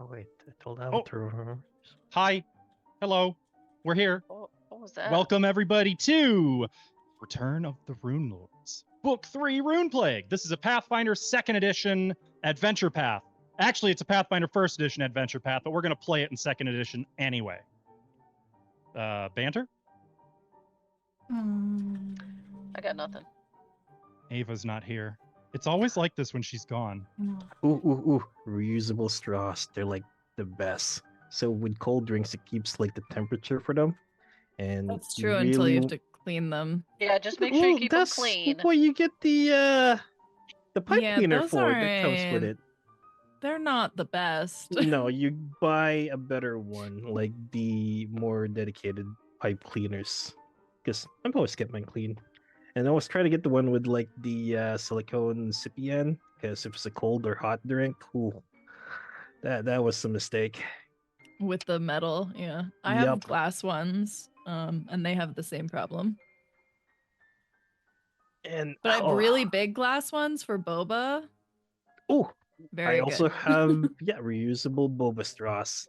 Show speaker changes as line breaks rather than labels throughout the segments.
Oh wait, I told
Oh.
Avatar.
Hi. Hello. We're here.
What was that?
Welcome everybody to Return of the Runelords. Book 3 Rune Plague. This is a Pathfinder 2nd edition adventure path. Actually, it's a Pathfinder 1st edition adventure path, but we're going to play it in 2nd edition anyway. Banter?
I got nothing.
Ava's not here. It's always like this when she's gone.
Ooh. Reusable straws. They're like the best. So with cold drinks, it keeps like the temperature for them. And
That's true until you have to clean them.
Yeah, just make sure you keep them
that's
clean.
what you get the pipe
Yeah,
cleaner
those
for that comes with
aren't-
it.
They're not the best.
No, you buy a better one, like the more dedicated pipe cleaners. Because I've always kept mine clean. And I was trying to get the one with like the silicone recipient, because if it's a cold or hot drink, ooh, that was a mistake.
With the metal, yeah. I have
Yup.
glass ones, and they have the same problem.
And
But I have really big glass ones for boba.
Oh,
Very
I also
good.
have reusable boba straws.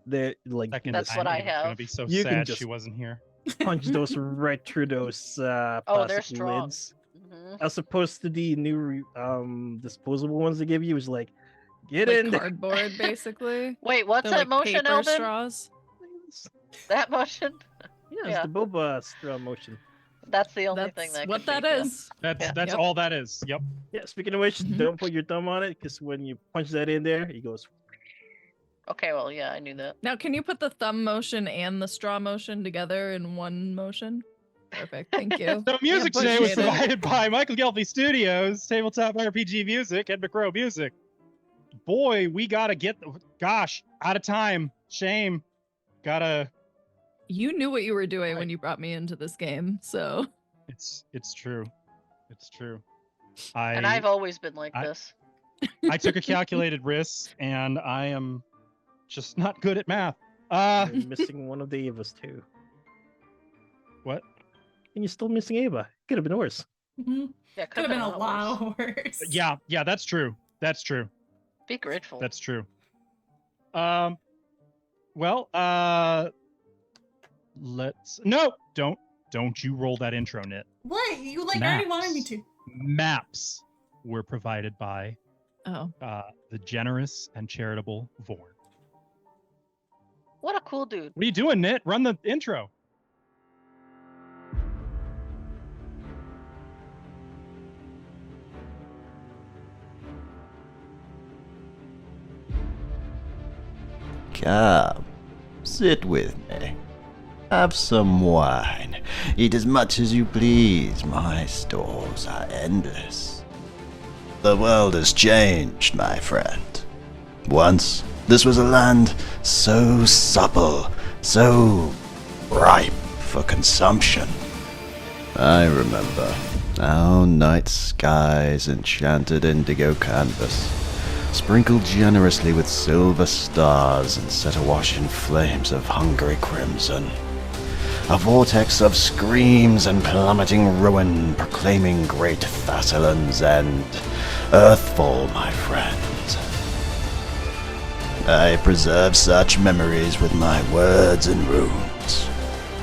They're like
Second
That's
time,
what I
Ava's gonna
have.
be so
You can
sad
just-
she wasn't here.
punch those right through those
Oh, they're
plastic
strong.
lids.
hmm
As opposed to the new disposable ones they give you, is like get
Like
in there.
cardboard, basically.
Wait, what's
They're
that
like
motion,
paper
Elvin?
straws.
That motion?
Yeah, it's
Yeah.
the boba straw motion.
That's the only
That's
thing that
what
could
that
be, yeah.
is.
That's
Yep.
all that is. Yep.
Yeah, speaking of which,
Mhm.
don't put your thumb on it, because when you punch that in there, it goes.
Okay, well, yeah, I knew that.
Now, can you put the thumb motion and the straw motion together in one motion? Perfect. Thank you.
So music
Yeah,
today was
appreciate it.
provided by Michael Gelfie Studios, Tabletop RPG Music, and McCrow Music. Boy, we gotta get, gosh, out of time. Shame. Gotta,
You knew what you were doing
Right.
when you brought me into this game, so
it's true. It's true.
And I've always been like
I-
this.
I took a calculated risk, and I am just not good at math.
You're missing one of the Evas too,
What?
and you're still missing Ava. Could have been worse.
Yeah,
Could have been a
worse.
lot worse.
Yeah, that's true. That's true.
Be grateful.
That's true. Well, let's don't you roll that intro, Nit.
What? You already wanted me to.
Maps were provided by
oh.
the generous and charitable Vorn.
What a cool dude.
What are you doing, Nit? Run the intro.
Come, sit with me. Have some wine. Eat as much as you please. My stores are endless. The world has changed, my friend. Once, this was a land so supple, so ripe for consumption. I remember our night skies enchanted indigo canvas, sprinkled generously with silver stars and set awash in flames of hungry crimson. A vortex of screams and plummeting ruin proclaiming great Thassilon's end. Earthfall, my friend. I preserve such memories with my words and runes.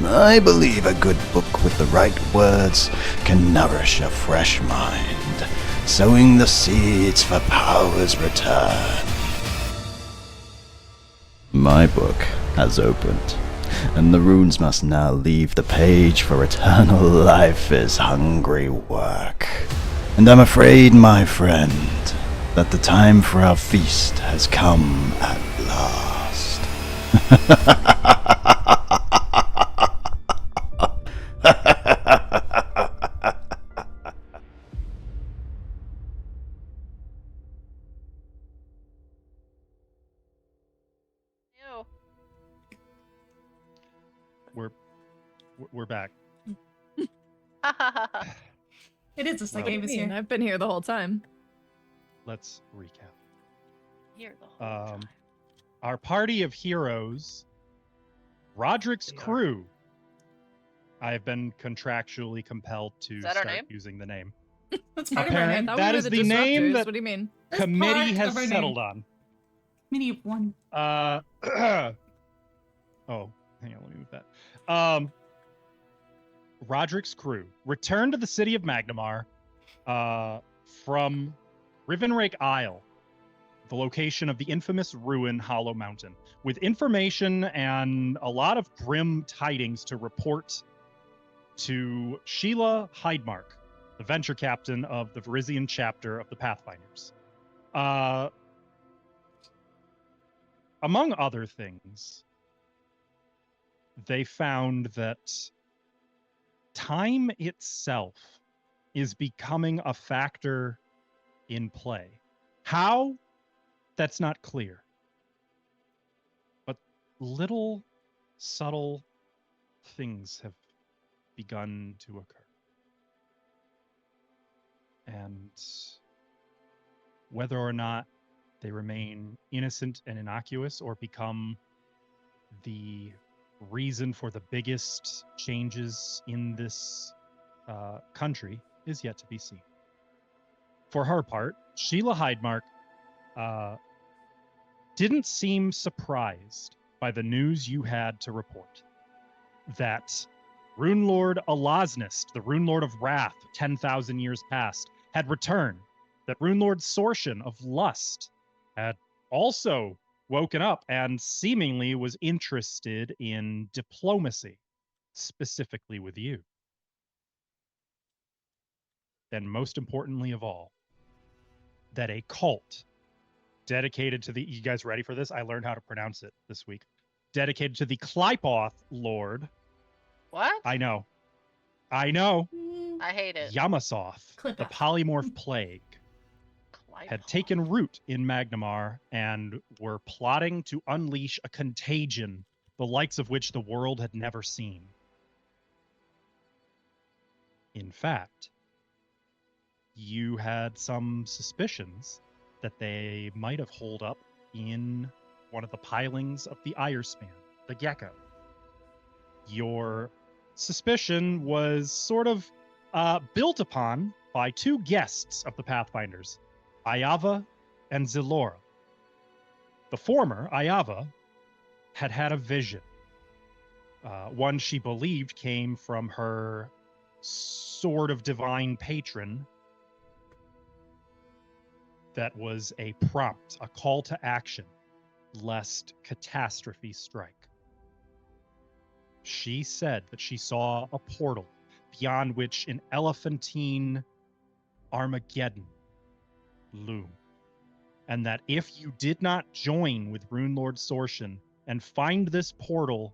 I believe a good book with the right words can nourish a fresh mind, sowing the seeds for power's return. My book has opened, and the runes must now leave the page, for eternal life is hungry work. And I'm afraid, my friend, that the time for our feast has come at last.
Ew.
We're back.
It is just like
Well,
Ava's
I mean,
here.
I've been here the whole time.
Let's recap.
Here the whole time.
Our party of heroes, Roderick's
They are.
crew. I have been contractually compelled to
Is that our
start
name?
using the name.
That's part of our
Apparent-
name.
Thought
That
we were
is
the
the name
disruptors.
that-
What do you mean?
That's
Committee
part
has
of our name.
settled on.
Mini of one.
Oh, hang on, let me move that. Roderick's crew returned to the city of Magnimar from Rivenrake Isle, the location of the infamous ruin Hollow Mountain, with information and a lot of grim tidings to report to Sheila Heidemark, the venture captain of the Varisian chapter of the Pathfinders. Among other things, they found that time itself is becoming a factor in play. How? That's not clear. But little subtle things have begun to occur. And whether or not they remain innocent and innocuous or become the reason for the biggest changes in this country is yet to be seen. For her part, Sheila Heidemark didn't seem surprised by the news you had to report. That Runelord Alosnist, the Runelord of Wrath, 10,000 years past, had returned. That Runelord Sorshan of Lust had also woken up and seemingly was interested in diplomacy, specifically with you. And most importantly of all, that a cult dedicated to the, you guys ready for this? I learned how to pronounce it this week. Dedicated to the Klypoth Lord.
What?
I know.
I hate it.
Yamasoth,
Clip
the
out.
polymorph plague, had
Clyde
taken root in Magnimar and were plotting to unleash a contagion, the likes of which the world had never seen. In fact, you had some suspicions that they might have holed up in one of the pilings of the Irespan, the gecko. Your suspicion was sort of built upon by two guests of the Pathfinders, Ayava and Zilora. The former, Ayava, had had a vision. One she believed came from her sort of divine patron that was a prompt, a call to action, lest catastrophe strike. She said that she saw a portal beyond which an elephantine Armageddon loomed, and that if you did not join with Runelord Sorshan and find this portal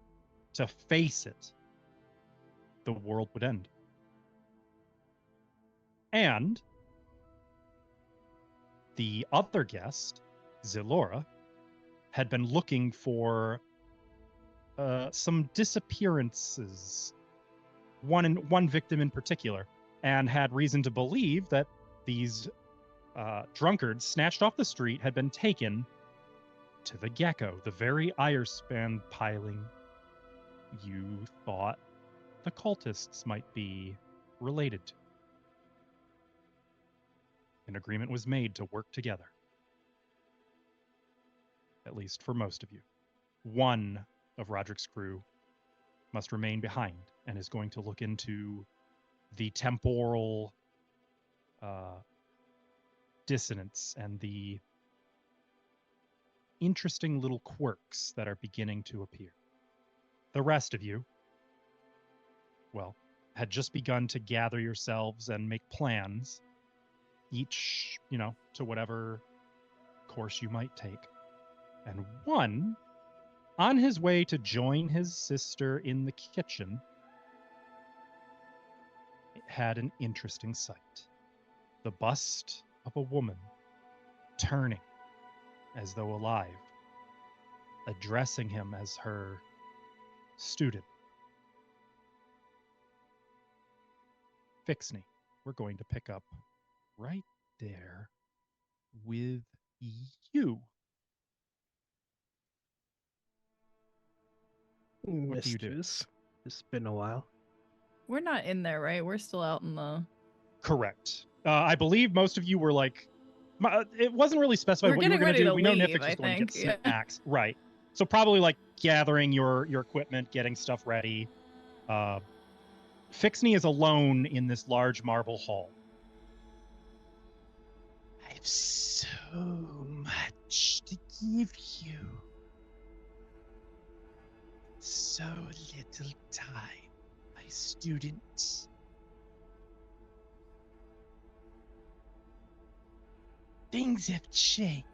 to face it, the world would end. And the other guest, Zilora, had been looking for some disappearances, one victim in particular, and had reason to believe that these drunkards snatched off the street had been taken to the gecko, the very Irespan piling you thought the cultists might be related to. An agreement was made to work together, at least for most of you. One of Roderick's crew must remain behind and is going to look into the temporal dissonance and the interesting little quirks that are beginning to appear. The rest of you, well, had just begun to gather yourselves and make plans, each, to whatever course you might take. And one, on his way to join his sister in the kitchen, had an interesting sight. The bust of a woman turning as though alive, addressing him as her student. Fixney, we're going to pick up right there with you. What do you do?
Mistress, it's been a while.
We're not in there, right? We're still out in the.
Correct. I believe most of you were It wasn't really specified
We're
what you were
getting
going to
ready
do.
to
We know
leave,
Nifix
I
was going to get
think, yeah.
snacks. Right. So probably like gathering your equipment, getting stuff ready. Fixney is alone in this large marble hall.
I've so much to give you. So little time, my student. Things have changed.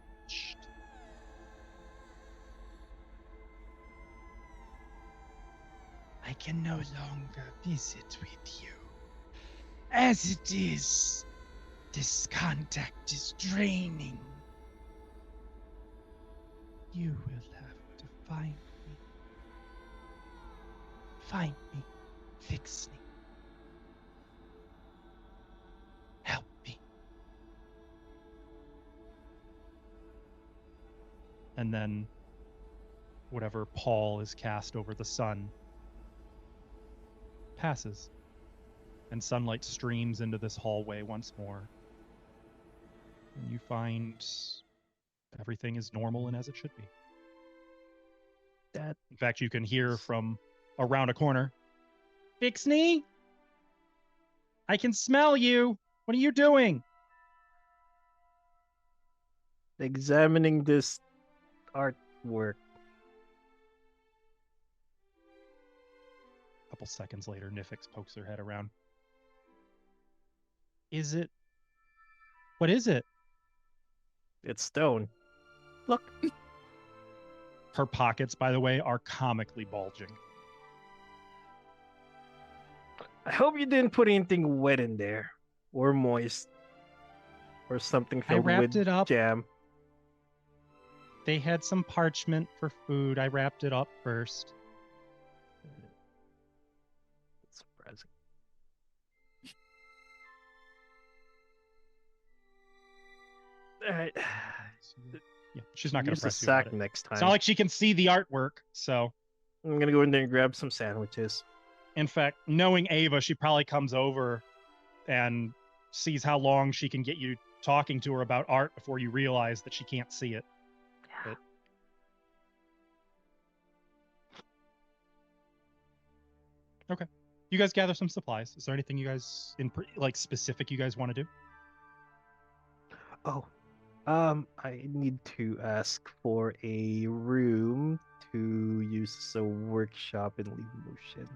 I can no longer visit with you. As it is, this contact is draining. You will have to find me. Find me. Fix me. Help me.
And then whatever pall is cast over the sun passes, and sunlight streams into this hallway once more. And you find everything is normal and as it should be. In fact, you can hear from around a corner, Fixney? I can smell you. What are you doing?
Examining this artwork.
A couple seconds later, Nifix pokes her head around. Is it? What is it?
It's stone. Look.
Her pockets, by the way, are comically bulging.
I hope you didn't put anything wet in there, or moist, or something
I
filled
wrapped
with
it up.
jam.
They had some parchment for food. I wrapped it up first.
That's surprising. All right.
Yeah, she's not going
Use
to
the
press you about
sack
it.
next time.
It's not like she can see the artwork, so.
I'm gonna go in there and grab some sandwiches.
In fact, knowing Ava, she probably comes over and sees how long she can get you talking to her about art before you realize that she can't see it. But... Okay. You guys gather some supplies. Is there anything you guys, specific you guys want to do?
Oh, I need to ask for a room to use as a workshop in Leave Motion.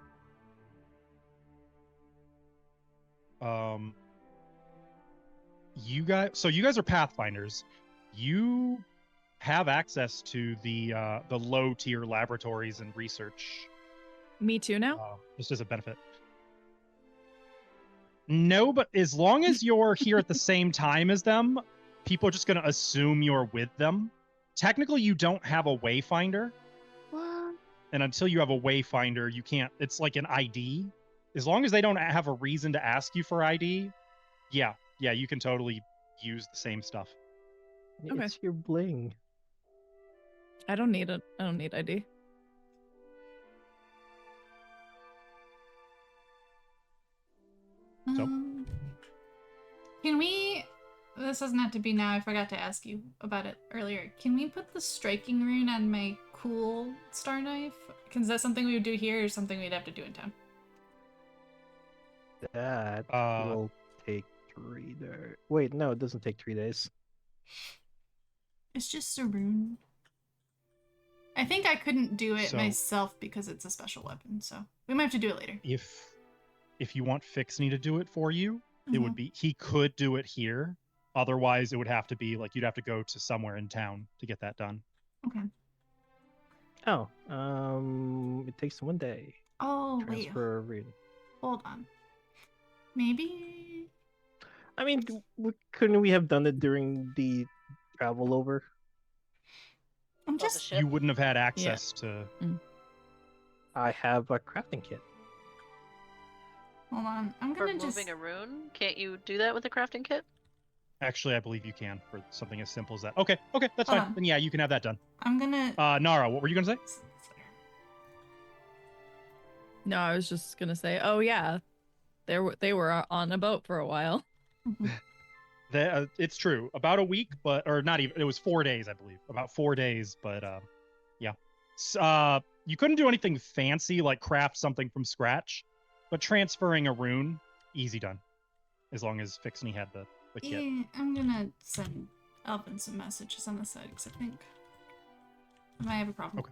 You guys are Pathfinders. You have access to the low tier laboratories and research.
Me too now?
Just as a benefit. No, but as long as you're here at the same time as them, people are just going to assume you're with them. Technically, you don't have a wayfinder.
What?
And until you have a wayfinder, you can't. It's like an ID. As long as they don't have a reason to ask you for ID, yeah, you can totally use the same stuff.
Okay.
It's your bling.
I don't need it. I don't need ID.
So?
Can we? This doesn't have to be now. I forgot to ask you about it earlier. Can we put the striking rune on my cool star knife? Is that something we would do here, or something we'd have to do in town?
That will take 3 days. Wait, no, it doesn't take 3 days.
It's just a rune. I think I couldn't do it myself because it's a special weapon, so we might have to do it later.
If you want Fixney to do it for you, it would be, he could do it here. Otherwise, it would have to be like you'd have to go to somewhere in town to get that done.
Okay.
Oh, it takes 1 day.
Oh,
Transfer a rune.
Hold on. Maybe.
I mean, couldn't we have done it during the travel over?
I'm just.
You wouldn't have had access to.
I have a crafting kit.
Hold on. I'm
For
gonna just.
moving a rune, can't you do that with a crafting kit?
Actually, I believe you can for something as simple as that. Okay, that's
Hold
fine.
on.
Then yeah, you can have that done.
I'm gonna.
Nara, what were you gonna say?
No, I was just gonna say, oh yeah, they were on a boat for a while.
It's true. About a week, or not even. It was 4 days, I believe. About 4 days, but yeah. You couldn't do anything fancy like craft something from scratch, but transferring a rune, easy done. As long as Fixney had the kit.
Yeah, I'm gonna send Elvin some messages on the side because I think I might have a problem.
Okay.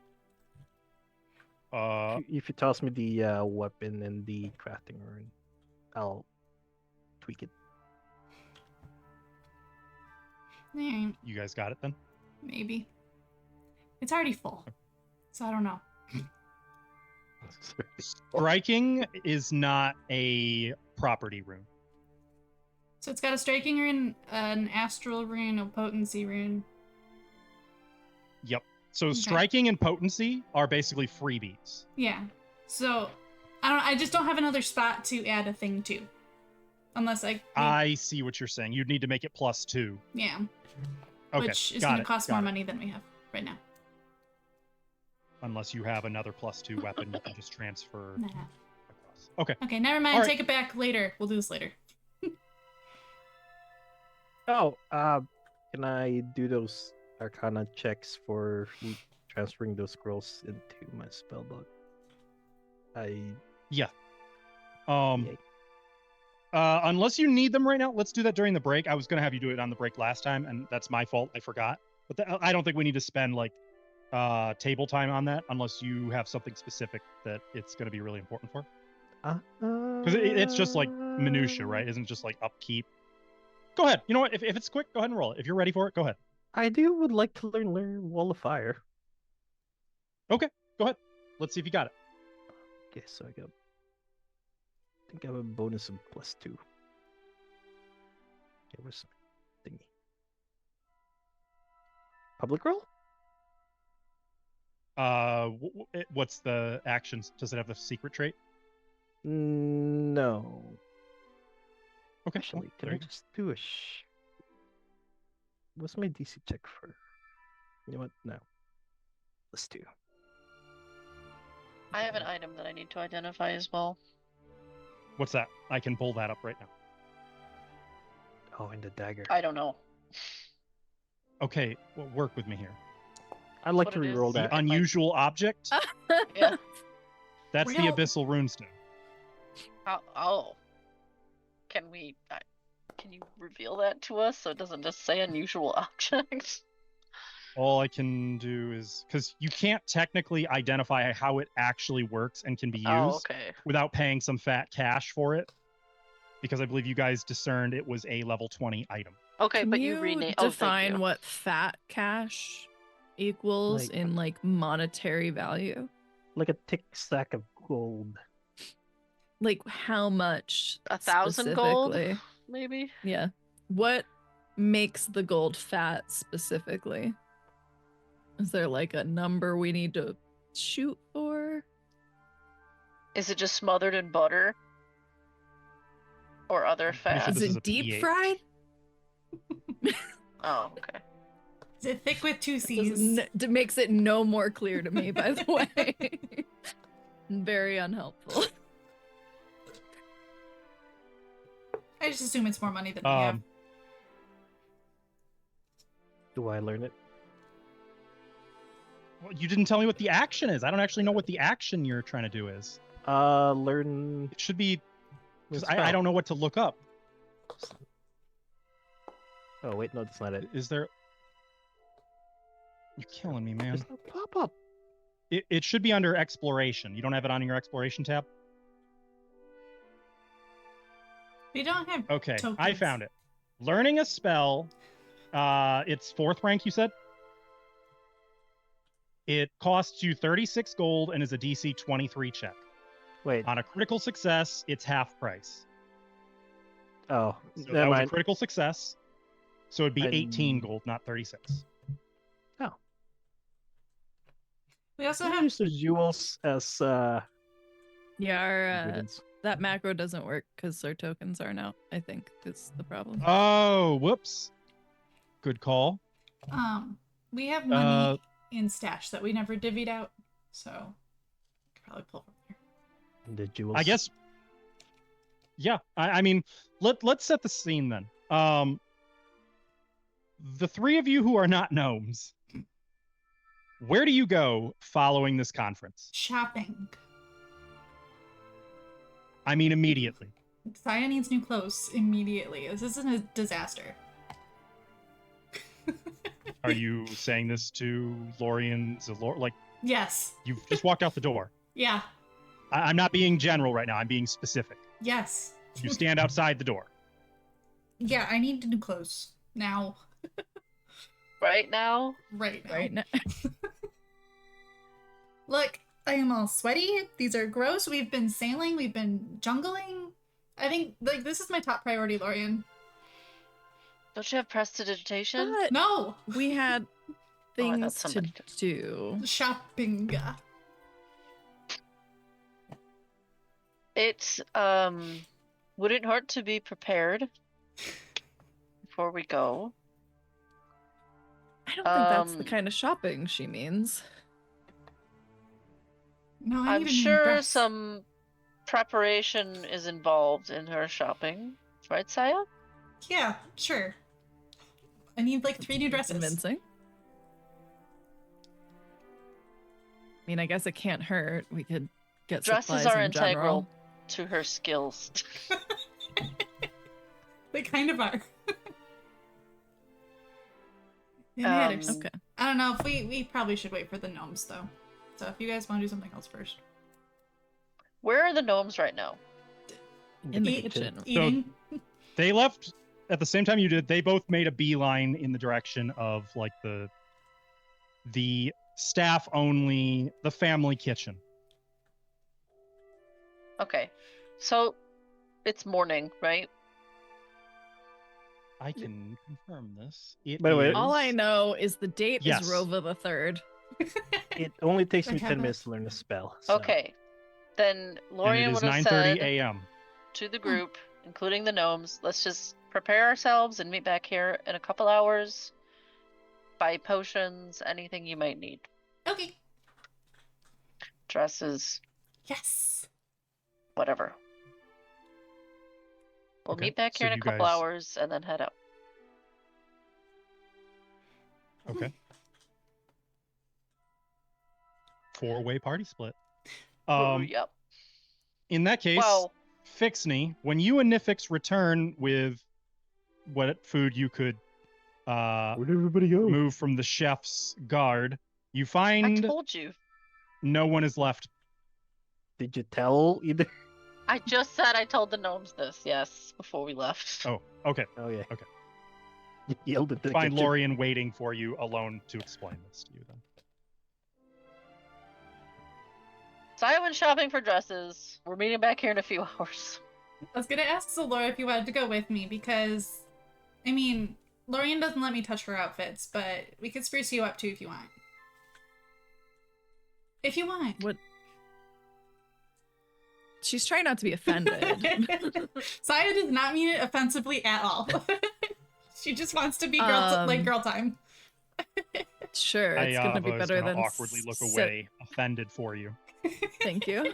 If you toss me the weapon and the crafting rune, I'll tweak it.
Alright,
You guys got it then?
maybe. It's already full, so I don't know.
Striking is not a property rune.
So it's got a striking rune, an astral rune, a potency rune.
Yep. So
Okay.
striking and potency are basically freebies.
Yeah. So I just don't have another spot to add a thing to. Unless
I see what you're saying. You'd need to make it +2.
yeah.
Okay.
Which is
got
gonna
it,
cost
got
more
it.
money than we have right now.
Unless you have another +2 weapon, you can just transfer
Nah.
across. Okay.
Okay, never mind.
Alright.
Take it back later. We'll do this later.
Oh, can I do those Arcana checks for transferring those scrolls into my spell book?
Yeah.
Yay.
Unless you need them right now, let's do that during the break. I was gonna have you do it on the break last time, and that's my fault. I forgot. But I don't think we need to spend like table time on that unless you have something specific that it's gonna be really important for. Because it's just like minutia, right? Isn't it just like upkeep? Go ahead. You know what? If it's quick, go ahead and roll it. If you're ready for it, go ahead.
I would like to learn Wall of Fire.
Okay, go ahead. Let's see if you got it.
Okay, so I think I have a bonus of +2. Okay, where's my thingy? Public roll?
What's the actions? Does it have the secret trait?
No.
Okay.
Actually, can
there
I
you go.
just do a What's my DC check for? You know what? No. +2.
I have an item that I need to identify as well.
What's that? I can pull that up right now.
Oh, and the dagger.
I don't know.
Okay, well, work with me here.
I'd like
what
to
it is.
reroll
The
that.
unusual object?
Yeah.
That's the
Real-
abyssal runestone.
Oh. Can you reveal that to us so it doesn't just say unusual object?
All I can do is because you can't technically identify how it actually works and can be used
Oh, okay.
without paying some fat cash for it. Because I believe you guys discerned it was a level 20 item.
Okay,
Can
but
you
you rename.
define
Oh, thank you.
what fat cash equals
Like-
in like monetary value?
Like a thick sack of gold.
Like how much?
1,000 gold?
specifically?
Maybe.
Yeah. What makes the gold fat specifically? Is there like a number we need to shoot for?
Is it just smothered in butter? Or other
pretty sure
fat?
Is
this is
it
a
deep
pH.
fried?
Oh, okay.
Is it thick with 2
Doesn't
C's?
it makes it no more clear to me, by the way. Very unhelpful.
I just assume it's more money than we have.
Do I learn it?
Well, you didn't tell me what the action is. I don't actually know what the action you're trying to do is.
Learn.
It should be because
spell.
I don't know what to look up.
Oh wait, no, that's not it.
Is there? You're killing me, man.
There's no pop-up.
It should be under exploration. You don't have it on your exploration tab?
We don't have
Okay, I
tokens.
found it. Learning a spell. It's 4th rank, you said? It costs you 36 gold and is a DC 23 check.
Wait.
On a critical success, it's half price.
Oh,
So that
never
was a
mind.
critical success. So it'd be
I-
18 gold, not 36.
We also
Can I
have
use the jewels as
Yeah, our,
ingredients?
that macro doesn't work because our tokens aren't out, I think is the problem.
Oh, whoops. Good call.
we have money in stash that we never divvied out, so we could probably pull from there.
The jewels.
I guess. Yeah, I mean, let's set the scene then. the three of you who are not gnomes, where do you go following this conference?
Shopping.
I mean, immediately.
Saya needs new clothes immediately. This isn't a disaster.
Are you saying this to Lorian Zalor? Like,
Yes.
you've just walked out the door.
Yeah.
I'm not being general right now. I'm being specific.
Yes.
You stand outside the door.
Yeah, I need new clothes. Now.
Right now?
Right now.
Right now.
Look, I am all sweaty. These are gross. We've been sailing. We've been jungling. I think, like, this is my top priority, Lorian.
Don't you have prestidigitation?
But
No!
we had
I thought
things to
somebody did.
do.
Shopping.
It wouldn't hurt to be prepared before we go.
I don't think that's the kind of shopping she means.
No, I
I'm
need a new
sure
dress.
some preparation is involved in her shopping. Right, Saya?
Yeah, sure. I need like 3 new dresses.
Convincing. I mean, I guess it can't hurt. We could get
Dresses
supplies
are
in
integral
general.
to her skills.
They kind of are. Invaders.
Okay.
I don't know if we probably should wait for the gnomes though. So if you guys want to do something else first.
Where are the gnomes right now?
In the
Eat-
kitchen.
Eating.
They left at the same time you did. They both made a beeline in the direction of like the staff only, the family kitchen.
Okay. So it's morning, right?
I can confirm this. It
By the way-
All I
is-
know is the date
Yes.
is Rova the Third.
It only takes
I
me
have
10
that.
minutes to learn a spell. So.
Okay. Then
and
Lorian
it is
would have
9:30
said
a.m.
to the group, including the gnomes, let's just prepare ourselves and meet back here in a couple hours. Buy potions, anything you might need.
Okay.
Dresses,
Yes.
whatever. We'll
Okay,
meet back
so
here in a
you
couple
guys-
hours and then head out.
Okay. 4-way party split.
Yep.
In that case,
Well,
Fixney, when you and Nifix return with what food you could
Where'd everybody go?
remove from the chef's guard, you
I
find
told you.
no one is left.
Did you tell either?
I just said I told the gnomes this, yes, before we left.
Oh, okay.
Oh, yeah.
Okay.
You yelled at the
Find
kitchen.
Lorian waiting for you alone to explain this to you then.
So I went shopping for dresses. We're meeting back here in a few hours.
I was gonna ask Zalora if you wanted to go with me because, I mean, Lorian doesn't let me touch her outfits, but we could spruce you up too if you want. If you want.
What? She's trying not to be offended.
Saya does not mean it offensively at all. She just wants to be girl time.
Sure, it's gonna be
Ayava is
better
gonna
than
awkwardly look away, offended for you.
Thank you.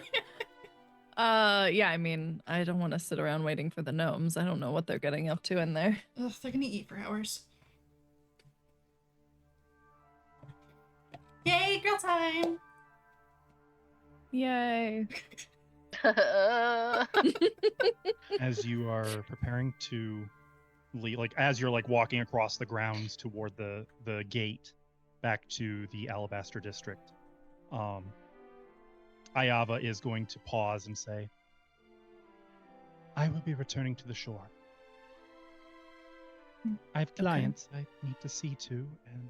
Yeah, I mean, I don't want to sit around waiting for the gnomes. I don't know what they're getting up to in there.
Ugh, they're gonna eat for hours. Yay, girl time!
Yay.
As you are preparing to leave, like as you're like walking across the grounds toward the gate back to the Alabaster District, Ayava is going to pause and say, I will be returning to the shore. I have clients I need to see to, and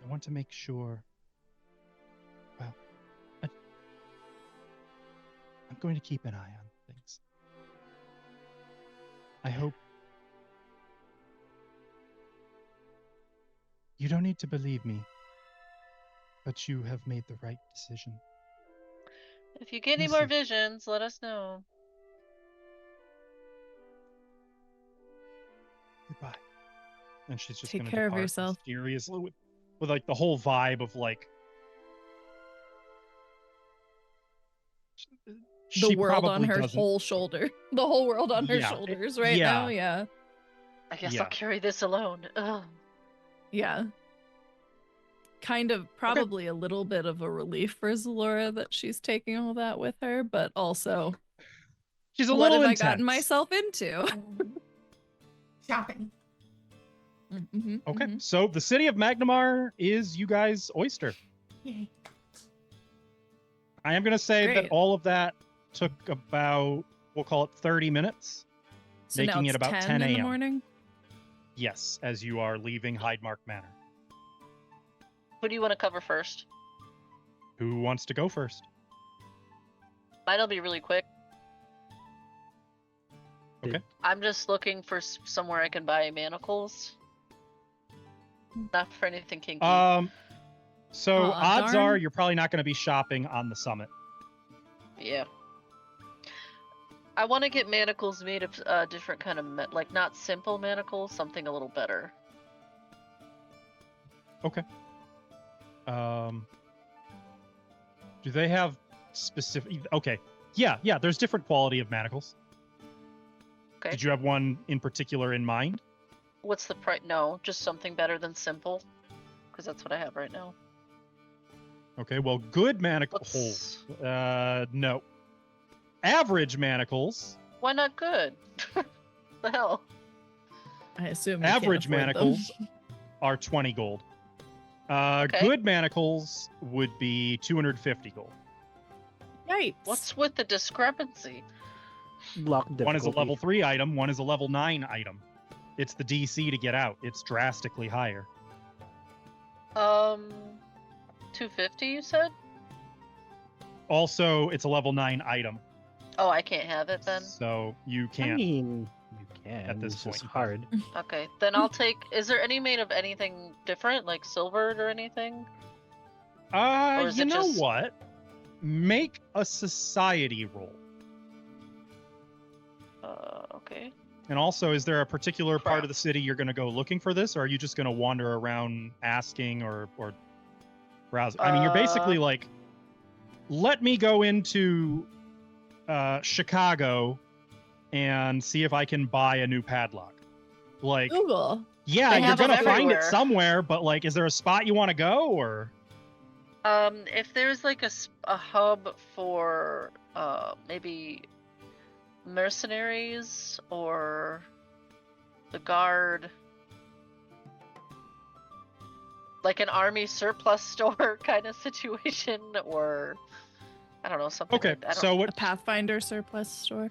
I want to make sure, well, I'm going to keep an eye on things. I hope you don't need to believe me, but you have made the right decision.
If you get any more visions, let us know.
Goodbye. And she's just
Take
gonna
care of
depart
yourself.
mysteriously with like the whole vibe of like
The
she
world on
probably
her
doesn't-
whole shoulder. The whole world on her
Yeah.
shoulders right
Yeah.
now, yeah.
I guess
Yeah.
I'll carry this alone. Ugh.
Yeah. Kind of probably a little bit of a relief for Zalora that she's taking all that with her, but also
She's a
what
little
have
intense.
I gotten myself into?
Shopping.
Okay, so the city of Magnimar is you guys' oyster.
Yay.
I am going to say that
Great.
all of that took about, we'll call it 30 minutes,
So now
making
it's
it about 10
in the
a.m.
morning.
Yes, as you are leaving Hydemark Manor.
Who do you want to cover first?
Who wants to go first?
Mine'll be really quick.
Okay.
I'm just looking for somewhere I can buy manacles. Not for anything kinky.
So
Aw,
odds
darn.
are you're probably not going to be shopping on the summit.
Yeah. I want to get manacles made of different kind of like not simple manacles, something a little better.
Okay. Do they have specific? Okay. Yeah. There's different quality of manacles.
Okay.
Did you have one in particular in mind?
What's the price? No, just something better than simple, because that's what I have right now.
Okay. Well, good manacles. No. Average manacles.
Why not good? The hell?
I assume you can't
Average
afford them.
manacles are 20 gold. Good manacles would be 250 gold.
Yikes.
What's with the discrepancy?
Block difficulty.
One is a level 3 item, one is a level 9 item. It's the DC to get out. It's drastically higher.
250 you said?
Also, it's a level 9 item.
Oh, I can't have it then?
So you
I
can't.
mean, you can.
At this
it's just
point.
hard.
Okay, then I'll take. Is there any made of anything different, like silvered or anything? Or is
You
it
know
just-
what? Make a society roll.
Okay.
And also, is there a particular part
Crap.
of the city you're going to go looking for this, or are you just going to wander around asking or browsing? I mean, you're basically like, let me go into Chicago and see if I can buy a new padlock. Like,
Google.
yeah,
They
you're
have them
going to find it
everywhere.
somewhere, but like, is there a spot you want to go, or?
If there's like a hub for maybe mercenaries or the guard, like an army surplus store kind of situation, or I don't know, something.
Okay,
like, I don't,
so
A
what
Pathfinder surplus store.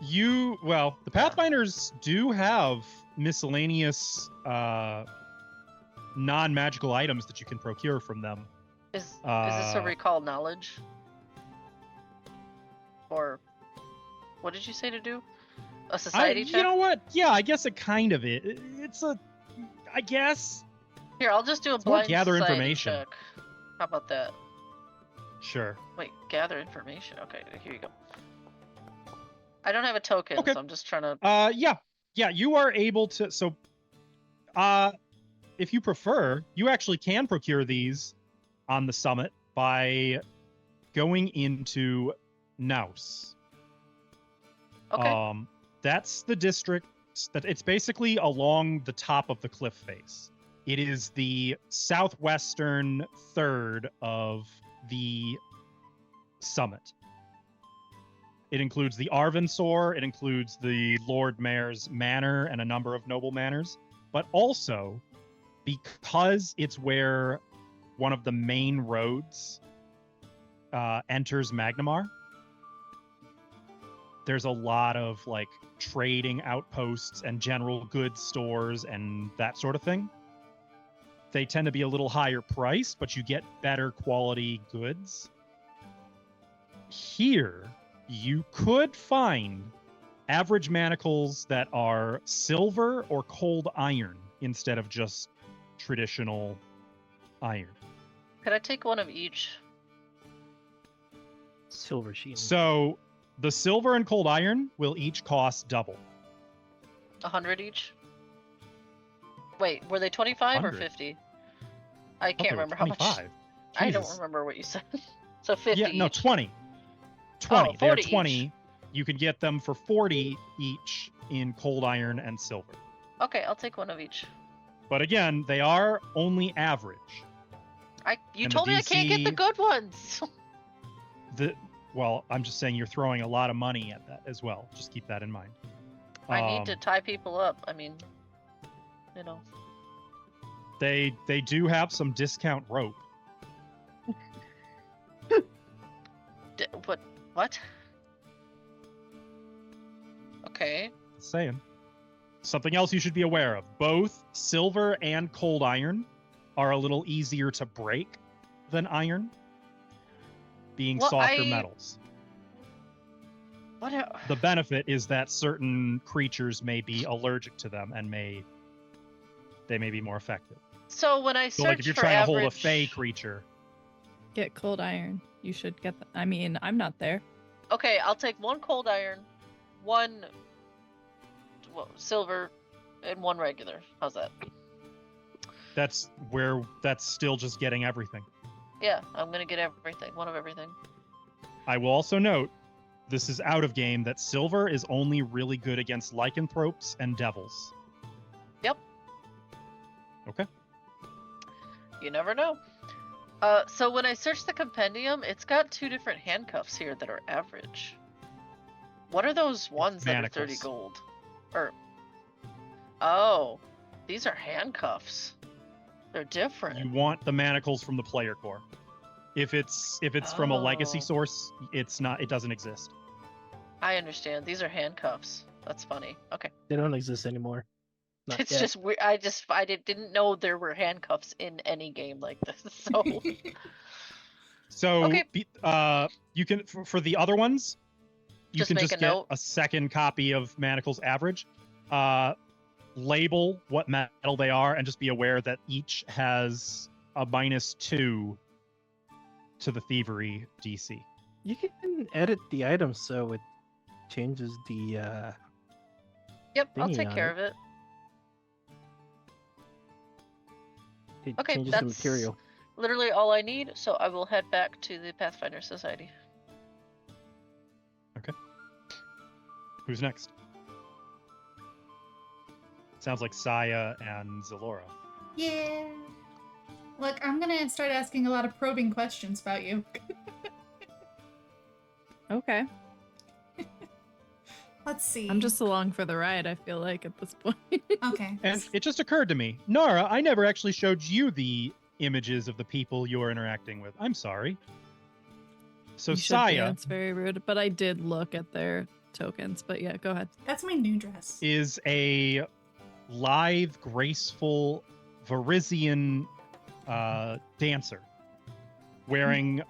the Pathfinders do have miscellaneous non-magical items that you can procure from them.
is this a recall knowledge? Or what did you say to do? A society check?
You know what? Yeah, I guess it kind of is. It's a, I guess.
Here, I'll just do a
It's more
blind
gather
society
information.
check. How about that?
Sure.
Wait, gather information. Okay, here you go. I don't have a token,
Okay.
so I'm just trying to.
Yeah, you are able to. So, if you prefer, you actually can procure these on the summit by going into Naus.
Okay.
That's the district that it's basically along the top of the cliff face. It is the southwestern third of the summit. It includes the Arvensor, it includes the Lord Mayor's manor and a number of noble manors, but also because it's where one of the main roads enters Magnimar, there's a lot of like trading outposts and general goods stores and that sort of thing. They tend to be a little higher priced, but you get better quality goods. Here, you could find average manacles that are silver or cold iron instead of just traditional iron.
Could I take one of each?
Silver sheen.
So the silver and cold iron will each cost double.
100 each? Wait, were they 25 or
100.
50? I
I thought
can't
they were
remember how much.
25.
I don't
Jesus.
remember what you said. So 50
Yeah, no,
each.
20. 20.
Oh,
They're
40 each.
20. You can get them for 40 each in cold iron and silver.
Okay, I'll take one of each.
But again, they are only average.
You
And the
told me I can't get the
DC
good ones.
Well, I'm just saying you're throwing a lot of money at that as well. Just keep that in mind.
I need to tie people up. I mean, you know.
They do have some discount rope.
What? Okay.
Saying. Something else you should be aware of. Both silver and cold iron are a little easier to break than iron, being
Well,
softer metals.
What?
The benefit is that certain creatures may be allergic to them and they may be more effective.
So when I
So like if
search
you're
for
trying to hold a
average-
fey creature,
Get cold iron. You should get I mean, I'm not there.
Okay, I'll take one cold iron, one silver, and one regular. How's that?
that's still just getting everything.
Yeah, I'm gonna get everything. One of everything.
I will also note, this is out of game, that silver is only really good against lycanthropes and devils.
Yep.
Okay.
You never know. So when I search the compendium, it's got 2 different handcuffs here that are average. What are those ones that are 30
manacles.
gold? Oh, these are handcuffs. They're different.
You want the manacles from the player core. If it's from a legacy
Oh.
source, it doesn't exist.
I understand. These are handcuffs. That's funny. Okay.
They don't exist anymore. Not
It's
yet.
just weird. I didn't know there were handcuffs in any game like this. So
So
Okay.
you can for the other ones, you
Just
can
make
just
a
get
note.
a second copy of Manacles Average. Label what metal they are, and just be aware that each has a -2 to the thievery DC.
You can edit the item so it changes the
yep, I'll
thingy
take
on
care
it.
of it.
it
Okay,
changes the
that's
material.
literally all I need. So I will head back to the Pathfinder Society.
Who's next? Sounds like Saya and Zalora.
Yeah. Look, I'm gonna start asking a lot of probing questions about you.
Okay.
Let's see.
I'm just along for the ride, I feel like, at this point.
Okay.
And it just occurred to me, Nara, I never actually showed you the images of the people you're interacting with. I'm sorry. So
You should be,
Saya
It's very rude, but I did look at their tokens. But yeah, go ahead.
That's my new dress.
is a lithe, graceful Varisian dancer, wearing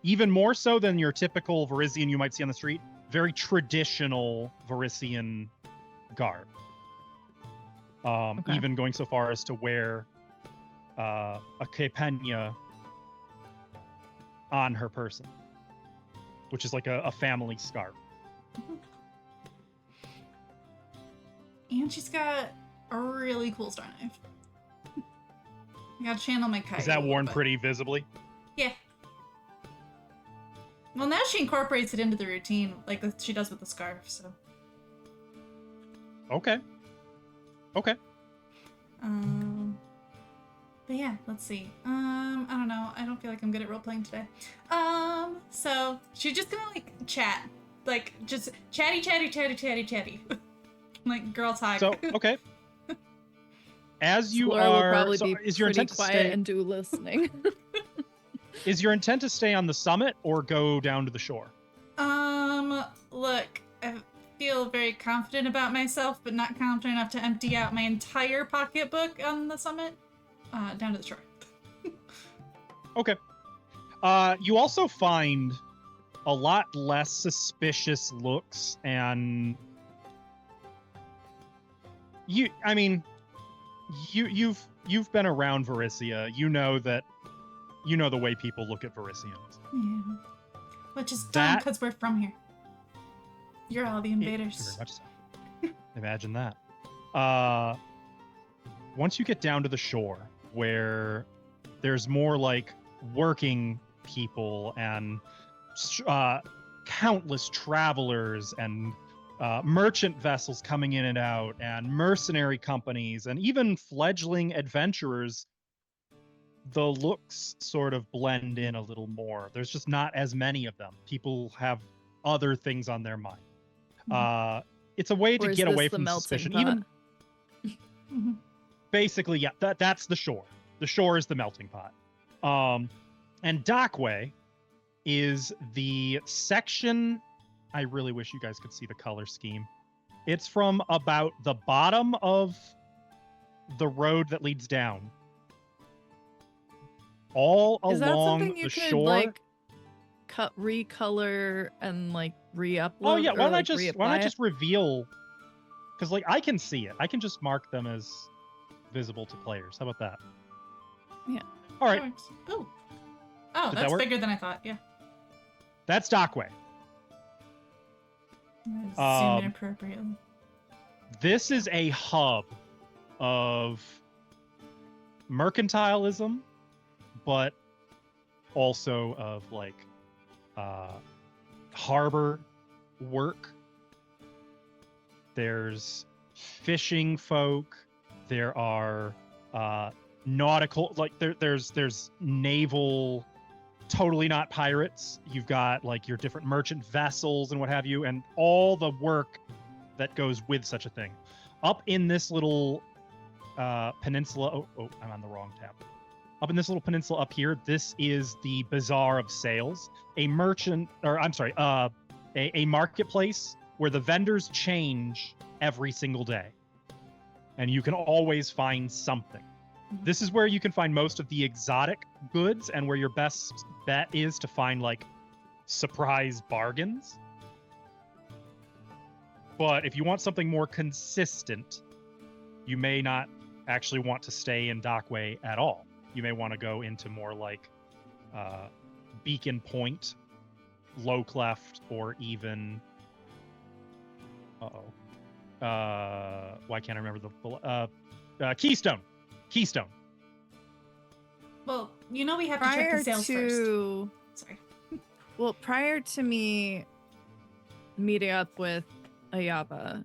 even more so than your typical Varisian you might see on the street, very traditional Varisian garb.
Okay.
Even going so far as to wear a kepenya on her person, which is like a family scarf.
And she's got a really cool star knife. I gotta channel my kite.
Is that
a little
worn
bit.
pretty visibly?
Yeah. Well, now she incorporates it into the routine, like she does with the scarf, so.
Okay. Okay.
But yeah, let's see. I don't know. I don't feel like I'm good at role playing today. So she's just gonna like chat, like just chatty, like girl talk.
So, okay. As you
Laura will
are,
probably
so
be
is your
pretty
intent to
quiet
stay?
and do listening.
Is your intent to stay on the summit or go down to the shore?
Look, I feel very confident about myself, but not confident enough to empty out my entire pocketbook on the summit. Down to the shore.
Okay. You also find a lot less suspicious looks, and you've been around Varisia. You know the way people look at Varisians.
Yeah. Which is dumb
That-
because we're from here. You're all the invaders.
Very much so. Imagine that. Once you get down to the shore, where there's more like working people and countless travelers and merchant vessels coming in and out, and mercenary companies, and even fledgling adventurers, the looks sort of blend in a little more. There's just not as many of them. People have other things on their mind. It's a way to get away from suspicion. Even basically, yeah, that's the shore. The shore is the melting pot. And Dockway is the section. I really wish you guys could see the color scheme. It's from about the bottom of the road that leads down, all
Is that
along
something you
the
could
shore.
like recolor and like re-upload?
Oh yeah, why
or, like,
not just reveal? Because like I can see it. I can just mark them as visible to players. How about that?
Yeah.
All right.
Oh,
Did that
that's
work?
bigger than I thought. Yeah.
That's Dockway.
Zoom in appropriately.
This is a hub of mercantilism, but also of like harbor work. There's fishing folk. There are nautical, like there's naval, totally not pirates. You've got like your different merchant vessels and what have you, and all the work that goes with such a thing. Up in this little peninsula. Oh, I'm on the wrong tab. Up in this little peninsula up here, this is the Bazaar of Sales, a marketplace where the vendors change every single day, and you can always find something. This is where you can find most of the exotic goods, and where your best bet is to find like surprise bargains. But if you want something more consistent, you may not actually want to stay in Dockway at all. You may want to go into more like Beacon Point, Low Cleft, or even why can't I remember the Keystone. Keystone.
Well, you know we have to check the sales first. Sorry.
Well, prior to me meeting up with Ayaba,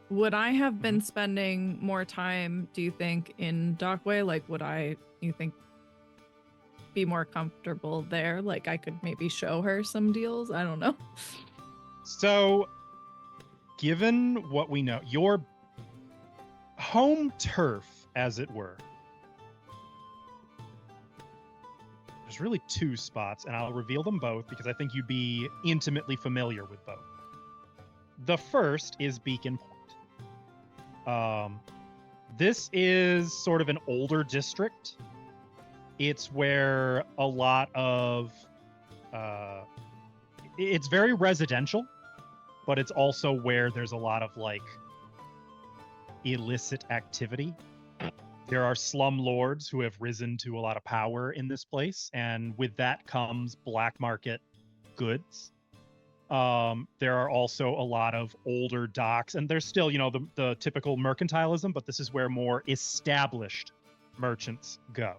would I have been spending more time, do you think, in Dockway? Like, would I, you think, be more comfortable there? Like, I could maybe show her some deals? I don't know.
So, given what we know, your home turf, as it were, there's really two spots, and I'll reveal them both because I think you'd be intimately familiar with both. The first is Beacon Point. This is sort of an older district. It's where a lot of it's very residential, but it's also where there's a lot of like illicit activity. There are slum lords who have risen to a lot of power in this place, and with that comes black market goods. There are also a lot of older docks, and there's still, the typical mercantilism, but this is where more established merchants go.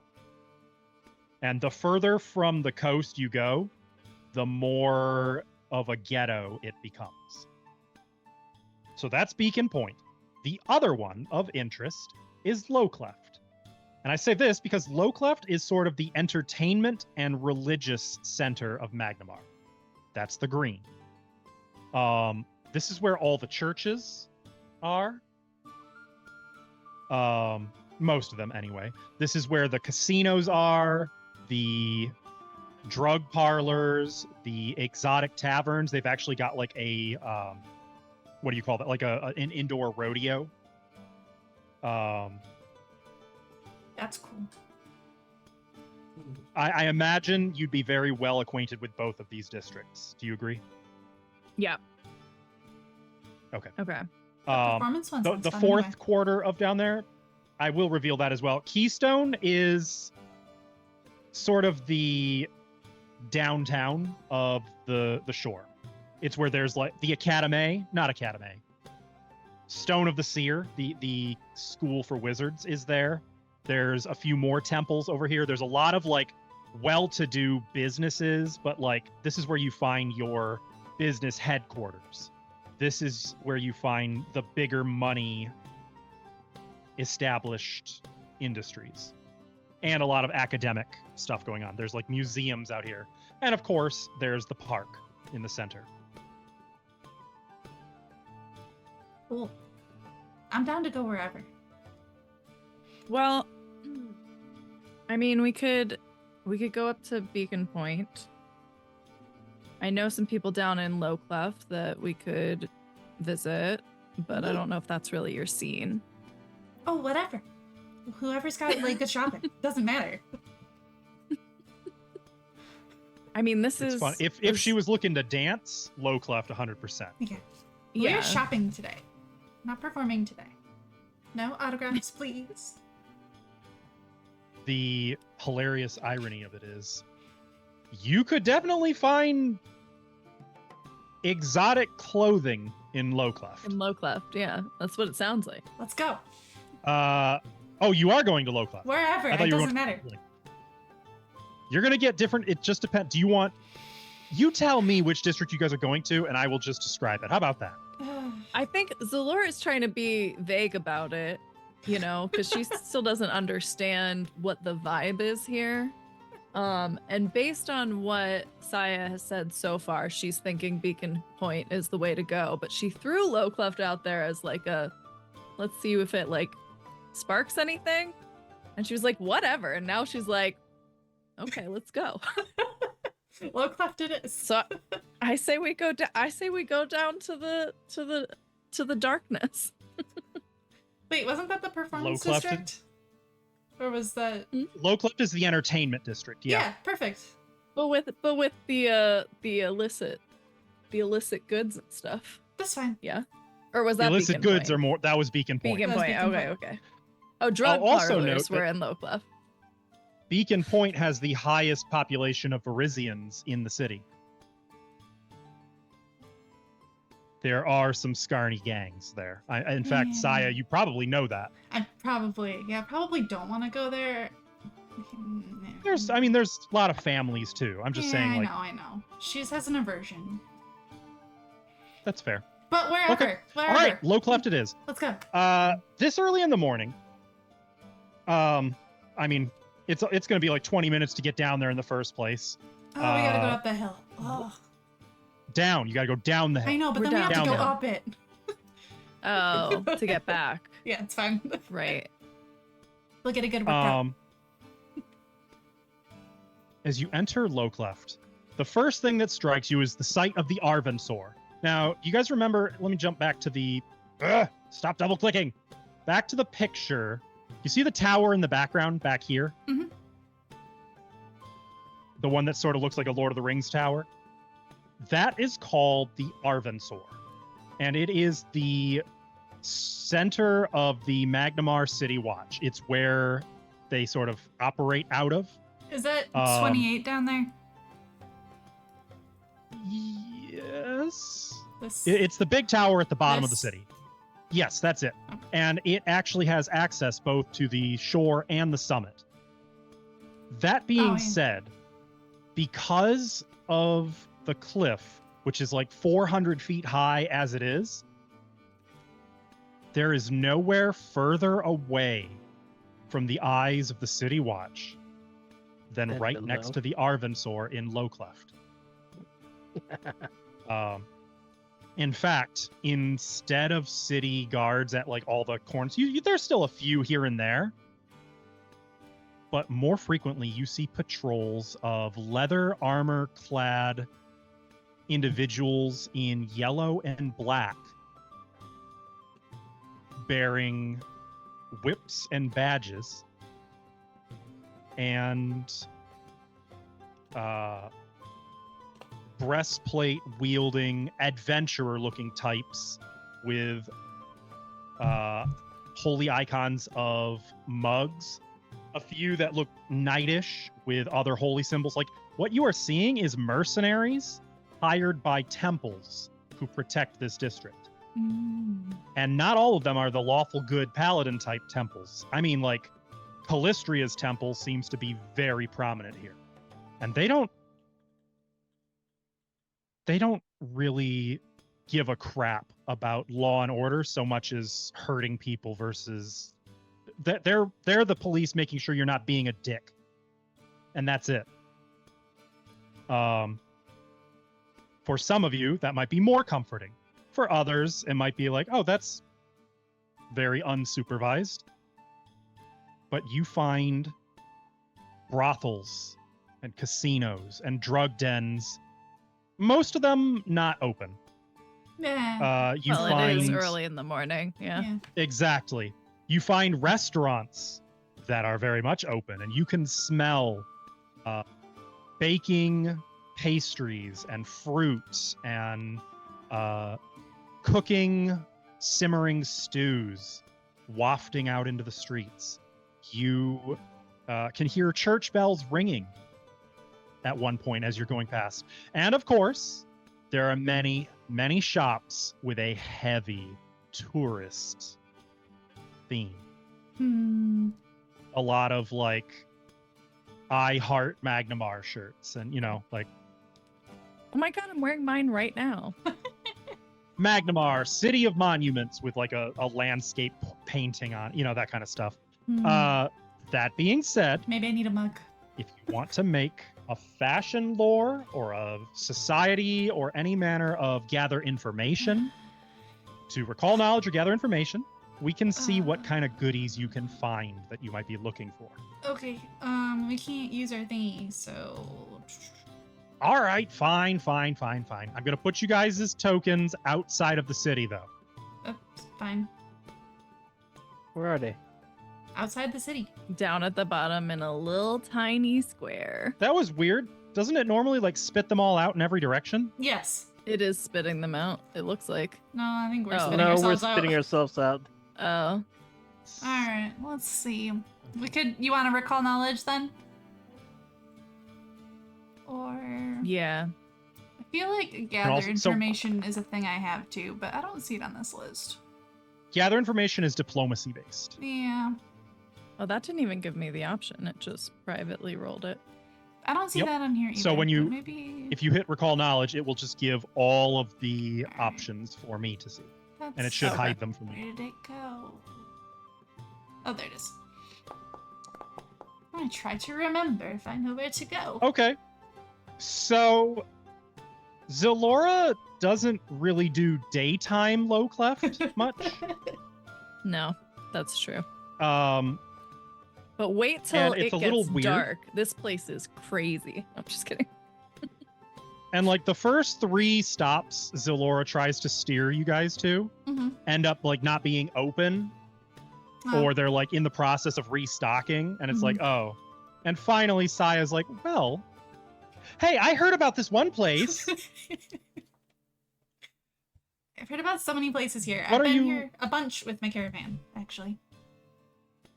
And the further from the coast you go, the more of a ghetto it becomes. So that's Beacon Point. The other one of interest is Low Cleft. And I say this because Low Cleft is sort of the entertainment and religious center of Magnimar. That's the green. This is where all the churches are. Most of them, anyway. This is where the casinos are, the drug parlors, the exotic taverns. They've actually got like a, what do you call that? Like an indoor rodeo.
That's cool.
I imagine you'd be very well acquainted with both of these districts. Do you agree?
Yeah.
Okay.
Okay.
Performance one's
The fourth quarter of down there, I will reveal that as well. Keystone is sort of the downtown of the shore. It's where there's like the Academy. Stone of the Seer, the school for wizards, is there. There's a few more temples over here. There's a lot of like well-to-do businesses, but like this is where you find your business headquarters. this is where you find the bigger money established industries and a lot of academic stuff going on. There's like museums out here. And of course, there's the park in the center.
Cool. I'm down to go wherever.
Well, I mean, we could go up to Beacon Point. I know some people down in Low Clef that we could visit, but I don't know if that's really your scene.
Oh, whatever. Whoever's got like good shopping. Doesn't matter.
I mean, this
It's
is
fun. If she was looking to dance, Low Cleft 100%.
Okay.
Yeah.
We're shopping today. Not performing today. No autographs, please.
The hilarious irony of it is, you could definitely find exotic clothing in Low Cleft.
in Low Cleft. Yeah, that's what it sounds like.
Let's go.
Oh, you are going to Low Cleft.
Wherever.
I thought
It
you were
doesn't
going
matter.
You're gonna get different. It just depends. Do you want? You tell me which district you guys are going to, and I will just describe it. How about that?
I think Zalora is trying to be vague about it, you know, because she still doesn't understand what the vibe is here. And based on what Saya has said so far, she's thinking Beacon Point is the way to go. But she threw Low Cleft out there as like a, let's see if it like sparks anything. And she was like, whatever. And now she's like, okay, let's go.
Low Cleft it is.
So I say we go down. I say we go down to the darkness.
Wait, wasn't that the performance
Low Cleft
district? Or was that?
Low Cleft is the entertainment district. Yeah.
Perfect.
But with the illicit goods and stuff.
That's fine.
Yeah. Or was that
Illicit
Beacon
goods
Point?
are more. That was Beacon Point.
Beacon
That was
Point.
Beacon
Okay,
Point.
okay. Oh, drug
I'll also
parlors
note
were
that-
in Low Clef.
Beacon Point has the highest population of Varisians in the city. There are some Scarny gangs there. In fact, Saya, you probably know that.
I probably don't want to go there.
There's a lot of families too. I'm just saying, like,
I know. She just has an aversion.
that's fair.
But wherever.
Okay.
Wherever.
All right, Low Cleft it is.
Let's go.
This early in the morning. I mean, it's going to be like 20 minutes to get down there in the first place.
Oh, we gotta go up the hill. Oh,
Down. You got to go down the hill.
I know, but
We're
then we have to
down
go
there.
up it.
Oh, to get back.
Yeah, it's fine.
Right.
We'll get a good workout.
As you enter Low Cleft, the first thing that strikes you is the sight of the Arvensaur. Now, you guys remember, let me jump back to the... stop double clicking. Back to the picture. You see the tower in the background back here?
Mhm.
The one that sort of looks like a Lord of the Rings tower? That is called the Arvensaur. And it is the center of the Magnimar City Watch. It's where they sort of operate out of.
Is that 28 down there?
Yes.
This...
It's the big tower at the bottom of the
This?
city. Yes, that's it.
Okay.
And it actually has access both to the shore and the summit. That being
yeah.
said, because of the cliff, which is like 400 feet high as it is, there is nowhere further away from the eyes of the City Watch than
Than
right
below.
next to the Arvensaur in Low Cleft. In fact, instead of city guards at like all the corners, there's still a few here and there. But more frequently, you see patrols of leather armor-clad individuals in yellow and black, bearing whips and badges, and breastplate wielding adventurer looking types with holy icons of mugs, a few that look knightish with other holy symbols. Like, what you are seeing is mercenaries hired by temples who protect this district. And not all of them are the lawful good paladin type temples. I mean, like, Callistria's temple seems to be very prominent here. And they don't really give a crap about law and order so much as hurting people versus they're the police making sure you're not being a dick. And that's it. For some of you, that might be more comforting. For others, it might be like, oh, that's very unsupervised. But you find brothels and casinos and drug dens, most of them not open.
Yeah.
You
Well,
find
it is early in the morning. Yeah.
exactly. You find restaurants that are very much open, and you can smell baking pastries and fruits and cooking, simmering stews wafting out into the streets. You can hear church bells ringing at one point as you're going past. And of course, there are many, many shops with a heavy tourist theme. A lot of like I heart Magnimar shirts and, you know, like
Oh my god, I'm wearing mine right now.
Magnimar, City of Monuments with like a landscape painting on, you know, that kind of stuff. That being said,
Maybe I need a mug.
if you want to make a fashion lore or a society or any manner of gather information, to recall knowledge or gather information, we can see what kind of goodies you can find that you might be looking for.
Okay, we can't use our thingy, so...
All right, fine. I'm gonna put you guys as tokens outside of the city, though.
Fine.
Where are they?
Outside the city.
Down at the bottom in a little tiny square.
That was weird. Doesn't it normally like spit them all out in every direction?
Yes.
It is spitting them out, it looks like.
No, I think we're
Oh.
spitting
No, we're
ourselves out.
spitting ourselves out.
Oh.
Alright, let's see. You want to recall knowledge then? Or...
Yeah.
I feel like gather information is a thing I have too, but I don't see it on this list.
Gather information is diplomacy based.
Yeah.
Oh, that didn't even give me the option. It just privately rolled it.
I don't see
Yep.
that on here either.
So when you-
but maybe
If you hit recall knowledge, it will just give all of the options for me to see. And it should
Okay.
hide them from
Where
you.
did it go? Oh, there it is. I'm gonna try to remember if I know where to go.
Okay. So Zalora doesn't really do daytime low cleft much.
No, that's true.
But
wait till
and
it
it's a little
gets
weird.
dark. This place is crazy. I'm just kidding.
And like the first 3 stops Zalora tries to steer you guys to end up like not being open, or they're like in the process of restocking, and it's like, oh. And finally Saya's like, well, hey, I heard about this one place.
I've heard about so many places here.
What
I've
are
been
you-
here a bunch with my caravan, actually.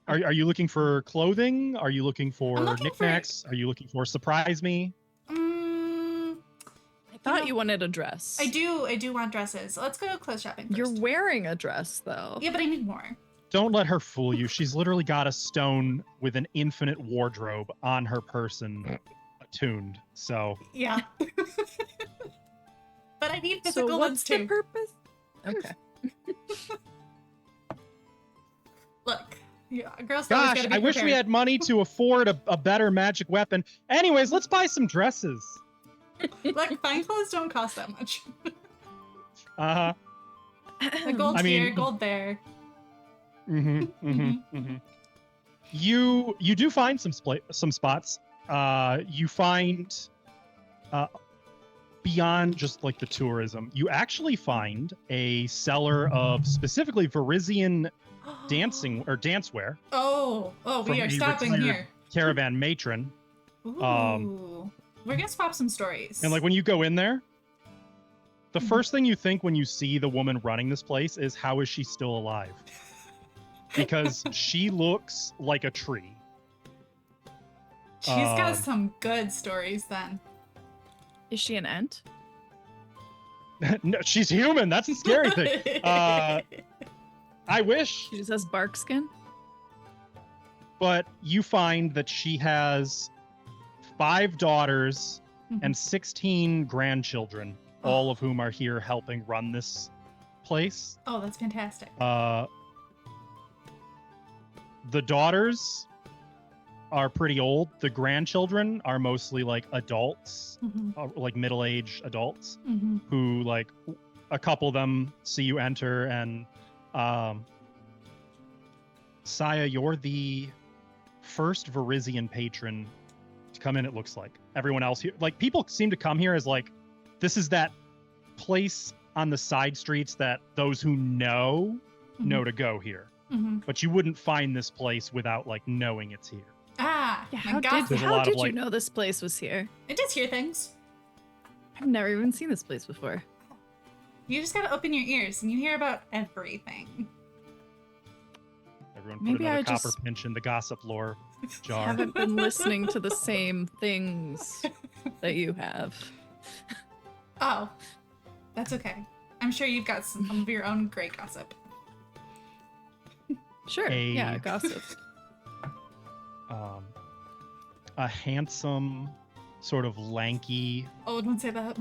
Are you looking for clothing? Are you looking for
I'm looking for-
knickknacks? Are you looking for surprise me?
I thought you wanted a dress.
I do want dresses. Let's go clothes shopping first.
You're wearing a dress, though.
Yeah, but I need more.
Don't let her fool you. She's literally got a stone with an infinite wardrobe on her person attuned. So
Yeah. But I need
So
physical
what's
ones
the
too.
purpose? Okay.
Look. Yeah, girls always
gosh,
gotta be
I wish we
prepared.
had money to afford a better magic weapon. Anyways, let's buy some dresses.
Look, fine clothes don't cost that much.
Uh-huh.
The gold
I mean-
here, gold there.
You do find some spots. You find beyond just like the tourism, you actually find a seller of specifically Varisian dancing or dancewear.
Oh,
from
we are
a
stopping
retired
here.
Caravan matron.
Ooh. We're gonna swap some stories.
And like when you go in there, the first thing you think when you see the woman running this place is, how is she still alive? Because she looks like a tree.
She's got some good stories then.
Is she an ent?
No, she's human. That's the scary thing. I wish,
She just has bark skin?
but you find that she has 5 daughters and 16 grandchildren all of whom are here helping run this place.
Oh, that's fantastic.
The daughters are pretty old. The grandchildren are mostly like adults, like middle-aged adults, who like a couple of them see you enter, and Saya, you're the first Varisian patron to come in. It looks like everyone else here, like people seem to come here as like this is that place on the side streets that those who know to go here. But you wouldn't find this place without like knowing it's here.
Ah,
Yeah,
my
how
God.
did,
There's a
how
lot of,
did you
like-
know this place was here?
It does hear things.
I've never even seen this place before.
You just gotta open your ears and you hear about everything.
Everyone put
Maybe
another
I
copper
just
pinch in the gossip lore jar.
haven't been listening to the same things that you have.
Oh, that's okay. I'm sure you've got some of your own great gossip.
Sure, yeah, gossip.
A handsome, sort of lanky,
Oh, don't say that.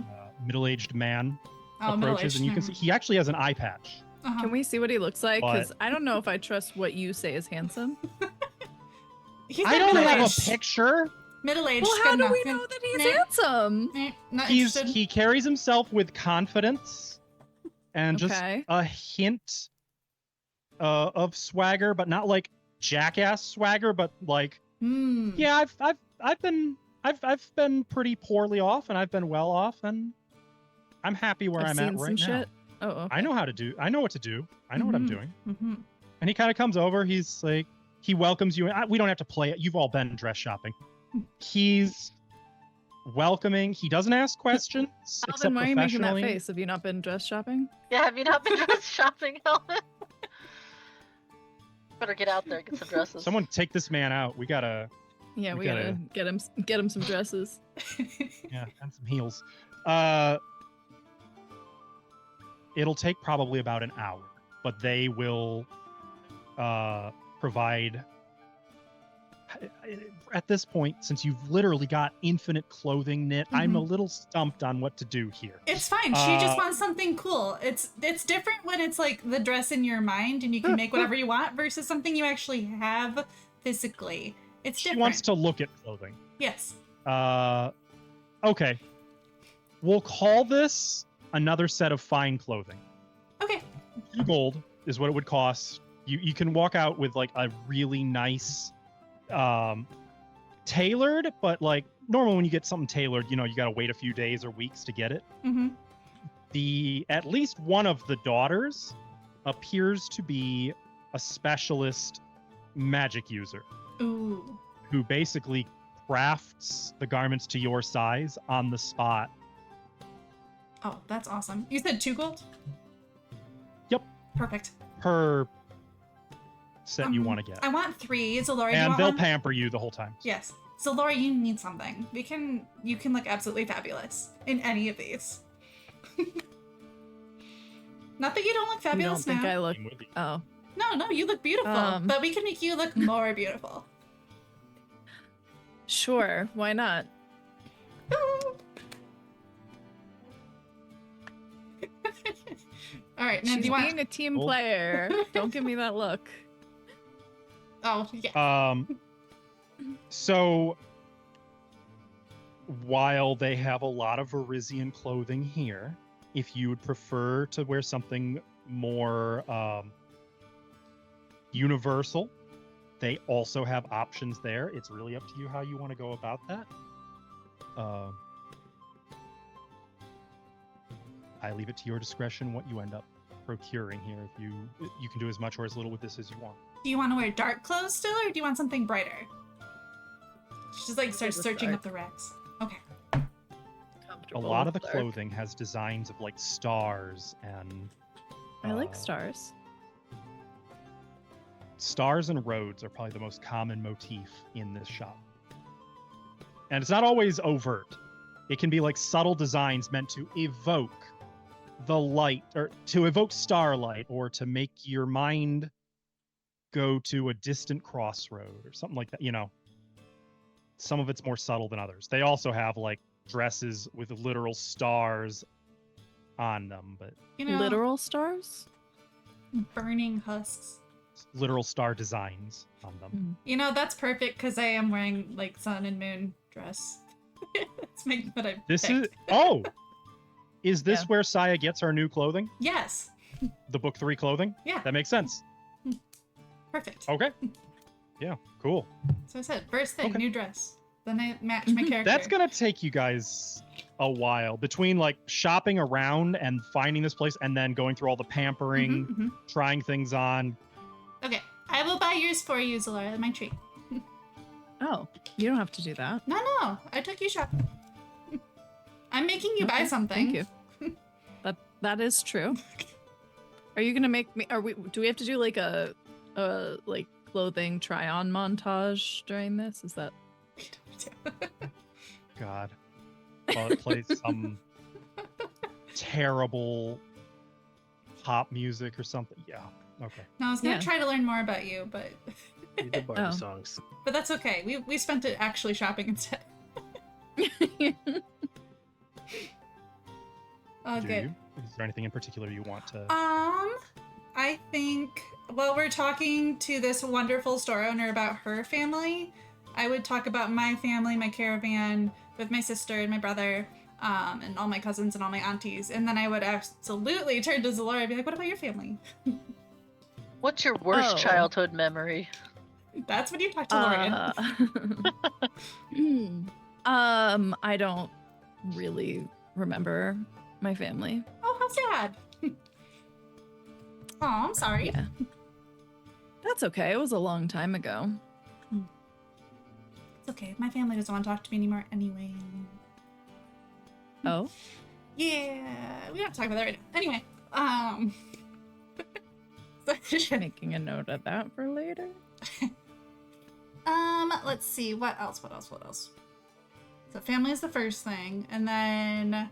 middle-aged man
Oh,
approaches,
middle-aged,
and you can
never
see he actually has an eye patch.
Uh-huh.
Can we see what he looks like?
But-
Because I don't know if I trust what you say is handsome.
He's
I
not
don't have a
middle-aged.
picture.
Middle-aged.
Well, how
good
do
enough.
we know that he's
Nah.
handsome?
Not interested.
He carries himself with confidence and just
Okay.
a hint of swagger, but not like jackass swagger, but like yeah, I've been pretty poorly off, and I've been well off, and I'm happy where
I've
I'm
seen
at
some
right now.
shit. Oh, okay.
I know what to do. I know what I'm
Mhm.
doing.
Mm-hmm.
And he kind of comes over. He's like, he welcomes you. We don't have to play it. You've all been dress shopping. He's welcoming. He doesn't ask questions.
Well,
except
then why are you making that
professionally.
face? Have you not been dress shopping?
Yeah, have you not been dress shopping, Helen? Better get out there, get some dresses.
Someone take this man out. We gotta,
Yeah,
We
we gotta get him some dresses.
yeah, and some heels. It'll take probably about an hour, but they will provide. At this point, since you've literally got infinite clothing knit, I'm a little stumped on what to do here.
It's fine. She just wants something cool. It's different when it's like the dress in your mind and you can make whatever you want versus something you actually have physically. It's
She
different.
wants to look at clothing.
Yes.
Okay. We'll call this another set of fine clothing.
Okay.
2 gold is what it would cost. You can walk out with like a really nice tailored, but like normal when you get something tailored, you gotta wait a few days or weeks to get it. At least one of the daughters appears to be a specialist magic user.
Ooh.
Who basically crafts the garments to your size on the spot.
Oh, that's awesome. You said 2 gold?
Yep.
Perfect.
Per set you want to get.
I want 3. So Laura, do you
And
want
they'll
one?
pamper you the whole time.
Yes. So Laura, you need something. You can look absolutely fabulous in any of these. Not that you don't look
You don't
fabulous
think
now.
I look? Oh,
No, you look beautiful. But we can make you look more beautiful.
sure. Why not?
All right, now
She's
do you want?
being a team
Cool.
player. Don't give me that look.
Oh yeah.
So while they have a lot of Varisian clothing here, if you would prefer to wear something more universal, they also have options there. It's really up to you how you want to go about that. I leave it to your discretion what you end up procuring here. If you can do as much or as little with this as you want.
Do you want to wear dark clothes still, or do you want something brighter? She just like starts
with
searching
dark.
up the racks. Okay.
A
Comfortable
lot of the
with dark.
clothing has designs of like stars and
I like stars.
stars and roads are probably the most common motif in this shop. And it's not always overt. It can be like subtle designs meant to evoke the light, or to evoke starlight, or to make your mind go to a distant crossroad or something like that. Some of it's more subtle than others. They also have like dresses with literal stars on them, but
You know,
Literal stars?
burning husks.
literal star designs on them.
You know, that's perfect because I am wearing like sun and moon dress. That's what I
This
picked.
is oh, is this
Yeah.
where Saya gets our new clothing?
Yes.
The book 3 clothing?
Yeah.
That makes sense.
Perfect.
Okay. Yeah, cool.
So I said, first thing,
Okay.
new dress. Then I match my character.
That's gonna take you guys a while between like shopping around and finding this place and then going through all the pampering,
Mhm.
trying things on.
Okay, I will buy yours for you, Zalora. My treat.
Oh, you don't have to do that.
No, I took you shopping. I'm making you buy
Okay,
something.
Thank you. That is true. Are you gonna make me? Do we have to do like a like clothing try on montage during this? Is that?
God. While it plays some terrible pop music or something. Yeah. Okay.
No, I was gonna
Yeah.
try to learn more about you, but
Read the Barbie
Oh.
songs.
that's okay. We spent it actually shopping instead. Oh,
Do
good.
you? Is there anything in particular you want to?
I think while we're talking to this wonderful store owner about her family, I would talk about my family, my caravan, with my sister and my brother, and all my cousins and all my aunties. And then I would absolutely turn to Zalora and be like, what about your family?
What's your worst
Oh.
childhood memory?
That's when you talk to Lauren.
I don't really remember my family.
Oh, how sad. Oh, I'm sorry.
Yeah. That's okay. It was a long time ago.
It's okay. My family doesn't want to talk to me anymore anyway.
Oh,
Yeah, we don't have to talk about that right now. Anyway,
making a note of that for later.
let's see. What else? So family is the first thing. And then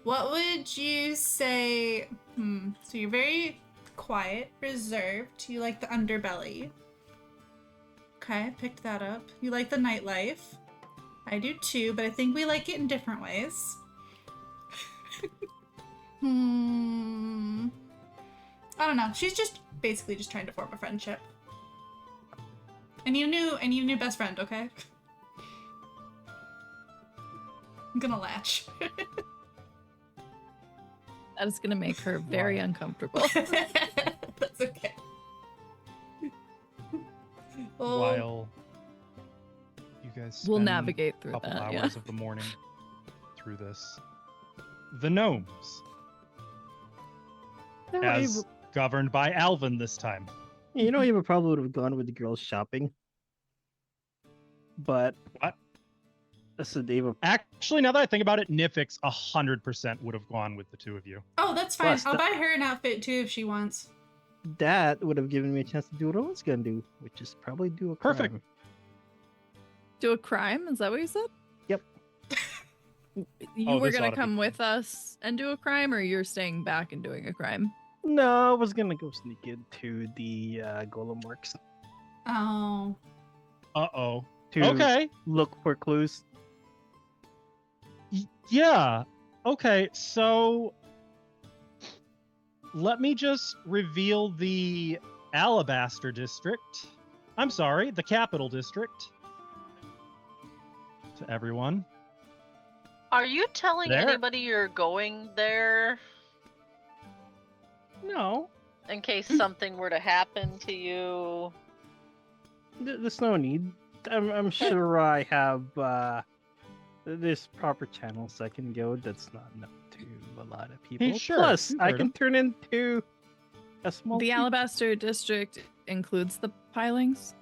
what would you say? So you're very quiet, reserved. You like the underbelly. Okay, picked that up. You like the nightlife. I do too, but I think we like it in different ways. I don't know. She's just basically just trying to form a friendship. And you knew best friend, okay? I'm gonna latch.
That is going to make her very uncomfortable.
That's okay. Oh,
While you guys
We'll
spend
navigate
a
through
couple
that.
hours
Yeah.
of the morning through this, the gnomes, as governed by Alvin this time.
You know, Eva probably would have gone with the girls shopping. But
What?
That's the Eva.
Actually, now that I think about it, Nifix 100% would have gone with the two of you.
oh, that's fine.
Plus,
I'll
the-
buy her an outfit too if she wants.
That would have given me a chance to do what I was gonna do, which is probably do a crime.
Perfect.
Do a crime? Is that what you said?
Yep.
You
Oh,
were
this ought
going
to
to
be
come
fun.
with us and do a crime, or you're staying back and doing a crime?
No, I was gonna go sneak into the Golem Works
Oh.
Uh-oh.
to
Okay.
look for clues.
Yeah. Okay, so let me just reveal the Alabaster District. I'm sorry, the Capital District. To everyone.
Are you telling
There.
anybody you're going there
No.
in case something were to happen to you?
There's no need. I'm sure I have there's proper channels I can go that's not known to a lot of people.
sure,
Plus,
you've
I
heard
can
'em.
turn into a small.
The
creature.
Alabaster District includes the pilings?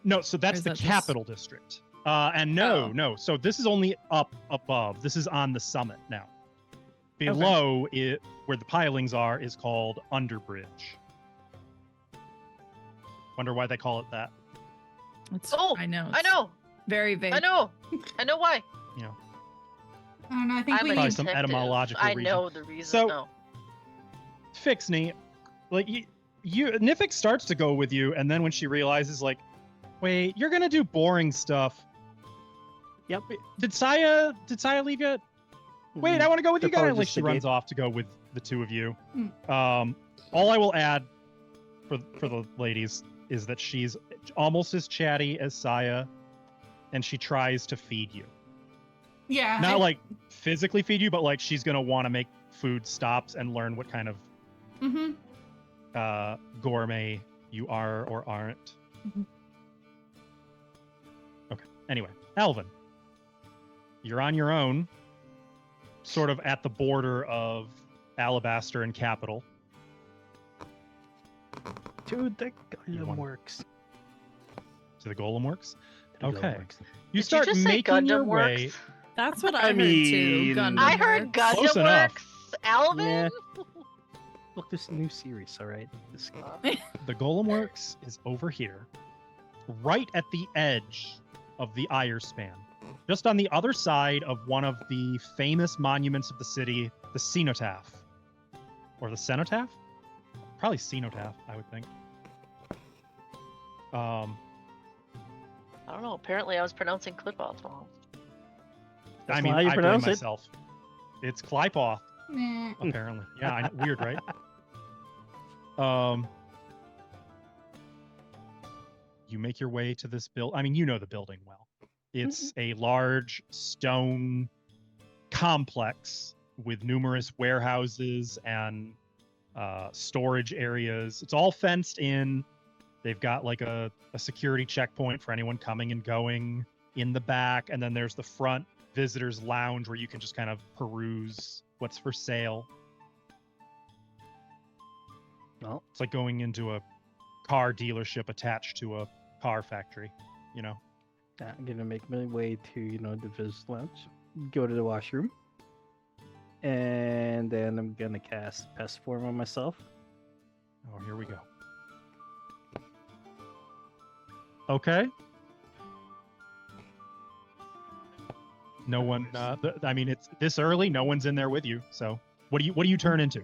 No, so that's
is
the
that just-
Capital District. And no,
Oh.
no. So this is only up above. This is on the summit now. Below it, where the pilings are, is called Underbridge. Wonder why they call it that.
It's,
Oh,
I know.
I
it's
know.
Very vague.
I know. I know why.
I don't know. I think
I'm
we
a
Probably
need.
some
detective.
etymological
I
reason.
know the reason.
So-
no.
Fixney, like you Nifix starts to go with you, and then when she realizes, like, wait, you're gonna do boring stuff.
Yep.
Did Saya leave yet? Wait, I want to go with you
They're probably
guys. Like
just
she
the
runs
gate.
off to go with the two of you. All I will add for the ladies is that she's almost as chatty as Saya, and she tries to feed you.
Yeah.
Not like physically feed you, but like she's gonna want to make food stops and learn what kind of gourmet you are or aren't. Okay. Anyway, Alvin, you're on your own, sort of at the border of Alabaster and Capital.
To the
You
Gundam
want-
Works.
To the Golem Works.
To the Gundam
Okay.
Works.
You
Did
start
you just say
making your
Gundam
way.
Works?
That's what I,
I
heard too.
mean-
Gundam
I heard
Works.
Gundam
Close enough.
Works. Alvin?
Yeah. Look, this new series, all right? This...
The Golem Works is over here, right at the edge of the Ire Span, just on the other side of one of the famous monuments of the city, the Cenotaph. Or the Cenotaph? Probably Cenotaph, I would think.
I don't know. Apparently, I was pronouncing Clipoth wrong.
That's
I mean,
not how you
I blame
pronounce it.
myself. It's Clipoth,
Nah.
apparently. Yeah, I know. Weird, right? You make your way to this I mean, you know the building well. It's a large stone complex with numerous warehouses and storage areas. It's all fenced in. They've got like a security checkpoint for anyone coming and going in the back. And then there's the front visitors lounge where you can just kind of peruse what's for sale.
Well,
It's like going into a car dealership attached to a car factory, you know?
I'm gonna make my way to, the visitor lounge, go to the washroom, and then I'm gonna cast Pest Form on myself.
Oh, here we go. Okay. No one. I mean, it's this early. No one's in there with you. So, what do you turn into?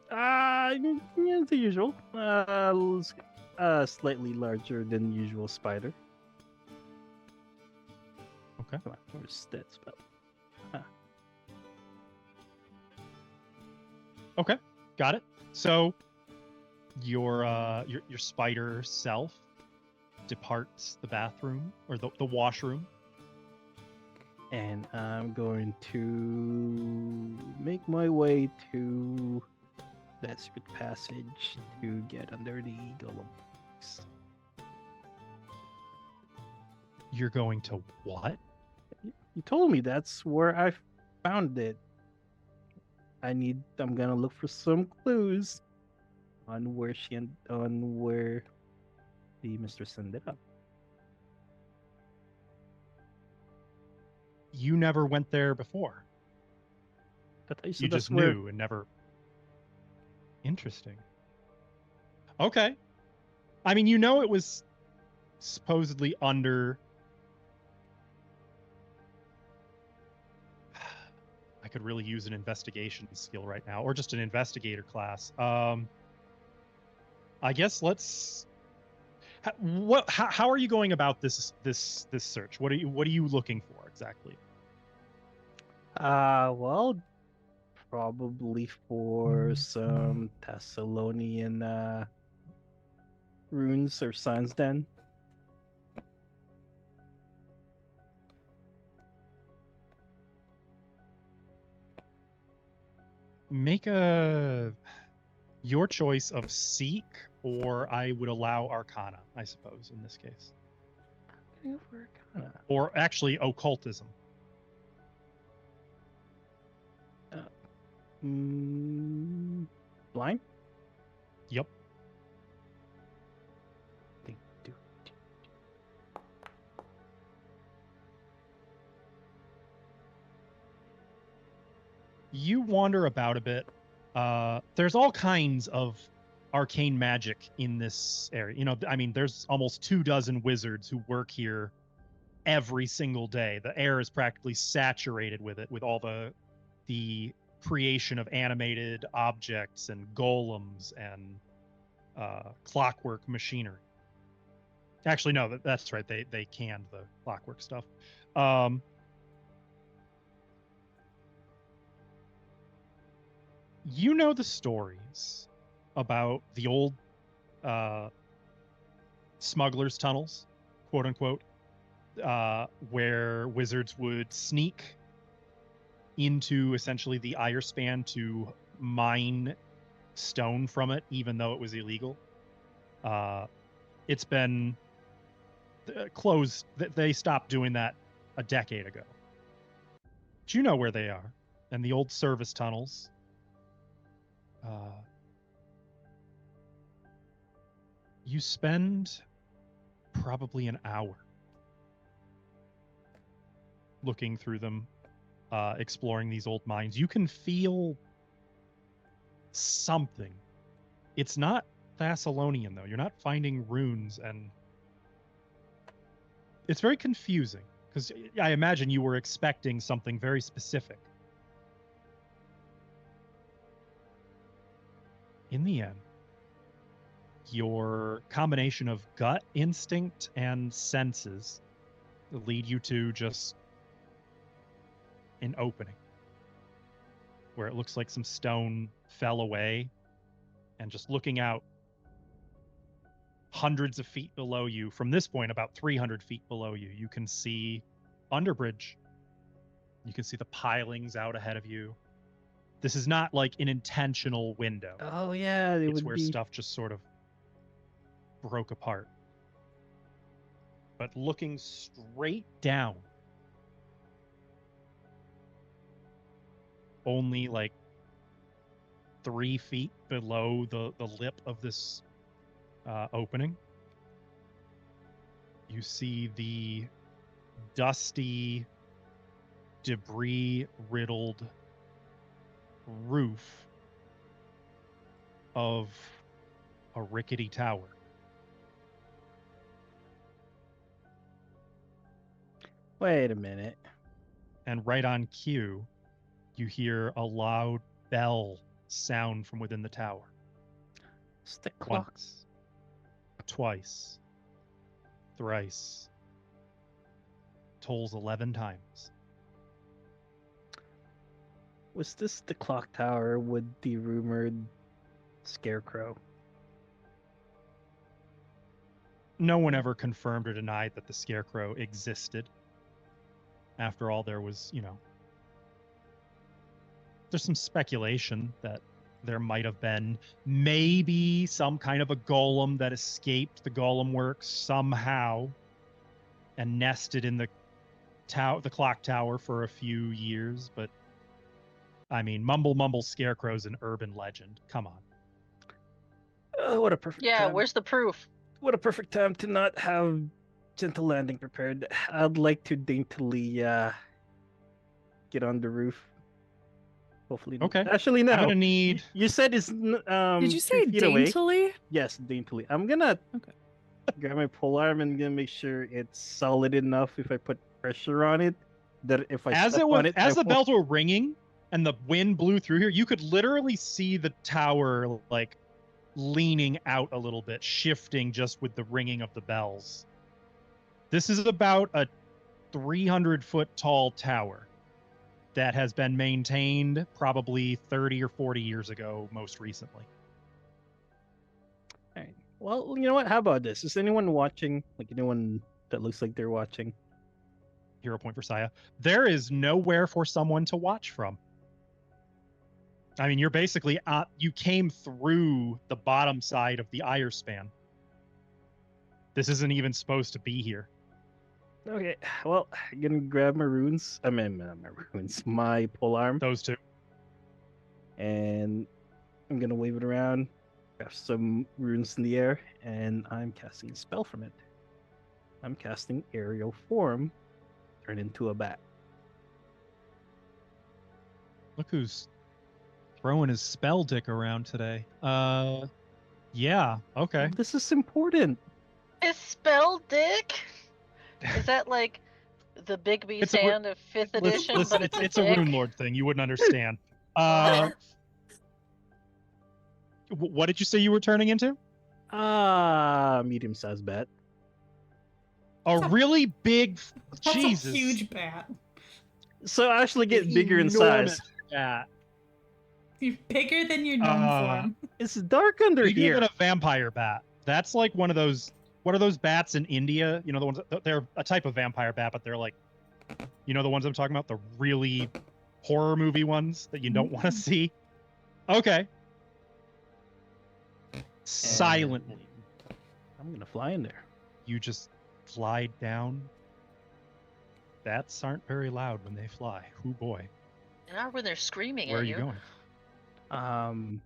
The usual. Slightly larger than usual spider.
Okay.
Come on, where's that spell?
Okay, got it. So, your spider self departs the bathroom or the washroom.
And I'm going to make my way to that secret passage to get under the golem.
You're going to what?
You told me that's where I found it. I'm gonna look for some clues on where the mistress ended up.
You never went there before.
I thought you said
You
that's
just
where...
knew and never. Interesting. Okay. I mean, it was supposedly under. I could really use an investigation skill right now, or just an investigator class. I guess let's. How are you going about this search? What are you looking for exactly?
Well, probably for some Thassilonian runes or signs then.
Make your choice of seek, or I would allow Arcana, I suppose, in this case. Or actually occultism.
Blind?
Yep. You wander about a bit. There's all kinds of arcane magic in this area. I mean, there's almost 24 wizards who work here every single day. The air is practically saturated with it, with all the creation of animated objects and golems and clockwork machinery. Actually, no, that's right. They canned the clockwork stuff. You know the stories about the old smugglers' tunnels, quote unquote, where wizards would sneak into essentially the Ire span to mine stone from it, even though it was illegal. It's been closed. They stopped doing that a decade ago. But you know where they are, and the old service tunnels. You spend probably an hour looking through them, exploring these old mines. You can feel something. It's not Thassilonian, though. You're not finding runes, and it's very confusing, because I imagine you were expecting something very specific. In the end, your combination of gut instinct and senses lead you to just an opening where it looks like some stone fell away, and just looking out hundreds of feet below you, from this point about 300 feet below you, you can see underbridge. You can see the pilings out ahead of you. This is not like an intentional window.
Oh yeah, it
It's
would
where
be.
stuff just sort of broke apart. But looking straight down, only like 3 feet below the lip of this opening, you see the dusty, debris-riddled roof of a rickety tower.
Wait a minute.
And right on cue, you hear a loud bell sound from within the tower.
It's the clock.
Once, twice, thrice. Tolls 11 times.
Was this the clock tower with the rumored scarecrow?
No one ever confirmed or denied that the scarecrow existed. After all, there was, there's some speculation that there might have been maybe some kind of a golem that escaped the golem works somehow and nested in the clock tower for a few years. But I mean, mumble scarecrow's an urban legend. Come on.
Oh, what a perfect
Yeah,
time.
where's the proof?
What a perfect time to not have gentle landing prepared. I'd like to daintily get on the roof. Hopefully.
Okay.
Actually, no.
I'm gonna need.
You said it's
Did you
2
say
feet away.
daintily?
Yes, daintily. I'm gonna grab my polearm and gonna make sure it's solid enough if I put pressure on it. That if I step on it,
as
I
the
won't-
bells were ringing and the wind blew through here, you could literally see the tower like leaning out a little bit, shifting just with the ringing of the bells. This is about a 300-foot tall tower that has been maintained probably 30 or 40 years ago, most recently.
Alright. Well, you know what? How about this? Is anyone watching? Like anyone that looks like they're watching?
Hero point for Saya. There is nowhere for someone to watch from. I mean, you're basically you came through the bottom side of the Ire span. This isn't even supposed to be here.
Okay. Well, I'm gonna grab my runes. I mean, not my runes. My polearm,
Those two.
and I'm gonna wave it around. Have some runes in the air, and I'm casting a spell from it. I'm casting aerial form, turn into a bat.
Look who's throwing his spell dick around today. Yeah, okay.
This is important.
Is spell dick? Is that like the Bigby's
It's a
hand of 5th edition?
Listen,
but
it's a
dick?
Runelord thing. You wouldn't understand. What did you say you were turning into?
Medium-sized bat.
A really big.
That's
Jesus.
a huge bat.
So I actually get bigger in size.
Yeah.
You're bigger than your gnome form.
It's dark under
Bigger
here.
than a vampire bat. That's like one of those. What are those bats in India? You know, the ones they're a type of vampire bat, but they're like, you know, the ones I'm talking about, the really horror movie ones that you don't want to see. Okay. Silently,
I'm gonna fly in there.
you just fly down. Bats aren't very loud when they fly. Oh boy.
Not when they're screaming
Where are
at
you
you.
going?
I'm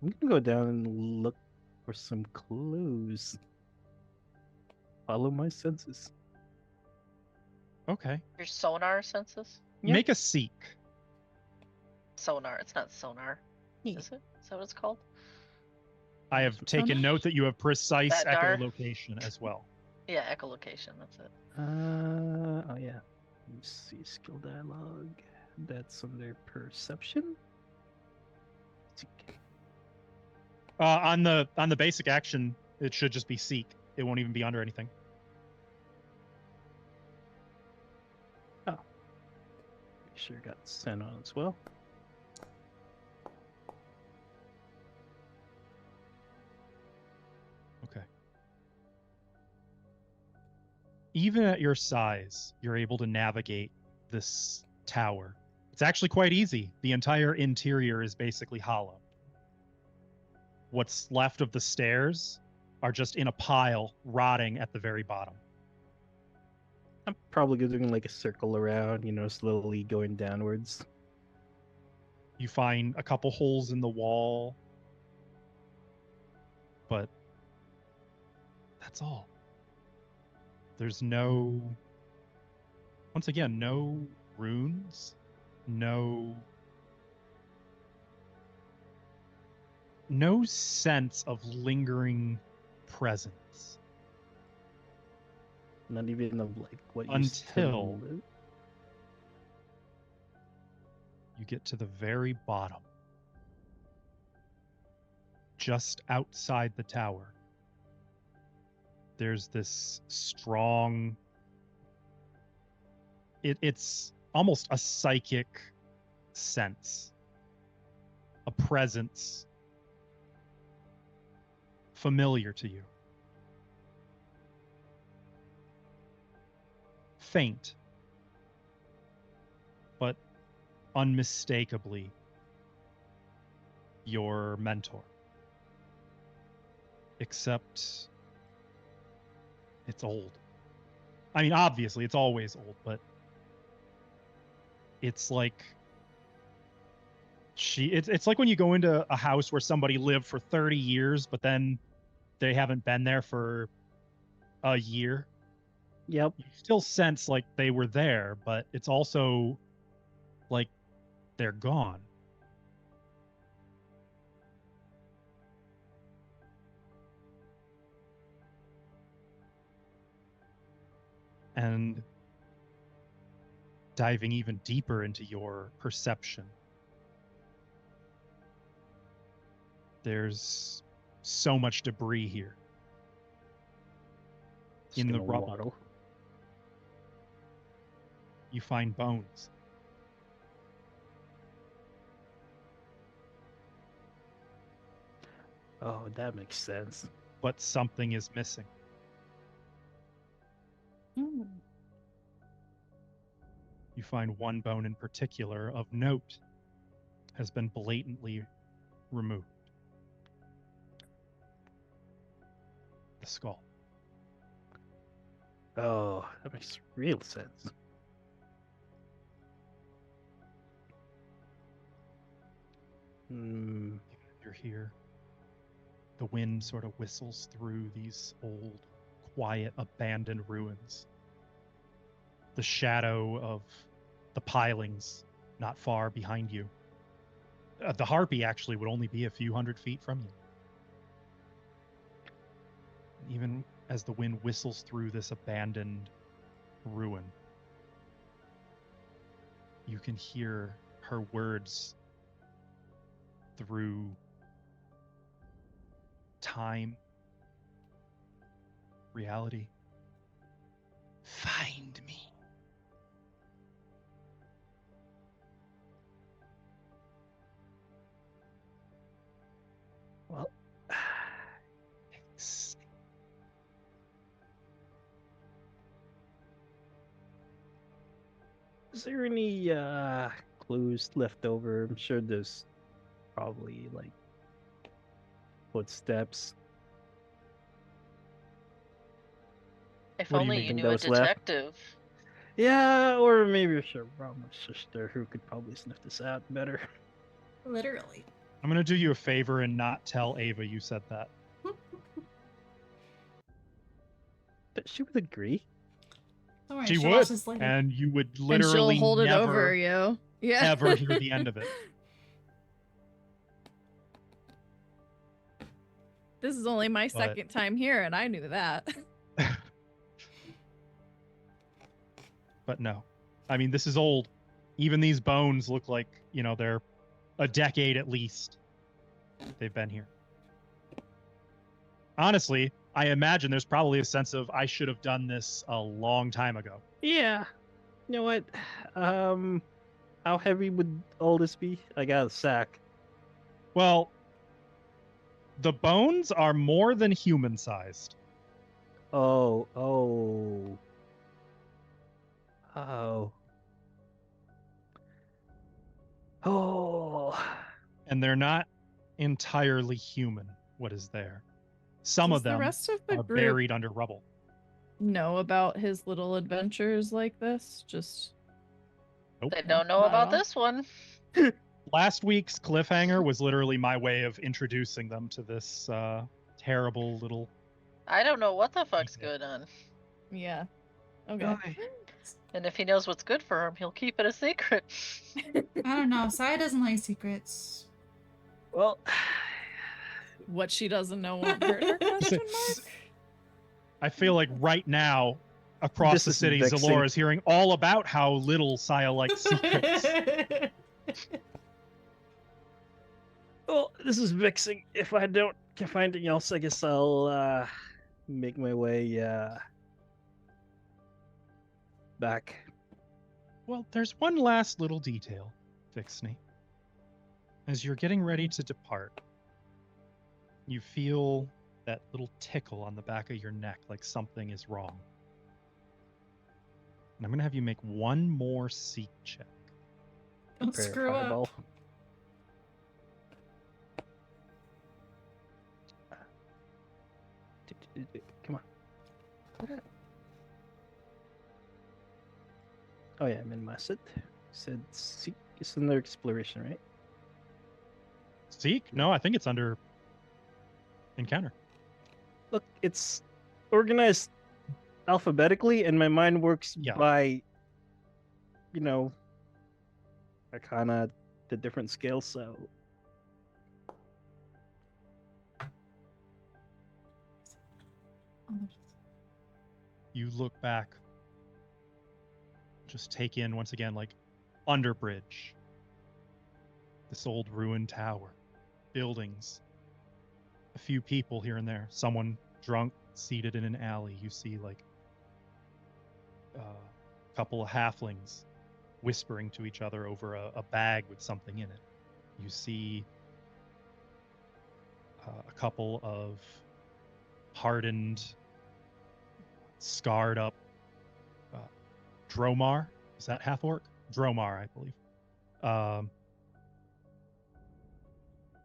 gonna go down and look for some clues. Follow my senses.
Okay.
Your sonar senses?
Yeah.
Make a seek.
Sonar. It's not sonar.
Yeah.
Is it? Is that what it's called?
I have taken note that you have precise
That dar?
echolocation as well.
Yeah, echolocation. That's it.
Oh yeah. Let me see, skill dialogue. That's under perception.
On the basic action, it should just be seek. It won't even be under anything.
Make sure I got sent on as well.
Okay. Even at your size, you're able to navigate this tower. It's actually quite easy. The entire interior is basically hollow. What's left of the stairs are just in a pile, rotting at the very bottom.
I'm probably doing like a circle around, slowly going downwards.
You find a couple holes in the wall, but that's all. There's no, once again, no runes, no sense of lingering presence.
Not even of like what
until you get to the very bottom, just outside the tower. There's this strong, it's almost a psychic sense, a presence familiar to you. Faint, but unmistakably your mentor. Except it's old. I mean, obviously, it's always old, but it's like it's like when you go into a house where somebody lived for 30 years, but then they haven't been there for a year.
Yep.
You still sense like they were there, but it's also like they're gone. And diving even deeper into your perception, there's so much debris here. In the rubble,
waddle.
You find bones.
Oh, that makes sense.
But something is missing.
Mm.
You find one bone in particular of note has been blatantly removed. The skull.
Oh, that makes real sense.
Even if you're here, the wind sort of whistles through these old, quiet, abandoned ruins. The shadow of the pilings not far behind you. The harpy actually would only be a few hundred feet from you. Even as the wind whistles through this abandoned ruin, you can hear her words through time, reality.
Find me.
Is there any clues left over? I'm sure there's probably like footsteps.
If
What do you
only
mean?
you knew
That
a
was left.
detective.
Yeah, or maybe a my sister who could probably sniff this out better.
Literally.
I'm gonna do you a favor and not tell Ava you said that.
But she would agree.
Don't worry,
She
she'll
would,
watch this later.
and you would
And she'll
literally
hold it
never,
over you. Yeah.
ever hear the end of it.
This is only my
But-
second time here, and I knew that.
But no, I mean, this is old. Even these bones look like, they're a decade at least. They've been here. Honestly, I imagine there's probably a sense of I should have done this a long time ago.
Yeah. You know what? How heavy would all this be? I got a sack.
Well, the bones are more than human sized.
Oh.
And they're not entirely human, what is there. Some
Does
of them
the rest of the
are
group
buried under rubble.
know about his little adventures like this? Just
Nope.
They don't know
Not at
about
all.
this one.
Last week's cliffhanger was literally my way of introducing them to this terrible little.
I don't know what the fuck's
Okay.
going on.
yeah. Okay.
Okay.
And if he knows what's good for him, he'll keep it a secret.
I don't know. Sai doesn't like secrets.
Well,
What she doesn't know won't hurt her? Question mark?
I feel like right now, across
This
the
is
city,
vexing.
Zalora is hearing all about how little Saya likes secrets.
well, this is vexing. If I don't find anything else, I guess I'll make my way back.
Well, there's one last little detail, Vixney. As you're getting ready to depart, you feel that little tickle on the back of your neck, like something is wrong. And I'm going to have you make one more seek check.
Don't
Prepare
screw
fireball.
up.
Come on. Oh yeah, I'm in my set. Said seek. It's another exploration, right?
Seek? No, I think it's under encounter.
Look, it's organized alphabetically, and my mind works
Yeah.
by, Arcana, the different scales. So
You look back, just take in once again, like Underbridge, this old ruined tower, buildings, a few people here and there, someone drunk seated in an alley. You see like a couple of halflings whispering to each other over a bag with something in it. You see a couple of hardened, scarred up Dromar. Is that half orc? Dromar, I believe.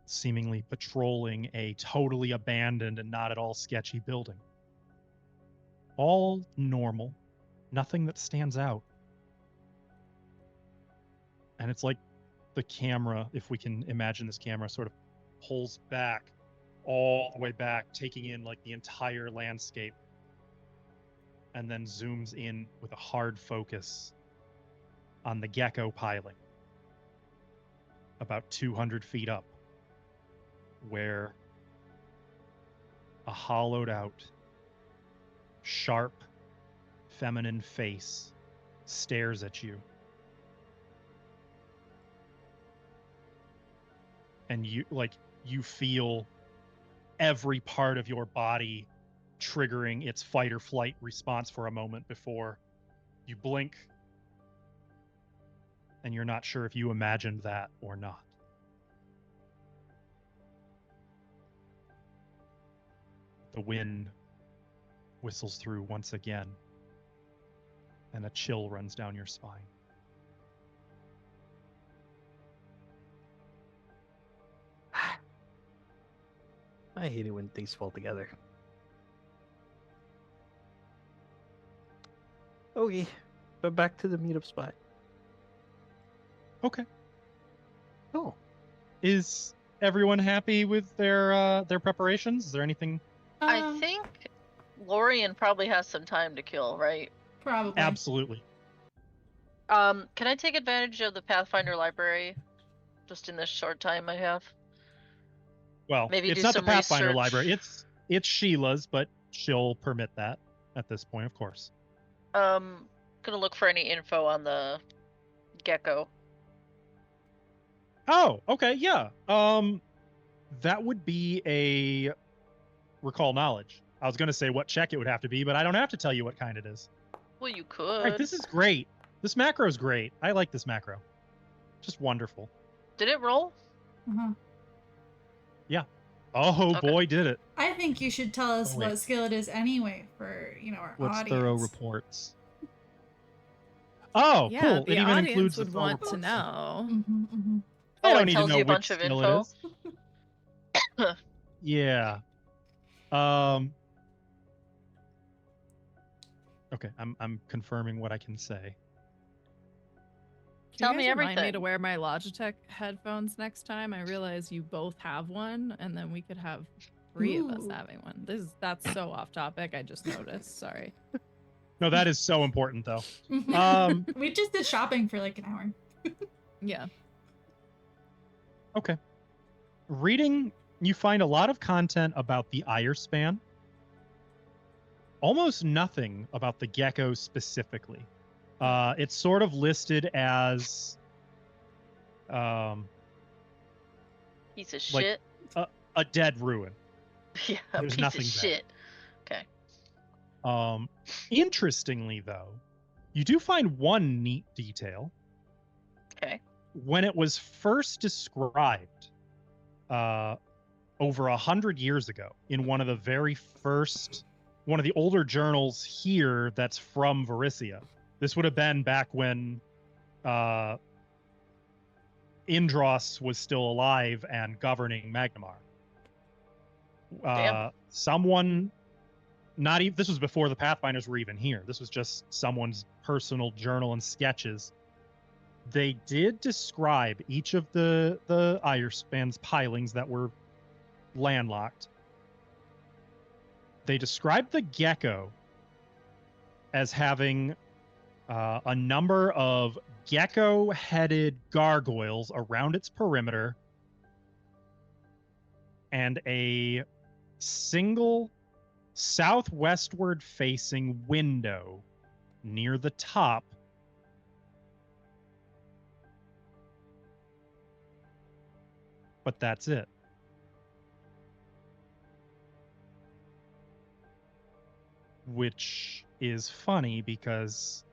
Seemingly patrolling a totally abandoned and not at all sketchy building. All normal, nothing that stands out. And it's like the camera, if we can imagine this camera, sort of pulls back, all the way back, taking in like the entire landscape, and then zooms in with a hard focus on the gecko piling about 200 feet up, where a hollowed out, sharp, feminine face stares at you. And you feel every part of your body triggering its fight or flight response for a moment before you blink, and you're not sure if you imagined that or not. The wind whistles through once again, and a chill runs down your spine.
I hate it when things fall together. Okay, but back to the meetup spot.
Okay.
Oh,
Is everyone happy with their preparations? Is there anything?
I think Lorian probably has some time to kill, right?
Probably.
Absolutely.
Can I take advantage of the Pathfinder library just in this short time I have?
Well,
Maybe
it's
do
not the
some
Pathfinder
research.
library. It's Sheila's, but she'll permit that at this point, of course.
Gonna look for any info on the gecko.
Oh, okay, yeah. That would be a recall knowledge. I was gonna say what check it would have to be, but I don't have to tell you what kind it is.
Well, you
All
could.
right, this is great. This macro is great. I like this macro. Just wonderful.
Did it roll?
Uh-huh.
Oh
Okay.
boy, did it.
I think you should tell us
Oh, wait.
what skill it is anyway for, our
What's
audience.
thorough reports? Oh,
Yeah,
cool.
the
It even
audience
includes the
would
thorough
want to
reports.
know.
Mm-hmm, mm-hmm.
I
Oh,
don't
it
need to
tells
know
you a
which
bunch of
skill
info?
it is. Yeah. Okay, I'm confirming what I can say.
Can
Tell
you
me
guys remind me
everything.
to wear my Logitech headphones next time? I realize you both have one, and then we could have 3 of us
Ooh.
having one. That's so off topic. I just noticed. Sorry.
No, that is so important though.
We just did shopping for like an hour.
Yeah.
Okay. Reading, you find a lot of content about the Ire span. Almost nothing about the gecko specifically. It's sort of listed as
Piece of
like
shit.
a dead ruin.
Yeah,
There's
piece
nothing
of
there.
shit. Okay.
Interestingly, though, you do find one neat detail.
Okay.
When it was first described over 100 years ago in one of the older journals here that's from Varisia. This would have been back when Indros was still alive and governing Magnimar.
Damn.
Someone, this was before the Pathfinders were even here. This was just someone's personal journal and sketches. They did describe each of the Irespan's pilings that were landlocked. They described the gecko as having a number of gecko-headed gargoyles around its perimeter and a single southwestward facing window near the top but that's it. Which is funny because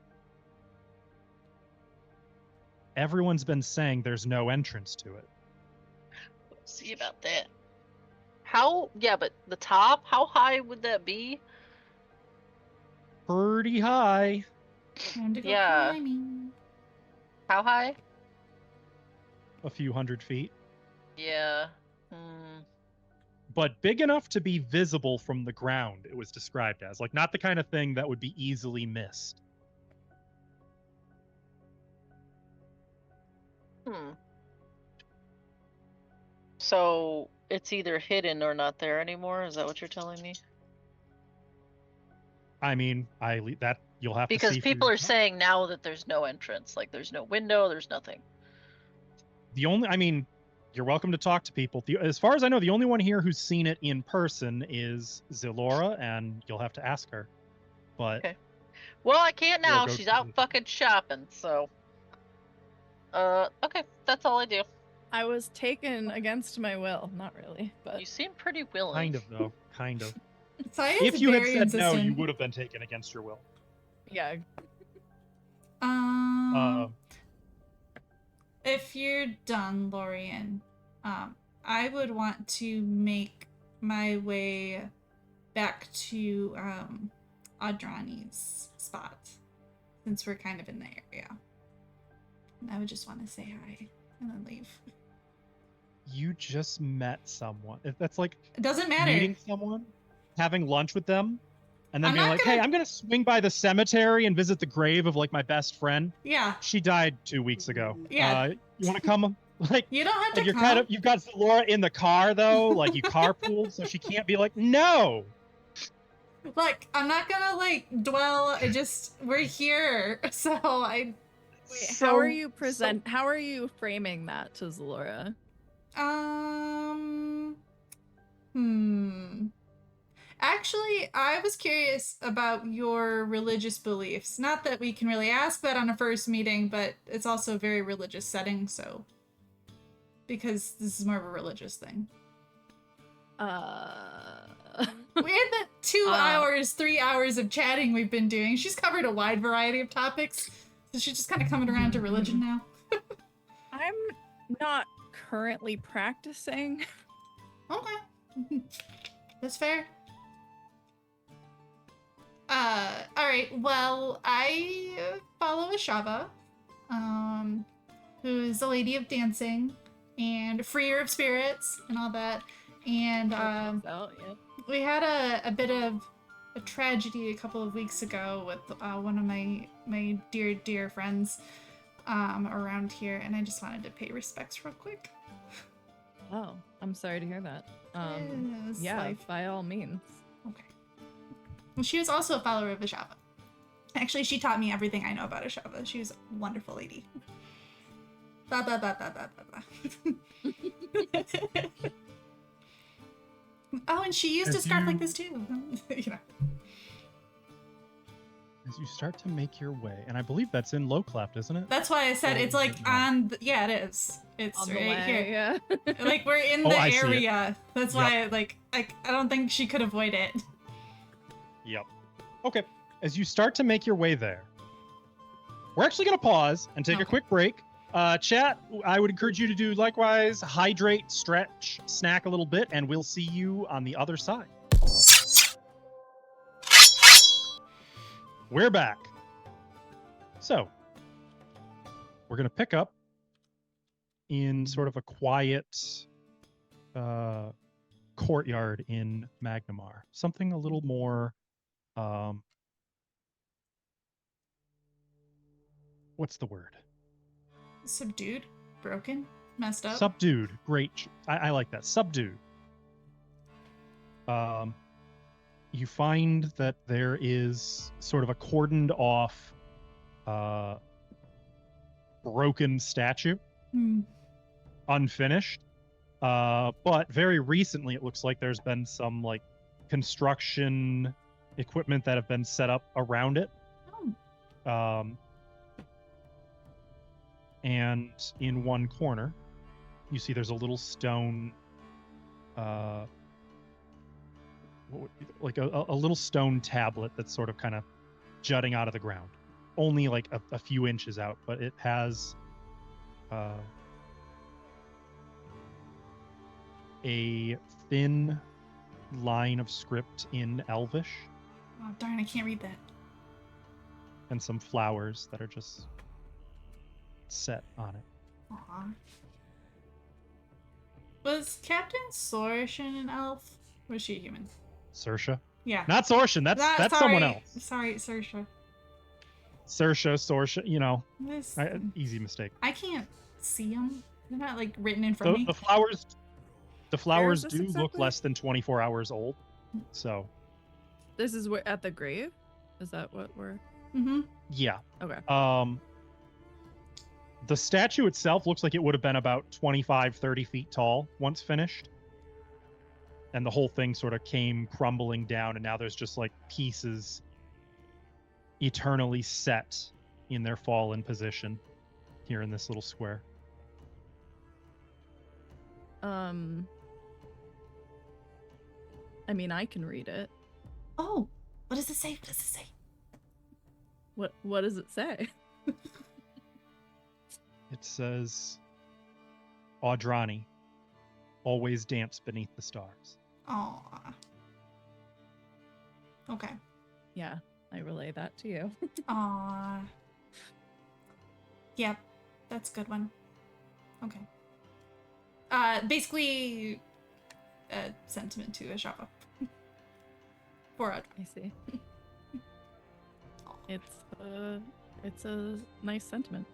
everyone's been saying there's no entrance to it.
Let's see about that. But the top, how high would that be?
Pretty high.
Time to go
Yeah.
climbing.
How high?
A few hundred feet.
Yeah.
But big enough to be visible from the ground, it was described as. Like, not the kind of thing that would be easily missed.
So it's either hidden or not there anymore? Is that what you're telling me?
I mean, that you'll have to see.
Because people are saying now that there's no entrance. Like, there's no window, there's nothing.
You're welcome to talk to people. As far as I know, the only one here who's seen it in person is Zilora, and you'll have to ask her. But
okay. Well, I can't now.
Go
She's out fucking shopping, so. Okay, that's all I do.
I was taken against my will. Not really, but
You seem pretty willing.
kind of, though. Kind of.
Saya's
If you had
very
said
insistent.
no, you would have been taken against your will.
yeah.
If you're done, Lorian, I would want to make my way back to Adrani's spot, since we're kind of in the area. And I would just want to say hi and then leave.
you just met someone. If that's like
It doesn't matter.
meeting someone, having lunch with them, and then
I'm
being
not
like,
gonna-
hey, I'm gonna swing by the cemetery and visit the grave of like my best friend.
Yeah.
She died 2 weeks ago.
Yeah.
You want to come? Like,
You don't have to
like you're
come.
kind of, you've got Laura in the car though, like you carpooled, so she can't be like, no.
Look, I'm not gonna like dwell. We're here. So
Wait, how are you how are you framing that to Zalora?
Actually, I was curious about your religious beliefs. Not that we can really ask that on a first meeting, but it's also a very religious setting, so. Because this is more of a religious thing. We had the 2 hours, 3 hours of chatting we've been doing. She's covered a wide variety of topics, so she's just kind of coming around to religion now.
I'm not currently practicing.
Okay. That's fair. Alright, well, I follow Ashava, who is a lady of dancing and freer of spirits and all that. And we had a bit of a tragedy a couple of weeks ago with one of my dear friends around here, and I just wanted to pay respects real quick.
Oh, I'm sorry to hear that.
Yes,
Yeah,
life.
by all means.
Okay. Well, she was also a follower of Ashava. Actually, she taught me everything I know about Ashava. She was a wonderful lady. Ba ba ba ba ba ba ba. Oh, and she used a scarf like this too. You know.
As you start to make your way, and I believe that's in Low Cleft, isn't it?
That's why I said it's like on. Yeah, it is. It's
On the
right
way,
here.
yeah.
Like we're in the
I see it.
area. That's why, I don't think she could avoid it.
Yep. Okay. As you start to make your way there, we're actually going to pause and take a
Okay.
quick break. Chat, I would encourage you to do likewise. Hydrate, stretch, snack a little bit, and we'll see you on the other side. We're back. So, we're going to pick up in sort of a quiet courtyard in Magnimar. Something a little more, what's the word?
Subdued, broken, messed up.
Subdued. Great. I like that. Subdued. You find that there is sort of a cordoned off, broken statue, unfinished. But very recently, it looks like there's been some like construction equipment that have been set up around it. And in one corner, you see there's a little stone, like a little stone tablet that's sort of kind of jutting out of the ground, only like a few inches out, but it has a thin line of script in Elvish
Oh darn, I can't read that.
and some flowers that are just set on it.
Aw. Was Captain Sorshin an elf? Or was she a human?
Saoirse?
Yeah.
Not Sorshin, that's someone
sorry.
else.
Sorry, Saoirse.
Saoirse, you know,
This,
easy mistake.
I can't see them. They're not like written in front of me.
The flowers
this
do look
exactly?
less than 24 hours old. So,
This is at the grave? Is that what we're...
Mm-hmm.
yeah.
Okay.
The statue itself looks like it would have been about 25, 30 feet tall once finished. And the whole thing sort of came crumbling down, and now there's just like pieces eternally set in their fallen position here in this little square.
I mean, I can read it.
Oh, what does it say? What does it say?
What does it say?
It says, Audrani, always dance beneath the stars.
Aw. Okay.
Yeah, I relay that to you.
Aw. Yep, that's a good one. Okay. Basically, a sentiment to Ashava. 4 out.
I see. It's a nice sentiment.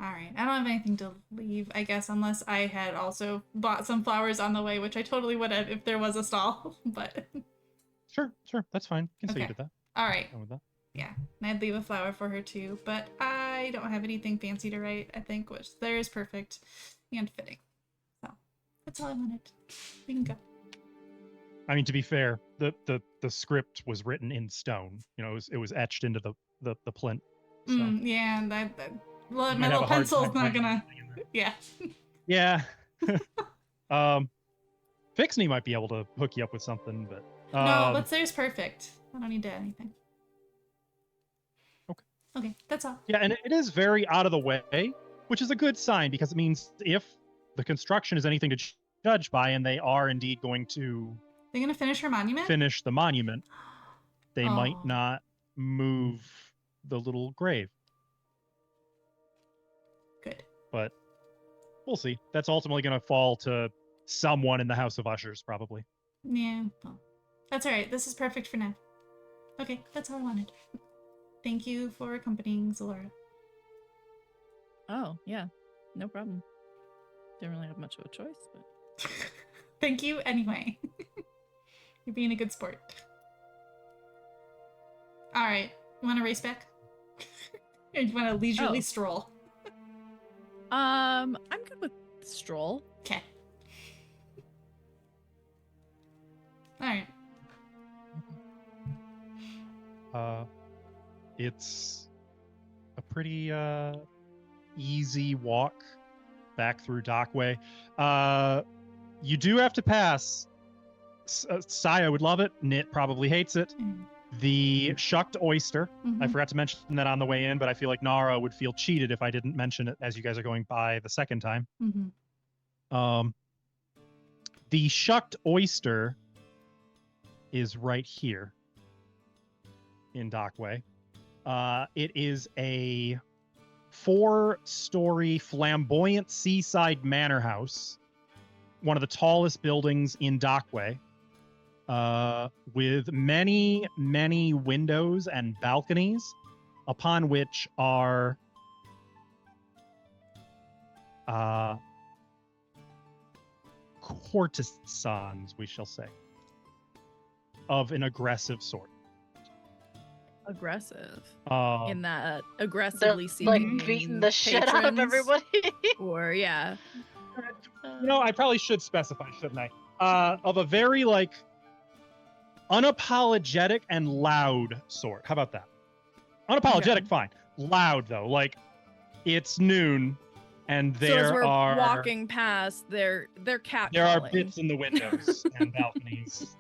All right. I don't have anything to leave, I guess, unless I had also bought some flowers on the way, which I totally would have if there was a stall. But
Sure. That's fine. You can say you
Okay.
did that.
all right.
Done with that.
Yeah, and I'd leave a flower for her too, but I don't have anything fancy to write, I think, which there is perfect and fitting. So that's all I wanted. We can go.
I mean, to be fair, the script was written in stone. You know, it was etched into the plinth. So.
Yeah, well,
You
my
might have
little
a hard
pencil's
time
not
finding
gonna.
anything in there.
Yeah.
Yeah. Fixney might be able to hook you up with something, but
No, but there's perfect. I don't need to add anything.
Okay.
Okay, that's all.
yeah, and it is very out of the way, which is a good sign because it means if the construction is anything to judge by, and they are indeed going to
They're gonna finish her monument?
finish the monument, they might
Oh.
not move the little grave.
Good.
But we'll see. That's ultimately going to fall to someone in the House of Ushers, probably.
Yeah, well, that's all right. This is perfect for now. Okay, that's all I wanted. Thank you for accompanying Zalora.
Oh, yeah. No problem. Didn't really have much of a choice, but
Thank you anyway. You're being a good sport. All right, you want to race back? Or you want to leisurely
Oh.
stroll?
I'm good with stroll.
Okay. All right.
It's a pretty easy walk back through Dockway. You do have to pass. Saya would love it. Nit probably hates it.
Mm.
The shucked oyster. I
Mhm.
forgot to mention that on the way in, but I feel like Nara would feel cheated if I didn't mention it as you guys are going by the second time.
Mhm.
The shucked oyster is right here in Dockway. It is a 4-story flamboyant seaside manor house, one of the tallest buildings in Dockway, with many, many windows and balconies, upon which are courtesans, we shall say, of an aggressive sort.
Aggressive.
Um,
In that
They're
aggressively
like
seeking
beating the shit out of
patrons,
everybody.
Or yeah.
You know, I probably should specify, shouldn't I? Of a very like unapologetic and loud sort. How about that? Unapologetic,
Okay.
fine. Loud though, like it's noon, and
So as
there
we're
are
walking past, they're catcalling.
there are bits in the windows and balconies,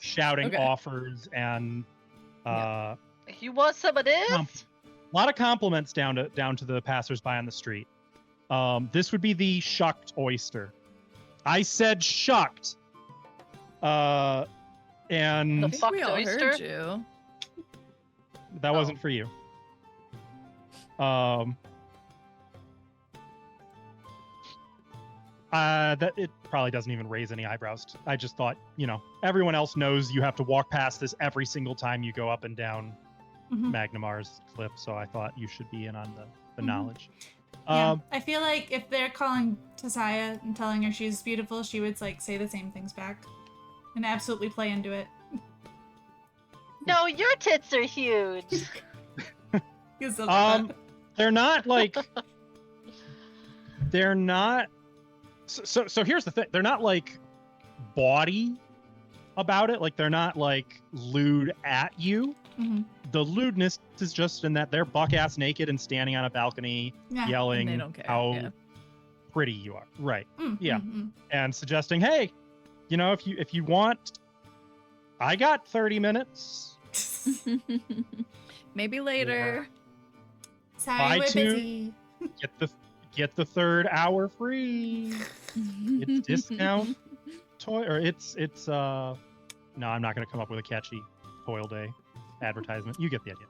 shouting
Okay.
offers and
You want some of this?
a lot of compliments down to the passersby on the street. This would be the shucked oyster. I said shucked.
The
And
I think
fucked
we all
oyster?
heard you.
that wasn't for you. That it probably doesn't even raise any eyebrows. I just thought, you know, everyone else knows you have to walk past this every single time you go up and down
Mhm.
Magnimar's cliff, so I thought you should be in on the
Mhm.
knowledge.
Yeah, I feel like if they're calling Tasaya and telling her she's beautiful, she would like say the same things back and absolutely play into it.
No, your tits are huge.
You still like that.
They're not like they're not so here's the thing, they're not like bawdy about it, like they're not like lewd at you.
Mhm.
The lewdness is just in that they're buck ass naked and standing on a balcony
Yeah.
yelling
And they don't care,
how
yeah.
pretty you are, right?
Mm,
Yeah.
mm,
And suggesting, hey, you know, if you want, I got 30 minutes.
Maybe later.
Sorry,
Buy
we're
two.
busy.
Get the third hour free. It's discount toy, or it's no, I'm not gonna come up with a catchy Toil Day advertisement. You get the idea.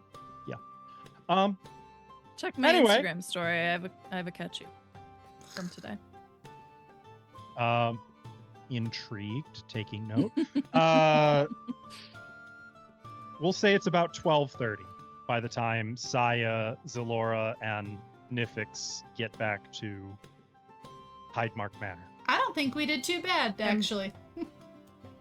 Yeah.
Check my
Anyway.
Instagram story. I have a catchy. from today?
Intrigued, taking note. We'll say it's about 12:30 by the time Saya, Zalora, and Nifix get back to Hydemark Manor.
I don't think we did too bad, actually.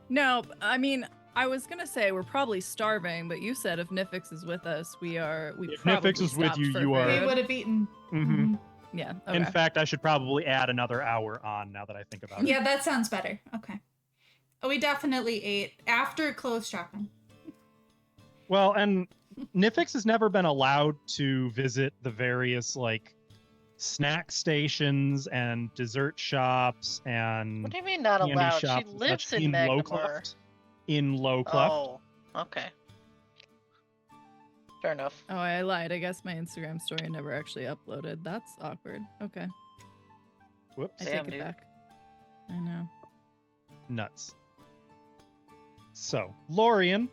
No, I mean, I was gonna say we're probably starving, but you said if Nifix is with us, we
If
probably
Nifix is with
stopped
you,
for
you are-
We
food.
would have eaten.
Mm-hmm.
Yeah. Okay.
In fact, I should probably add another hour on now that I think about it.
Yeah, that sounds better. Okay. We definitely ate after clothes shopping.
Well, and Nifix has never been allowed to visit the various like snack stations and dessert shops and
What do you mean not
candy
allowed? She
shops and
lives
such
in Magnimar.
Lowcleft. In Lowcleft.
Oh, okay. Fair enough.
Oh, I lied. I guess my Instagram story never actually uploaded. That's awkward. Okay.
Whoops.
I
Damn,
take it
dude.
back. I know.
Nuts. So, Lorian,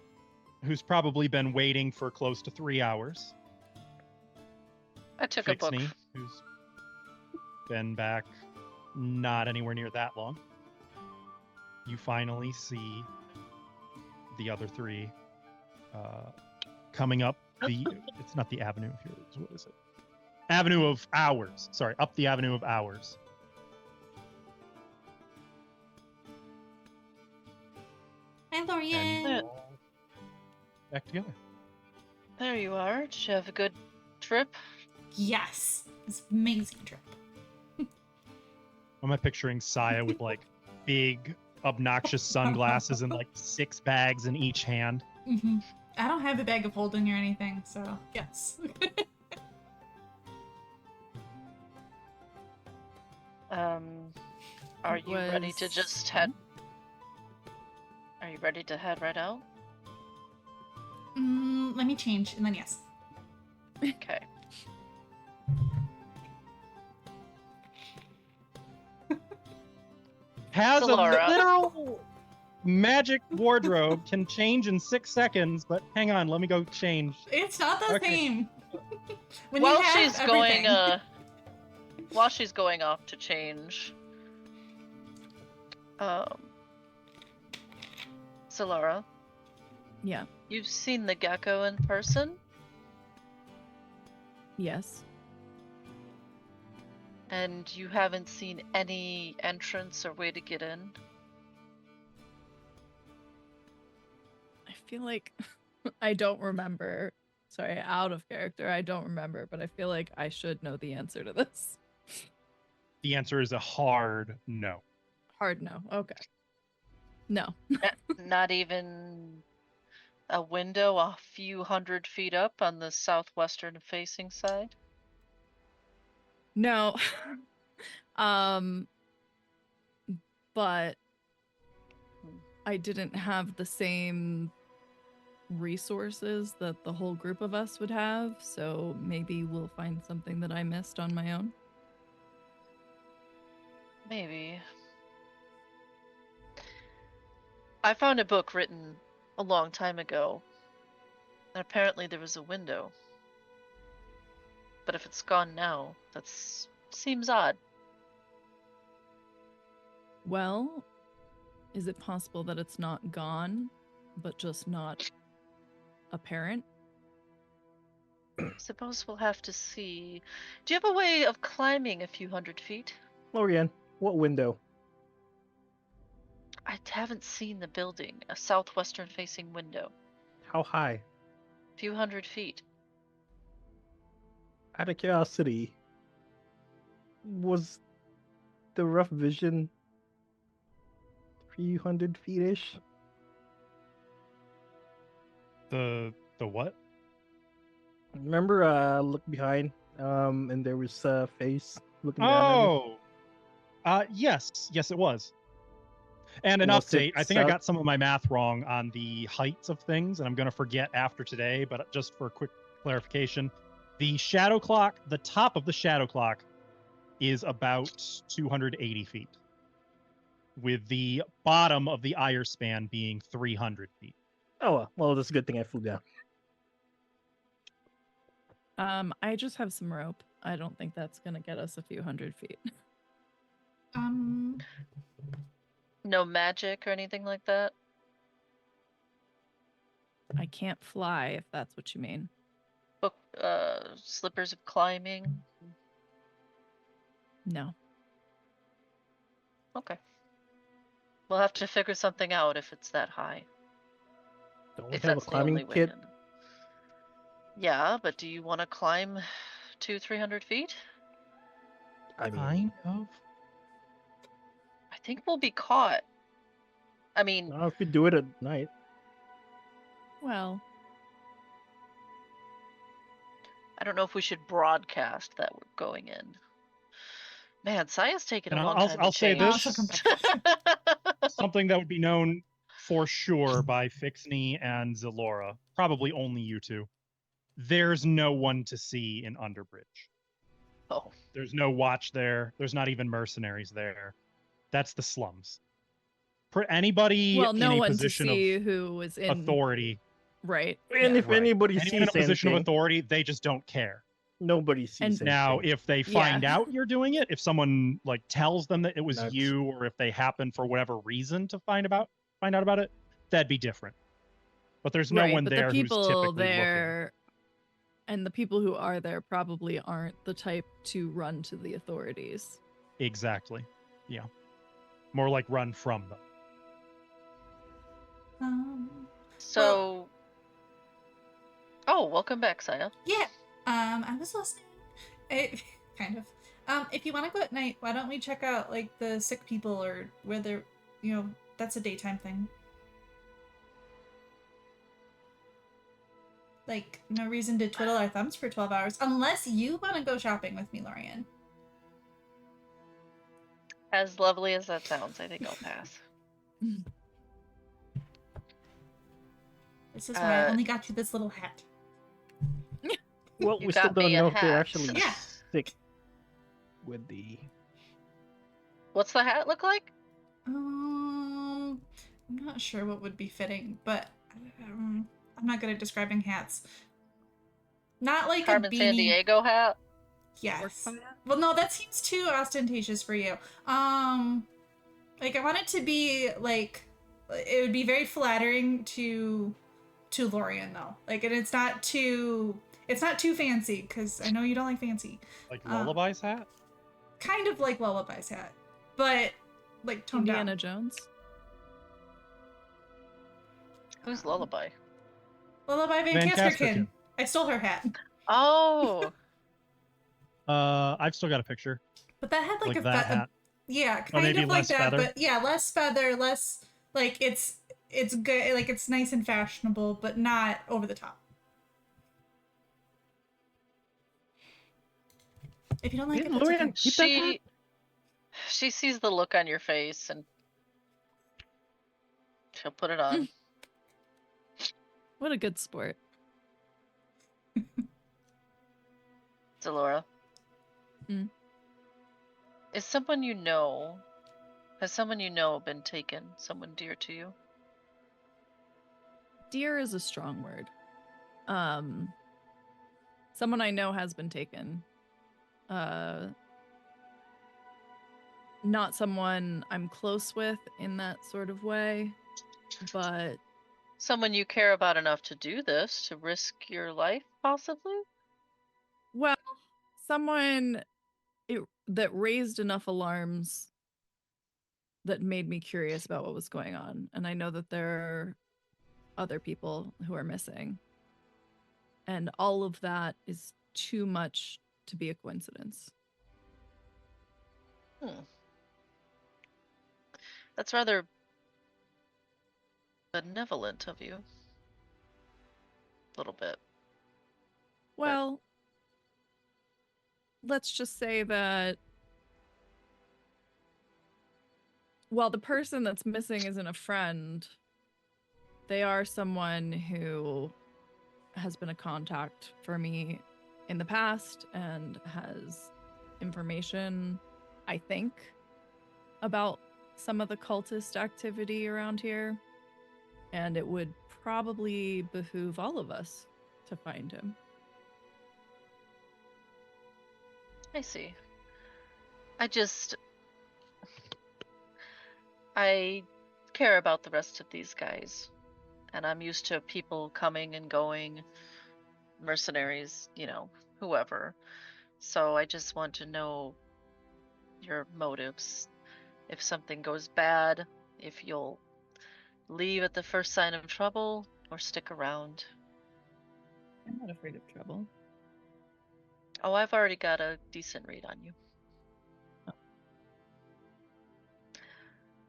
who's probably been waiting for close to 3 hours.
I took a book.
Fixney, who's been back not anywhere near that long. You finally see the other three coming up the... It's not the Avenue of Heroes. What is it? Avenue of Hours. Sorry, up the Avenue of Hours.
Hi,
And
Lorian.
you all back together.
There you are. Did you have a good trip?
Yes. It's an amazing trip.
Am I picturing Saya with like big, obnoxious sunglasses and like 6 bags in each hand?
Hmm. I don't have a bag of holding or anything, so yes.
Are you ready to just head? Are you ready to head right out?
Let me change, and then yes.
Okay.
Has a
Zalora.
literal magic wardrobe, can change in 6 seconds, but hang on, let me go change.
It's not the
Okay.
same. When
While
you have
she's
everything.
going, while she's going off to change, Solara,
Yeah.
you've seen the gecko in person,
Yes.
and you haven't seen any entrance or way to get in.
I feel like I don't remember. Sorry, out of character. I don't remember, but I feel like I should know the answer to this.
The answer is a hard no.
Hard no. Okay. No.
Not even a window a few hundred feet up on the southwestern facing side.
No. But I didn't have the same resources that the whole group of us would have, so maybe we'll find something that I missed on my own.
Maybe. I found a book written a long time ago, and apparently there was a window. But if it's gone now, that's seems odd.
Well, is it possible that it's not gone, but just not apparent?
Suppose we'll have to see. Do you have a way of climbing a few hundred feet?
Lorian, what window?
I haven't seen the building. A southwestern facing window.
How high?
A few hundred feet.
Out of curiosity, was the rough vision 300 feet-ish?
The what?
Remember, look behind, and there was a face looking down at me?
Yes, it was. And an
Was
update.
it
I think I
south?
got some of my math wrong on the heights of things, and I'm going to forget after today, but just for a quick clarification, the shadow clock, the top of the shadow clock is about 280 feet, with the bottom of the ire span being 300 feet.
Oh, well, that's a good thing I flew down.
I just have some rope. I don't think that's gonna get us a few hundred feet.
No magic or anything like that?
I can't fly, if that's what you mean.
Book, slippers of climbing?
No.
Okay. We'll have to figure something out if it's that high.
Don't we
If
have a
that's the
climbing
only way.
kit?
Yeah, but do you want to climb 200-300 feet?
I mean,
Kind of.
I think we'll be caught. I mean,
not if we do it at night.
Well,
I don't know if we should broadcast that we're going in. Man, Saya's taking
And
a long time
I'll
to
say
change.
this.
She'll come back.
Something that would be known for sure by Fixney and Zalora, probably only you two. There's no one to see in Underbridge.
Oh,
There's no watch there. There's not even mercenaries there. That's the slums. For anybody
well,
in
no
a
one to
position
see
of
who was in
authority,
right.
And
yeah.
if anybody
anyone in a
sees
position of
anything,
authority, they just don't care.
nobody sees
And-
anything.
Now, if they find
Yeah.
out you're doing it, if someone like tells them that it was
That's-
you, or if they happen for whatever reason to find out about it, that'd be different. But there's no
right,
one
but
there
the
who's
people
typically
there and the people who are there probably aren't the type to run to the authorities.
looking. Exactly. Yeah. More like run from them.
so. Oh, welcome back, Saya.
Yeah. I was listening. Kind of. If you want to go at night, why don't we check out like the sick people or whether that's a daytime thing. Like, no reason to twiddle our thumbs for 12 hours unless you want to go shopping with me, Lorian.
As lovely as that sounds, I think I'll pass.
This is why I only got you this little hat.
Well,
You
we still
got me
don't
a
know if they're
hat.
actually
Yeah.
sick with the.
What's the hat look like?
I'm not sure what would be fitting, but I'm not good at describing hats. Not like
Carmen
a beanie.
Sandiego hat?
Yes. Well, no, that seems too ostentatious for you. Like I want it to be like it would be very flattering to Lorian though. Like, and it's not too fancy because I know you don't like fancy.
Like Lullaby's hat?
Kind of like Lullaby's hat, but like toned
Indiana
down.
Jones.
Who's Lullaby?
Lullaby Van
Van
Kasperkin.
Kasperkin.
I stole her hat,
Oh,
I've still got a picture.
but that had like,
Like that hat.
yeah,
Or
kind
maybe
of like
less
that,
feather?
but yeah, less feather, less like it's good, like it's nice and fashionable, but not over the top. If you don't like it, that's
Lorian,
okay.
keep that hat.
she sees the look on your face and she'll put it on.
What a good sport.
Zalora.
Hmm.
Has someone you know been taken? Someone dear to you?
Dear is a strong word. Someone I know has been taken. Not someone I'm close with in that sort of way, but
Someone you care about enough to do this, to risk your life, possibly?
well, someone that raised enough alarms that made me curious about what was going on. And I know that there are other people who are missing. And all of that is too much to be a coincidence.
That's rather benevolent of you. A little bit.
Well, let's just say that while the person that's missing isn't a friend, they are someone who has been a contact for me in the past and has information, I think, about some of the cultist activity around here. And it would probably behoove all of us to find him.
I see. I care about the rest of these guys, and I'm used to people coming and going, mercenaries, whoever. So I just want to know your motives. If something goes bad, if you'll leave at the first sign of trouble or stick around.
I'm not afraid of trouble.
Oh, I've already got a decent read on you.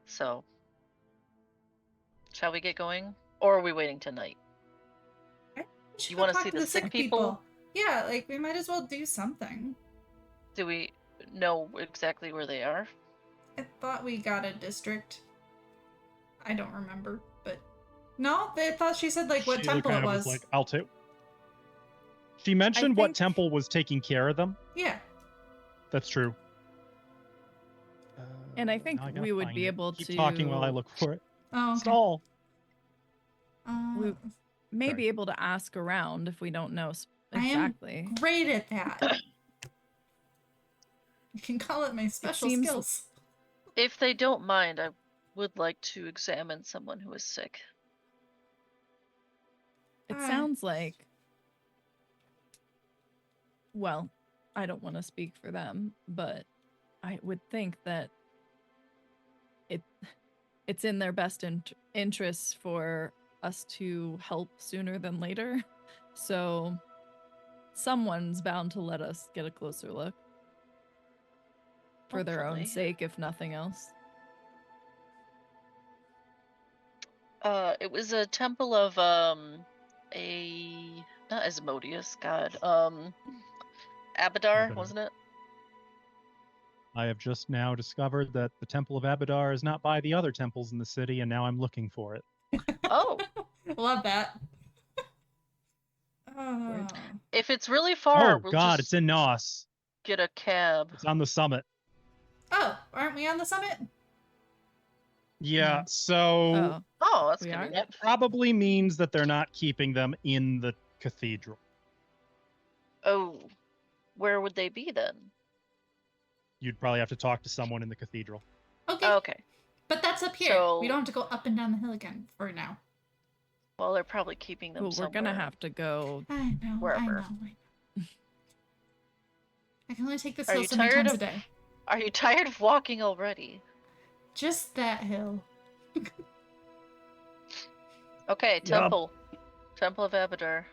So, shall we get going? Or are we waiting tonight? You want to see the sick people?
Yeah, like we might as well do something.
Do we know exactly where they are?
I thought we got a district. I don't remember, but no, I thought she said like what
Sheila
temple
kind
it
of
was.
like, I'll take. She mentioned what
think-
temple was taking care of them.
Yeah.
That's true.
And I think
now gotta
we would
find
be
it.
able
Keep
to
talking while I look for it.
Oh, okay.
Stall.
We may
Sorry.
be able to ask around if we don't know
I am
exactly.
great at that. You can call it my special
seems-
skills.
If they don't mind, I would like to examine someone who is sick.
It sounds like, well, I don't want to speak for them, but I would think that it's in their best interests for us to help sooner than later. So someone's bound to let us get a closer look. For their own
Hopefully.
sake, if nothing else.
It was a temple of not Asmodeus, God, Abadar,
Abadar.
wasn't it?
I have just now discovered that the Temple of Abadar is not by the other temples in the city, and now I'm looking for it.
Oh,
Love that. Oh.
if it's really far,
Oh
we'll
God,
just
it's in Nos.
get a cab.
It's on the summit.
Oh, aren't we on the summit?
Yeah,
No.
so
Oh,
Oh, that's
We are?
convenient.
probably means that they're not keeping them in the cathedral.
Oh, where would they be then?
You'd probably have to talk to someone in the cathedral.
Okay.
Okay.
But that's up here.
So-
We don't have to go up and down the hill again for now.
Well, they're probably keeping them
well, we're
somewhere.
gonna have to go.
I know.
Wherever.
I know. I can only take this
Are
hill
you
so many
tired
times a
of-
day.
Are you tired of walking already?
Just that hill.
Okay,
Yup.
temple. Temple of Abadar.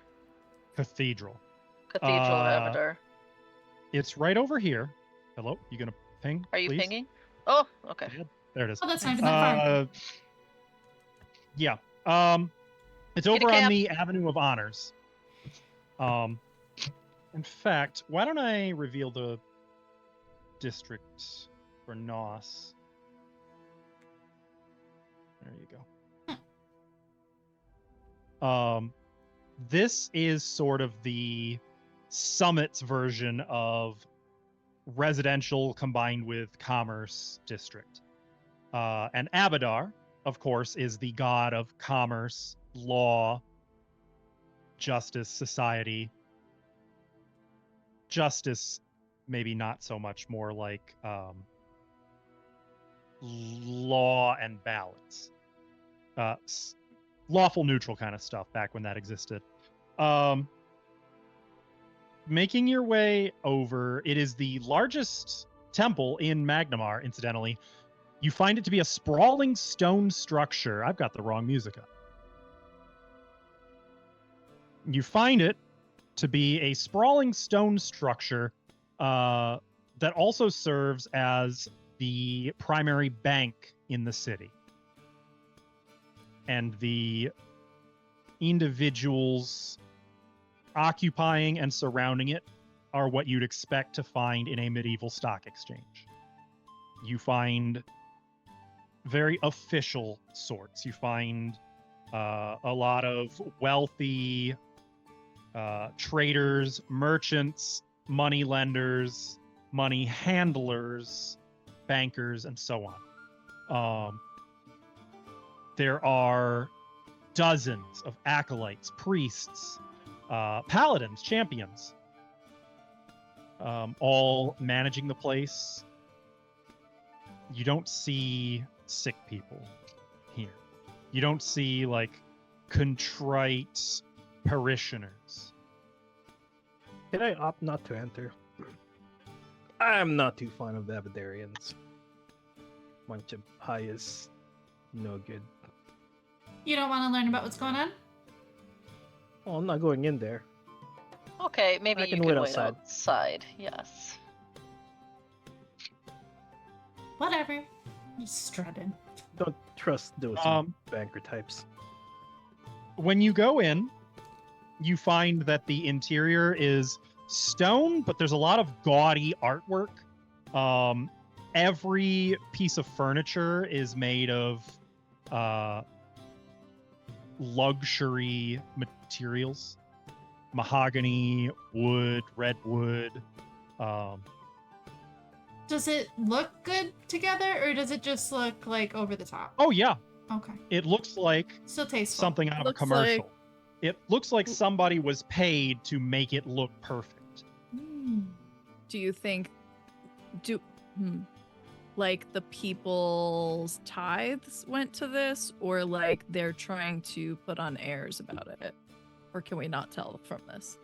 Cathedral.
Cathedral of
Uh,
Abadar.
It's right over here. Hello? You gonna ping?
Are you
please?
pinging? Oh, okay.
Yeah, there it is.
Oh, that's not even that far.
Yeah. It's
Get a
over on
cab.
the Avenue of Honors. In fact, why don't I reveal the district for Nos? There you go. This is sort of the Summit's version of residential combined with commerce district. And Abadar, of course, is the god of commerce, law, justice, society. Justice, maybe not so much, more like law and balance. Lawful neutral kind of stuff back when that existed. Making your way over, it is the largest temple in Magnimar, incidentally. You find it to be a sprawling stone structure. I've got the wrong music up. You find it to be a sprawling stone structure that also serves as the primary bank in the city. And the individuals occupying and surrounding it are what you'd expect to find in a medieval stock exchange. You find very official sorts. You find a lot of wealthy traders, merchants, money lenders, money handlers, bankers, and so on. There are dozens of acolytes, priests, paladins, champions, all managing the place. You don't see sick people here. You don't see like contrite parishioners.
Can I opt not to enter? I'm not too fond of the Abadarians. Bunch of pious, no good.
You don't want to learn about what's going on?
Well, I'm not going in there.
Okay, maybe
I
you
can
can
wait
wait
outside.
outside. Yes.
Whatever. Just strutting.
Don't trust those banker types.
When you go in, you find that the interior is stone, but there's a lot of gaudy artwork. Every piece of furniture is made of luxury materials. Mahogany, wood, redwood.
Does it look good together, or does it just look like over the top?
Oh yeah,
Okay.
it looks like
Still tasteful.
something out of a
Looks
commercial.
like-
It looks like somebody was paid to make it look perfect.
Do you think like the people's tithes went to this, or like they're trying to put on airs about it? Or can we not tell from this?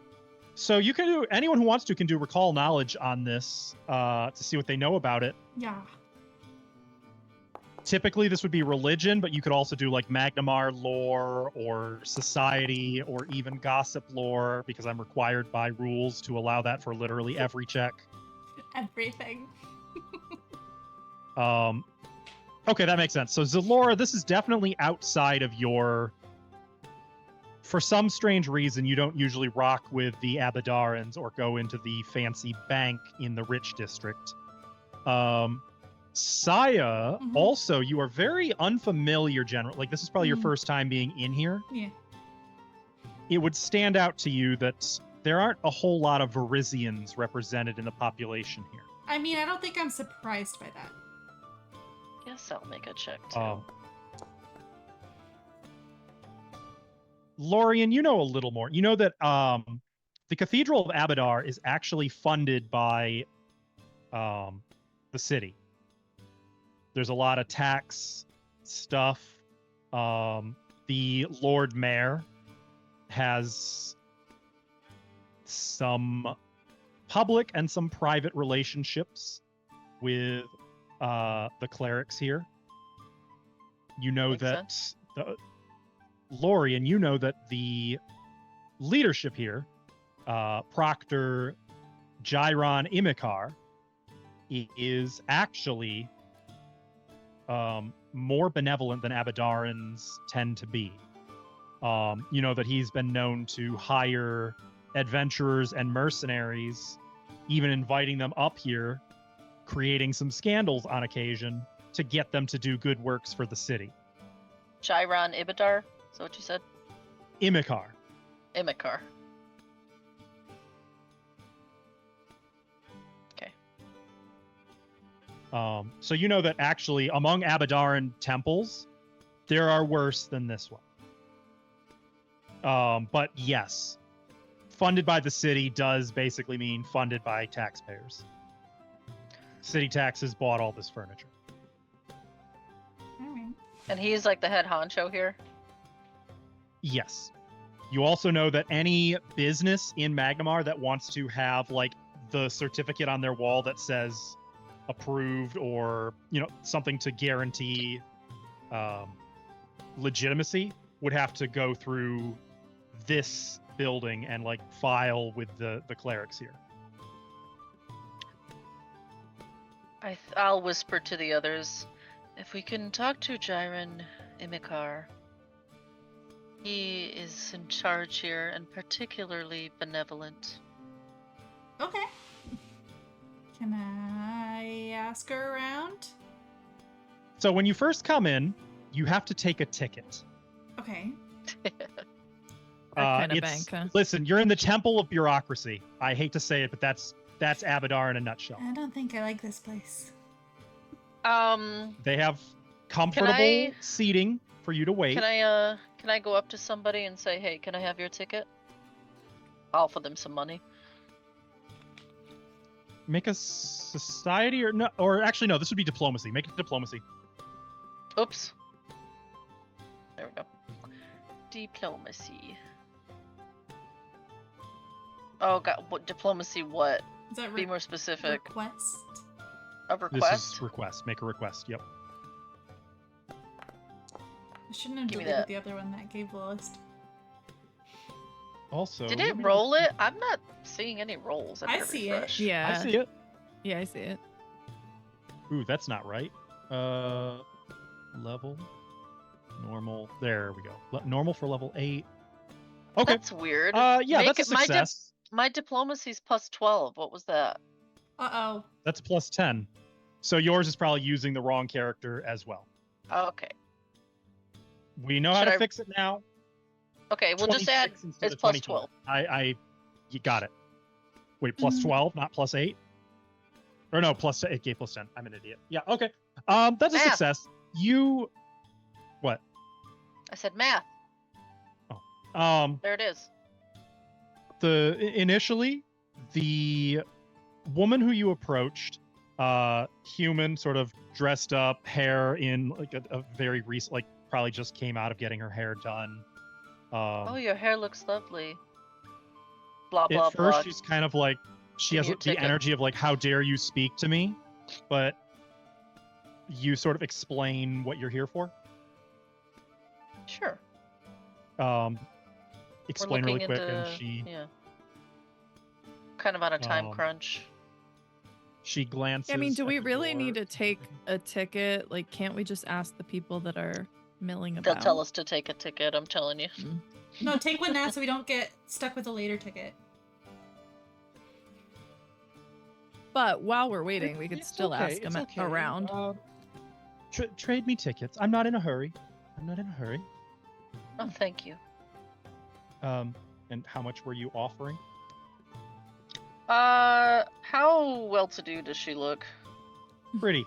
So you can do, anyone who wants to can do recall knowledge on this to see what they know about it.
Yeah.
Typically this would be religion, but you could also do like Magnimar lore or society or even gossip lore, because I'm required by rules to allow that for literally every check.
Everything.
Okay, that makes sense. So Zalora, this is definitely outside of your... For some strange reason, you don't usually rock with the Abadarans or go into the fancy bank in the rich district. Saya, also, you are very unfamiliar like this is probably your first time being in here.
Yeah.
It would stand out to you that there aren't a whole lot of Varisians represented in the population here.
I mean, I don't think I'm surprised by that.
Yes, I'll make a check too.
Lorian, you know a little more. You know that the Cathedral of Abadar is actually funded by the city. There's a lot of tax stuff. The Lord Mayor has some public and some private relationships with the clerics here. You know
Makes
that
sense.
Lorian, you know that the leadership here, Proctor Gyron Imikar, is actually more benevolent than Abadarans tend to be. You know that he's been known to hire adventurers and mercenaries, even inviting them up here, creating some scandals on occasion to get them to do good works for the city.
Gyron Ibadar? Is that what you said?
Imikar.
Imikar. Okay.
So you know that actually among Abadaran temples, there are worse than this one. But yes, funded by the city does basically mean funded by taxpayers. City taxes bought all this furniture.
All right.
And he's like the head honcho here?
Yes. You also know that any business in Magnimar that wants to have like the certificate on their wall that says approved, or something to guarantee legitimacy, would have to go through this building and like file with the clerics here.
I'll whisper to the others, if we can talk to Gyron Imikar. He is in charge here and particularly benevolent.
Okay. Can I ask her around?
So when you first come in, you have to take a ticket.
Okay.
That kind of
it's-
bank, huh?
Listen, you're in the temple of bureaucracy. I hate to say it, but that's Abadar in a nutshell.
I don't think I like this place.
They have comfortable
I-
seating for you to wait.
Can I go up to somebody and say, hey, can I have your ticket? I'll offer them some money.
Make a society or no, or actually no, this would be diplomacy. Make it diplomacy.
Oops. There we go. Diplomacy. Oh god, what diplomacy? What?
Is that
Be more specific.
request?
A
This
request?
is request. Make a request. Yep.
I shouldn't have
Give me
deleted
that.
the other one that gave lowest.
Also,
Did
let
it
me-
roll it? I'm not seeing any rolls.
I
better
see it.
refresh.
Yeah.
I see it.
Yeah, I see it.
Ooh, that's not right. Level. Normal. There we go. Normal for level 8. Okay.
That's weird.
Yeah,
Make
that's a
it-
success.
My diplomacy's plus 12. What was that?
Uh-oh.
That's plus 10. So yours is probably using the wrong character as well.
Okay.
We know how
Should
to
I-
fix it now.
Okay, we'll just add
26 instead
it's
of
plus
24.
12.
You got it. Wait, plus 12, not plus 8? Or no, plus 8, okay, plus 10. I'm an idiot. Yeah, okay. That's a
Math.
success. You, what?
I said math.
Um,
There it is.
Initially, the woman who you approached, human, sort of dressed up, hair in like a very recent, like probably just came out of getting her hair done.
Oh, your hair looks lovely. Blah blah
At first,
blah.
she's kind of like she
Give
has
me your
the
ticket.
energy of like, "How dare you speak to me?" But you sort of explain what you're here for.
Sure.
Explain
We're
really
looking
quick,
into,
and she
yeah. Kind of on a time
Um,
crunch.
she glances.
Yeah, I mean, do
at
we
the
really
door.
need to take a ticket? Like, can't we just ask the people that are milling
They'll
about?
tell us to take a ticket. I'm telling you.
No, take one now so we don't get stuck with a later ticket.
But while we're waiting, we could
It's
still
okay,
ask
it's
them
okay.
around.
Trade me tickets. I'm not in a hurry. I'm not in a hurry.
Oh, thank you.
And how much were you offering?
How well-to-do does she look?
Pretty.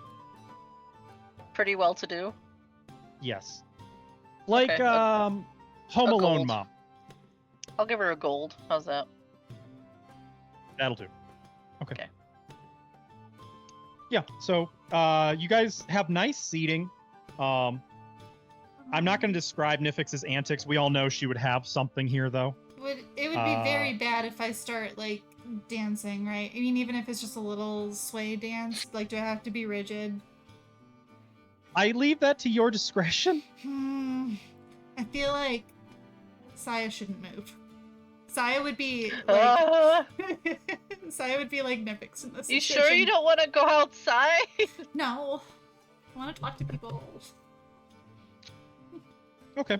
Pretty well-to-do.
Yes. Like
Okay,
Home
a
Alone
gold.
mom.
I'll give her a gold. How's that?
That'll do. Okay.
Okay.
Yeah. So you guys have nice seating. I'm not going to describe Nifix's antics. We all know she would have something here, though.
It would be very bad if I start like dancing, right? I mean, even if it's just a little sway dance, like, do I have to be rigid?
I leave that to your discretion.
I feel like Saya shouldn't move. Saya would be like
Ah,
Saya would be like Nifix in this
you sure
situation.
you don't want to go outside?
No. I want to talk to people.
Okay.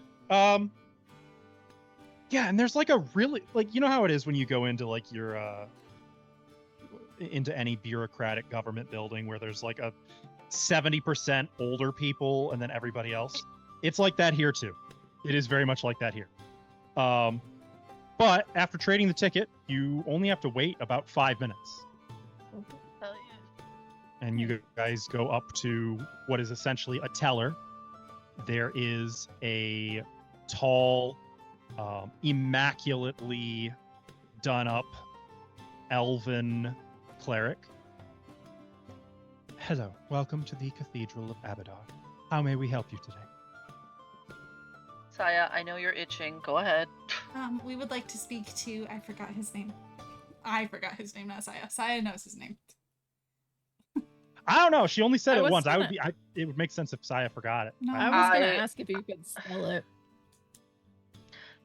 Yeah, and there's like a really like, you know how it is when you go into like your into any bureaucratic government building where there's like a 70% older people and then everybody else. It's like that here too. It is very much like that here. But after trading the ticket, you only have to wait about 5 minutes.
Hell yeah.
And you guys go up to what is essentially a teller. There is a tall, immaculately done up elven cleric. Hello, welcome to the Cathedral of Abaddon. How may we help you today?
Saya, I know you're itching. Go ahead.
We would like to speak to I forgot his name. I forgot his name, not Saya. Saya knows his name.
I don't know. She only said
I
it
was
once.
gonna-
It would make sense if Saya forgot it.
No.
I was gonna
I-
ask if you could spell it.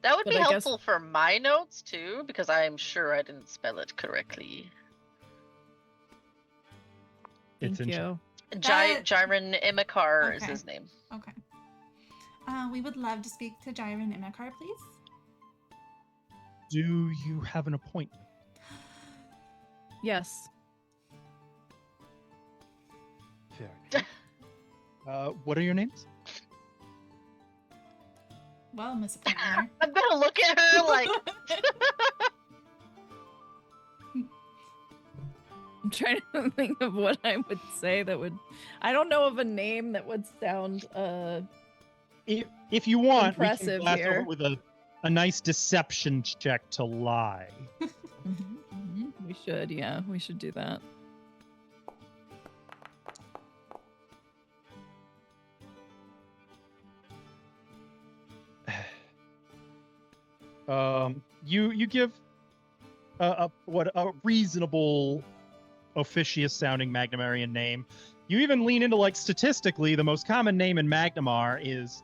That would
But
be
I guess-
helpful for my notes too, because I'm sure I didn't spell it correctly.
It's
Thank
in
you.
Jiren Imikar is
Okay.
his name.
Okay. We would love to speak to Jiren Imikar, please.
Do you have an appointment?
Yes.
Very good. What are your names?
Well, Miss Pathfinder.
I'm gonna look at her like,
I'm trying to think of what I would say that would. I don't know of a name that would sound.
If you want,
Impressive
we can glass
here.
over with a nice deception check to lie.
We should, yeah, we should do that.
You give a reasonable officious sounding Magnimarian name. You even lean into like statistically the most common name in Magnimar is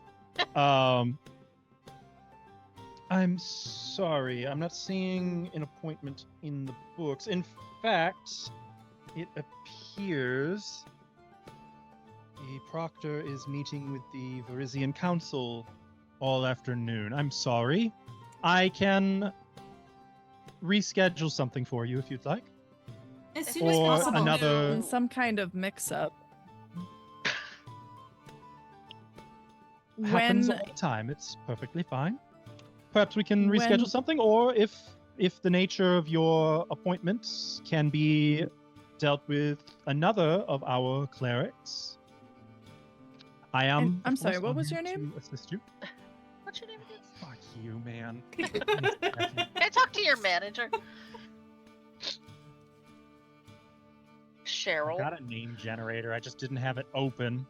I'm sorry, I'm not seeing an appointment in the books. In fact, it appears the proctor is meeting with the Varisian Council all afternoon. I'm sorry. I can reschedule something for you if you'd like.
As soon as
Or
possible.
another-
Some kind of mix-up.
Happens
When
all the time. It's perfectly fine. Perhaps we can
When-
reschedule something, or if the nature of your appointments can be dealt with another of our clerics. I am.
And- I'm
of
sorry,
course,
what was
here
your name?
To assist you.
What's your name again?
Fuck you, man.
Can I talk to your manager?
I
Cheryl.
got a name generator. I just didn't have it open.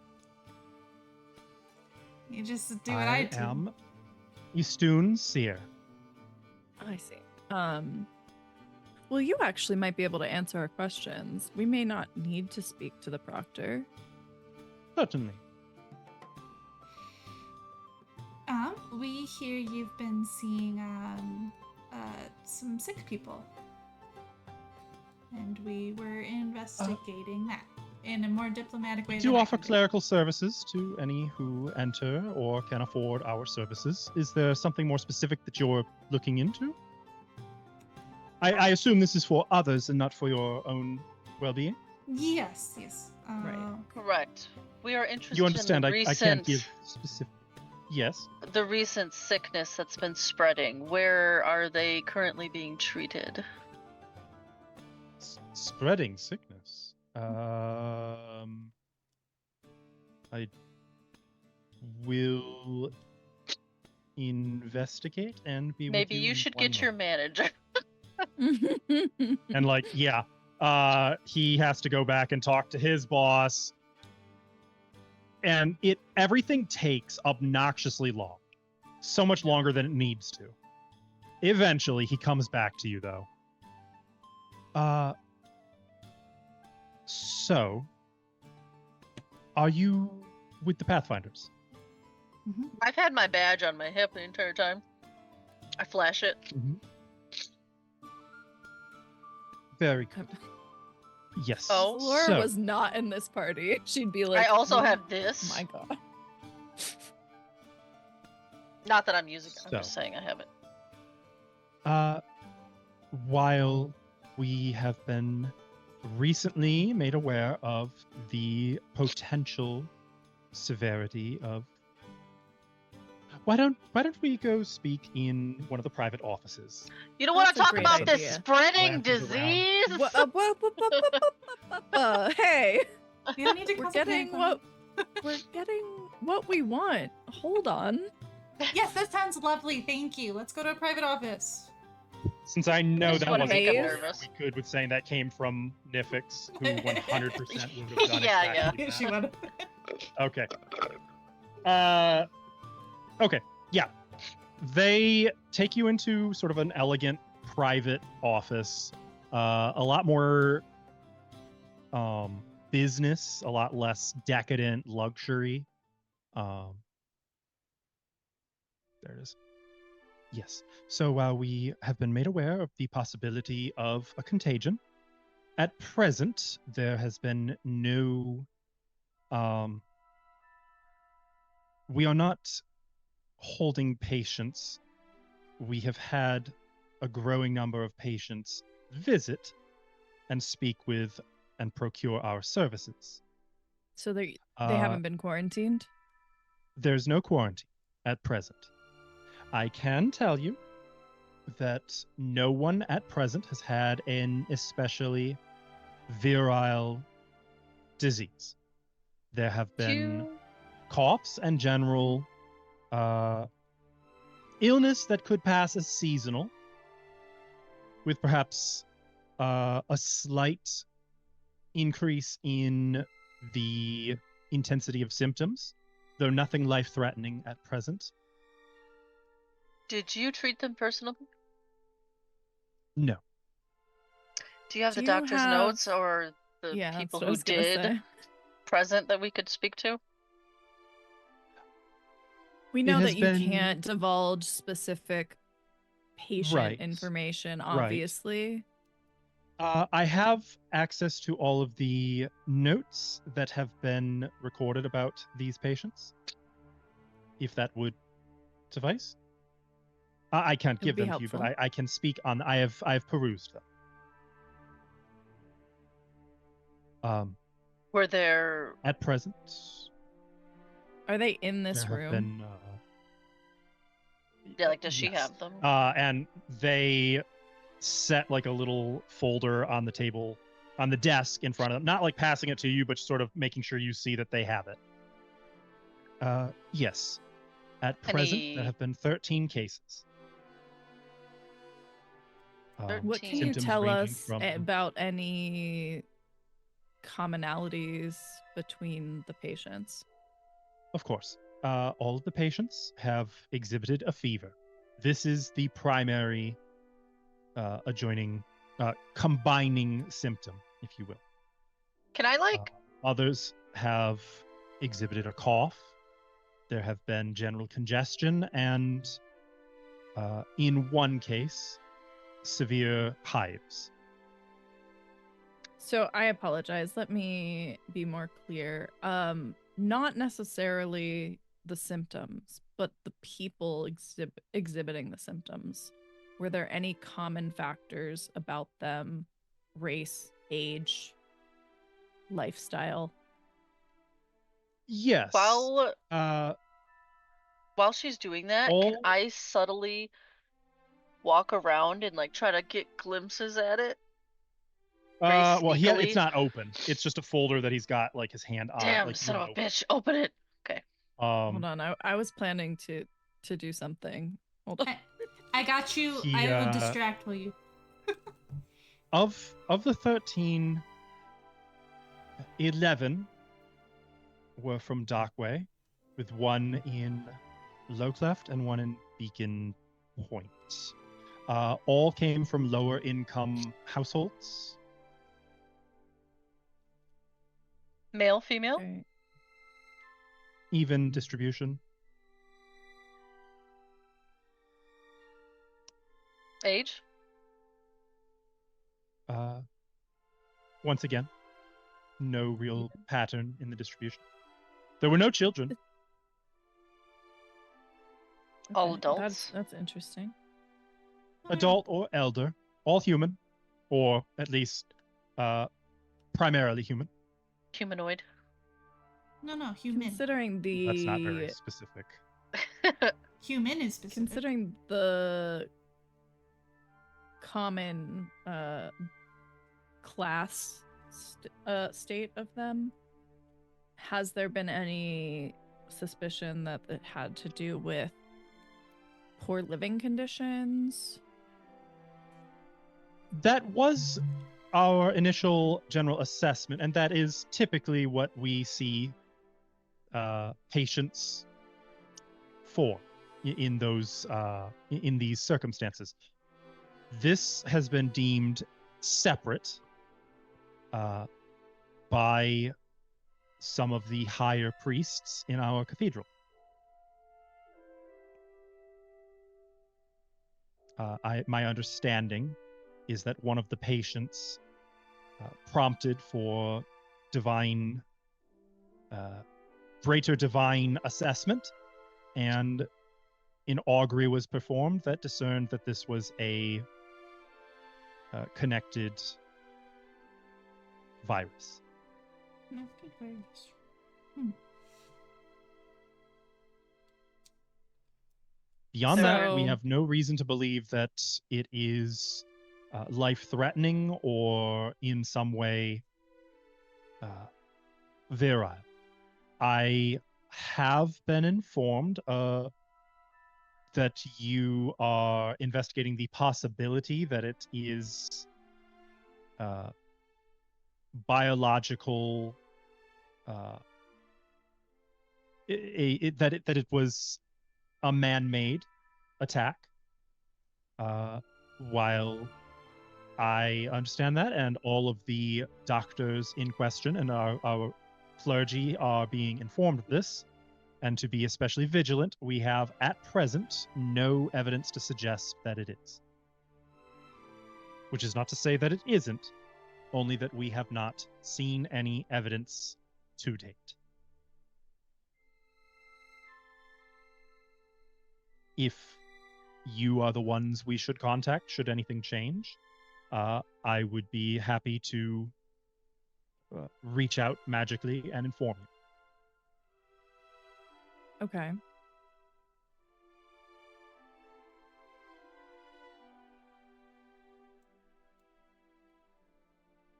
You just do what I do.
am Estoon Seer.
I see. Well, you actually might be able to answer our questions. We may not need to speak to the proctor.
Certainly.
We hear you've been seeing some sick people, and we were investigating that in a more diplomatic way.
We do
than I
offer
can do.
clerical services to any who enter or can afford our services. Is there something more specific that you're looking into? I assume this is for others and not for your own well-being.
Yes.
Right.
Correct. We are interested
You understand?
in the
I
recent,
can't give specific. Yes.
the recent sickness that's been spreading. Where are they currently being treated?
Spreading sickness. I will investigate and be with
Maybe you
in
should
one
get your
moment.
manager.
And like, yeah, he has to go back and talk to his boss, and everything takes obnoxiously long, so much longer than it needs to. Eventually, he comes back to you though. So, are you with the Pathfinders?
I've had my badge on my hip the entire time. I flash it.
Very good. Yes.
Oh.
Laura
So-
was not in this party. She'd be like,
I also
"Oh
have this.
my god."
Not that I'm using it. I'm
So.
just saying I have it.
While we have been recently made aware of the potential severity of, why don't we go speak in one of the private offices?
You don't want
That's
to
a
talk
great
about this
idea.
spreading
Glances around.
disease?
Hey,
You don't need to
we're
cause a
getting
panic.
what we want. Hold on.
Yes, that sounds lovely. Thank you. Let's go to a private office.
Since I know
just
that
wanna
wasn't
make him
Dave?
nervous.
we could with saying that came from Nifix, who 100% would have done
Yeah,
exactly
She
that.
would.
Okay. Okay. Yeah. They take you into sort of an elegant private office. A lot more business, a lot less decadent luxury. There it is. Yes. So we have been made aware of the possibility of a contagion. At present, there has been no we are not holding patients. We have had a growing number of patients visit and speak with and procure our services.
So they
Uh,
haven't been quarantined.
There's no quarantine at present. I can tell you that no one at present has had an especially virile disease. There have been coughs and general illness that could pass as seasonal, with perhaps a slight increase in the intensity of symptoms, though nothing life-threatening at present.
Did you treat them personally?
No.
Do you have
Do
the
you
doctor's
have-
notes or the
Yeah, that's
people
what I
who
was gonna
did
say.
present that we could speak to?
We
It
know
has
that you
been-
can't divulge specific patient
Right.
information,
Right.
obviously.
I have access to all of the notes that have been recorded about these patients, if that would suffice. I can't
It would
give
be
them to you, but
helpful.
I can speak on. I have perused them.
Were there
At present,
Are they in this
there have
room?
been.
Yeah, like, does she
yes.
have them?
And they set like a little folder on the table, on the desk in front of them, not like passing it to you, but sort of making sure you see that they have it. Yes. At present,
Any-
there have been 13 cases.
What can you
symptoms
tell
ranging
us
from-
about any commonalities between the patients?
Of course. All of the patients have exhibited a fever. This is the primary combining symptom, if you will.
Can I like
Others have exhibited a cough. There have been general congestion and, in one case, severe hives.
So I apologize. Let me be more clear. Not necessarily the symptoms, but the people exhibiting the symptoms. Were there any common factors about them? Race, age, lifestyle?
Yes.
while
Uh,
she's doing that, can
all-
I subtly walk around and like try to get glimpses at it?
well,
sneakily?
it's not open. It's just a folder that he's got like his hand on.
Damn,
like,
son of a
open.
bitch! Open it. Okay.
Hold on. I was planning to do something. Hold on.
I got you.
He,
I will distract you.
Of the 13, 11 were from Darkway, with one in Lowcleft and one in Beacon Point. All came from lower income households.
Male, female,
Okay.
Even distribution.
age.
Once again, no real pattern in the distribution. There were no children.
All
Okay,
adults?
That's interesting.
Adult or elder, all human, or at least primarily human.
Humanoid.
No, human.
Considering the
That's not very specific.
Human is specific.
considering the common class state of them, has there been any suspicion that it had to do with poor living conditions?
That was our initial general assessment, and that is typically what we see patients for in those in these circumstances. This has been deemed separate by some of the higher priests in our cathedral. My understanding is that one of the patients prompted for greater divine assessment, and an augury was performed that discerned that this was a connected virus.
Connected virus.
Beyond that, we
So-
have no reason to believe that it is life-threatening or in some way virile. I have been informed that you are investigating the possibility that it is biological, that it was a man-made attack. While I understand that, and all of the doctors in question and our clergy are being informed of this, and to be especially vigilant, we have at present no evidence to suggest that it is. Which is not to say that it isn't, only that we have not seen any evidence to date. If you are the ones we should contact, should anything change, I would be happy to reach out magically and inform you.
Okay.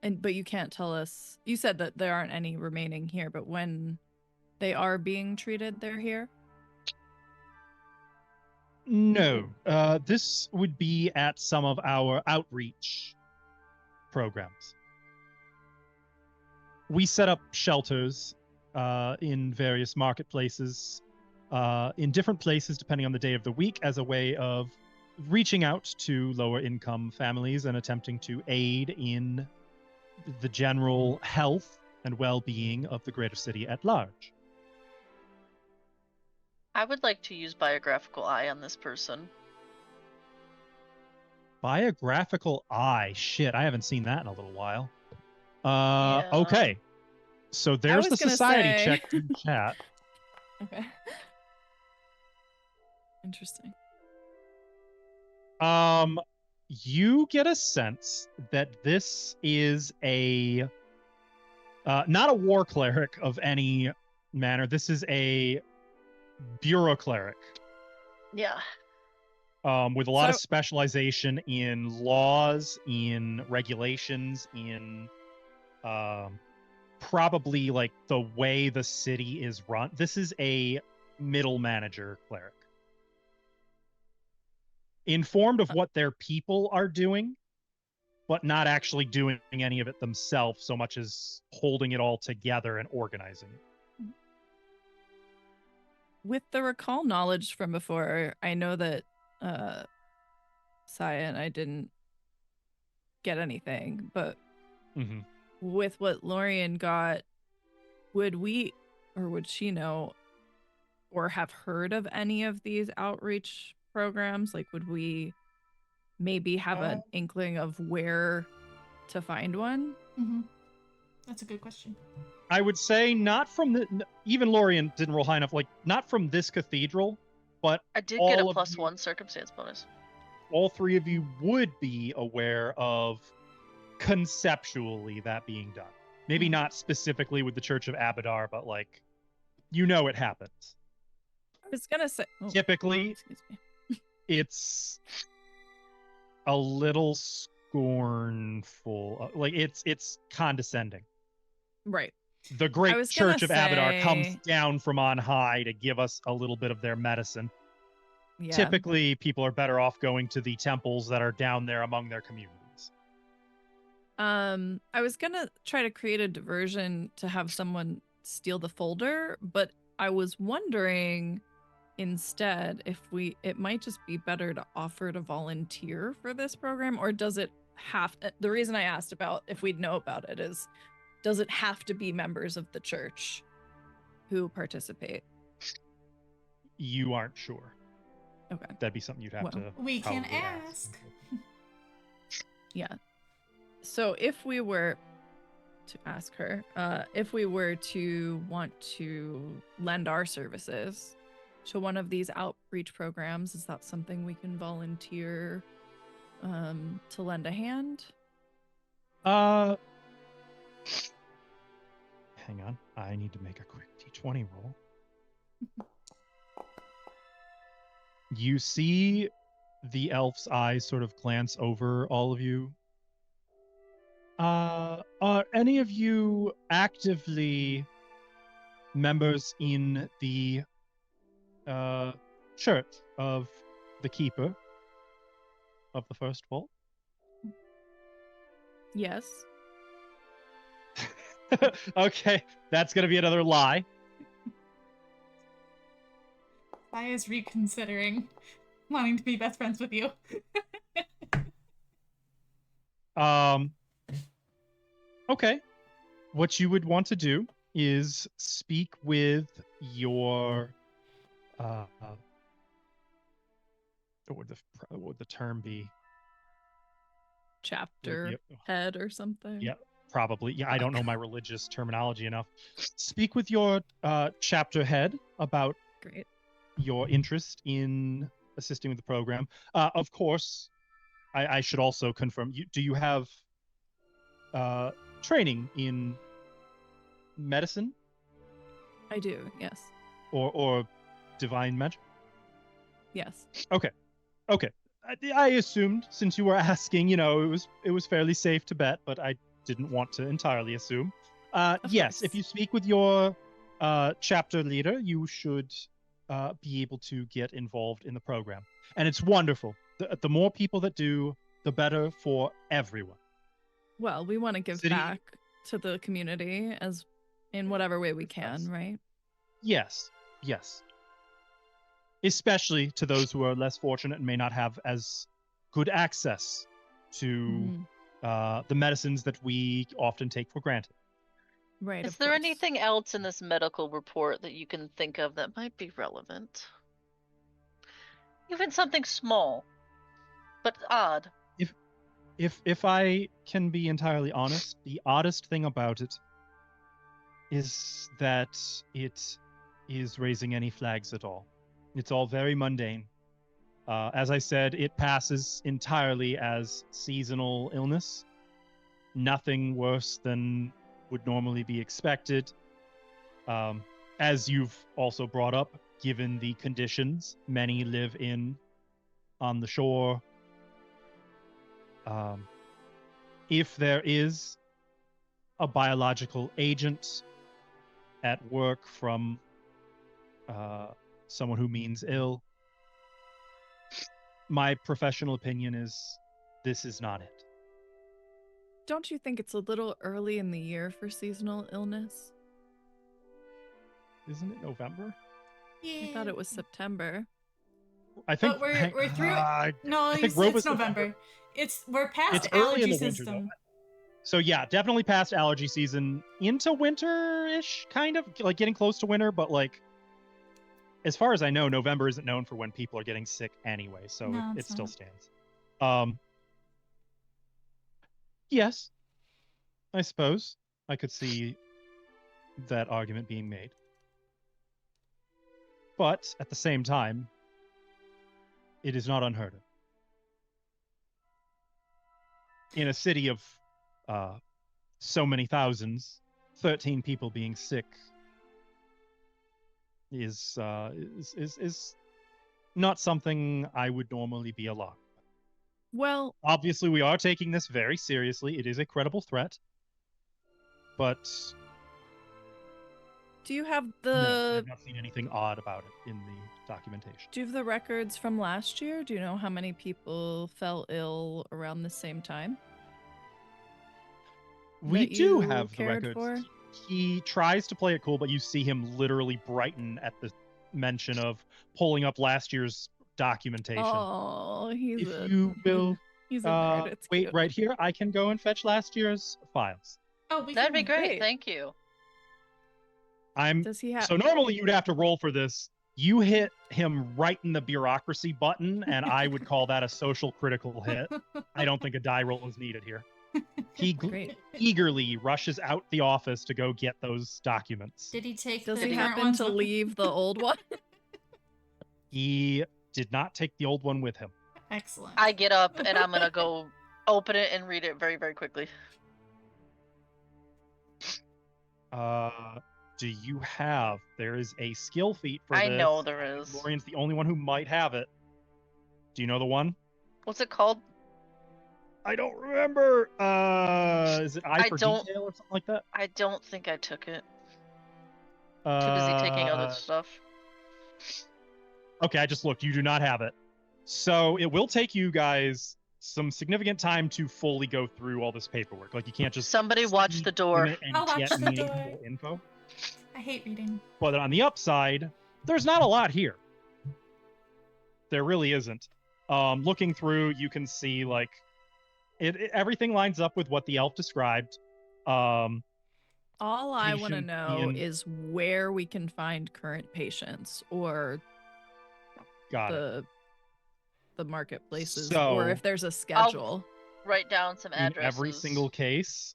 But you can't tell us. You said that there aren't any remaining here, but when they are being treated, they're here?
No. This would be at some of our outreach programs. We set up shelters in various marketplaces, in different places depending on the day of the week, as a way of reaching out to lower income families and attempting to aid in the general health and well-being of the greater city at large.
I would like to use biographical eye on this person.
Biographical eye. Shit, I haven't seen that in a little while.
Yeah.
Okay. So there's the
was gonna
society
say-
check in chat.
Okay. Interesting.
You get a sense that this is a not a war cleric of any manner. This is a bureau cleric.
Yeah.
With a lot of
So-
specialization in laws, in regulations, in probably like the way the city is run. This is a middle manager cleric. Informed of what their people are doing, but not actually doing any of it themselves so much as holding it all together and organizing it.
With the recall knowledge from before, I know that Saya and I didn't get anything, but
Mm-hmm.
with what Lorien got, would we, or would she know, or have heard of any of these outreach programs? Like, would we maybe have an inkling of where to find one?
Mm-hmm. That's a good question.
I would say not from the, even Lorien didn't roll high enough, like not from this cathedral, but
I did get a
all of you-
+1 circumstance bonus.
all three of you would be aware of conceptually that being done. Maybe not specifically with the Church of Abadar, but like, you know, it happens.
I was gonna say
Typically,
excuse me.
it's a little scornful, like it's condescending.
Right.
The great
was gonna
Church of Abadar comes
say-
down from on high to give us a little bit of their medicine.
Yeah.
Typically, people are better off going to the temples that are down there among their communities.
I was gonna try to create a diversion to have someone steal the folder, but I was wondering instead if it might just be better to offer to volunteer for this program, or does it have the reason I asked about if we'd know about it is, does it have to be members of the church who participate?
You aren't sure.
Okay.
That'd be something you'd have
Well,
to.
We can
probably
ask.
Yeah. So if we were to ask her, if we were to want to lend our services to one of these outreach programs, is that something we can volunteer to lend a hand?
Hang on. I need to make a quick D20 roll. You see the elf's eyes sort of glance over all of you. Are any of you actively members in the church of the keeper of the first vault?
Yes.
Okay, that's gonna be another lie.
Saya's reconsidering. wanting to be best friends with you.
Okay. What you would want to do is speak with your what would the term be?
Chapter
Yep.
head or something.
Yeah, probably. Yeah, I don't know my religious terminology enough. Speak with your chapter head about
Great.
your interest in assisting with the program. Of course, I should also confirm. Do you have training in medicine
I do. Yes.
or divine magic?
Yes.
Okay. I assumed, since you were asking, it was fairly safe to bet, but I didn't want to entirely assume. Yes, if
course.
you speak with your chapter leader, you should be able to get involved in the program, and it's wonderful. The more people that do, the better for everyone.
Well, we want to give
City-
back to the community as in whatever way we can,
Yes.
right?
Yes. Especially to those who are less fortunate and may not have as good access to
Mhm.
the medicines that we often take for granted.
Right.
Is
of
there
course.
anything else in this medical report that you can think of that might be relevant? Even something small, but odd.
If I can be entirely honest, the oddest thing about it is that it is raising any flags at all. It's all very mundane. As I said, it passes entirely as seasonal illness. Nothing worse than would normally be expected. As you've also brought up, given the conditions many live in on the shore, if there is a biological agent at work from someone who means ill, my professional opinion is this is not it.
Don't you think it's a little early in the year for seasonal illness?
Isn't it November?
Yeah.
I thought it was September.
I think
But we're through it. No,
I think
it's
Rova's
November. We're past
It's early in
allergy
the winter,
system.
So yeah, definitely past allergy season, into winter-ish, kind of like getting close to winter, but like as far as I know, November isn't known for when people are getting sick anyway, so
No,
it
it's
still
not.
stands. Yes, I suppose I could see that argument being made. But at the same time, it is not unheard of. In a city of so many thousands, 13 people being sick is not something I would normally be alarmed.
Well,
Obviously, we are taking this very seriously. It is a credible threat. But
do you have
no, I've not seen anything odd about it in the documentation.
do you have the records from last year? Do you know how many people fell ill around the same time?
We
that
do
you
have the
cared
records.
for?
He tries to play it cool, but you see him literally brighten at the mention of pulling up last year's documentation.
Oh, he's
If you will
he's a nerd. It's
wait
cute.
right here, I can go and fetch last year's files.
Oh, we
That'd
can
be great.
Great.
Thank you.
Does he have?
So normally you'd have to roll for this. You hit him right in the bureaucracy button, and I would call that a social critical hit. I don't think a die roll is needed here. He
Great.
eagerly rushes out the office to go get those documents.
Did he take
Does
the
he
current
happen
ones
to
with-
leave the old one?
He did not take the old one with him.
Excellent.
I get up and I'm gonna go open it and read it very, very quickly.
Do you have? There is a skill feat for
I
this.
know there is.
Lorian's the only one who might have it. Do you know the one?
What's it called?
I don't remember. Is it Eye
I
for
don't-
Detail or something like that?
I don't think I took it. Too busy taking other stuff.
Okay, I just looked. You do not have it. So it will take you guys some significant time to fully go through all this paperwork. Like you can't just
Somebody watch the door.
and
I'll watch
get
the
meaningful
door.
info.
I hate reading.
But on the upside, there's not a lot here. there really isn't. Looking through, you can see like everything lines up with what the elf described.
All I want to
patient
know
being-
is where we can find current patients or
Got it.
the marketplaces,
So-
or if there's a schedule.
Write down some
In
addresses.
every single case,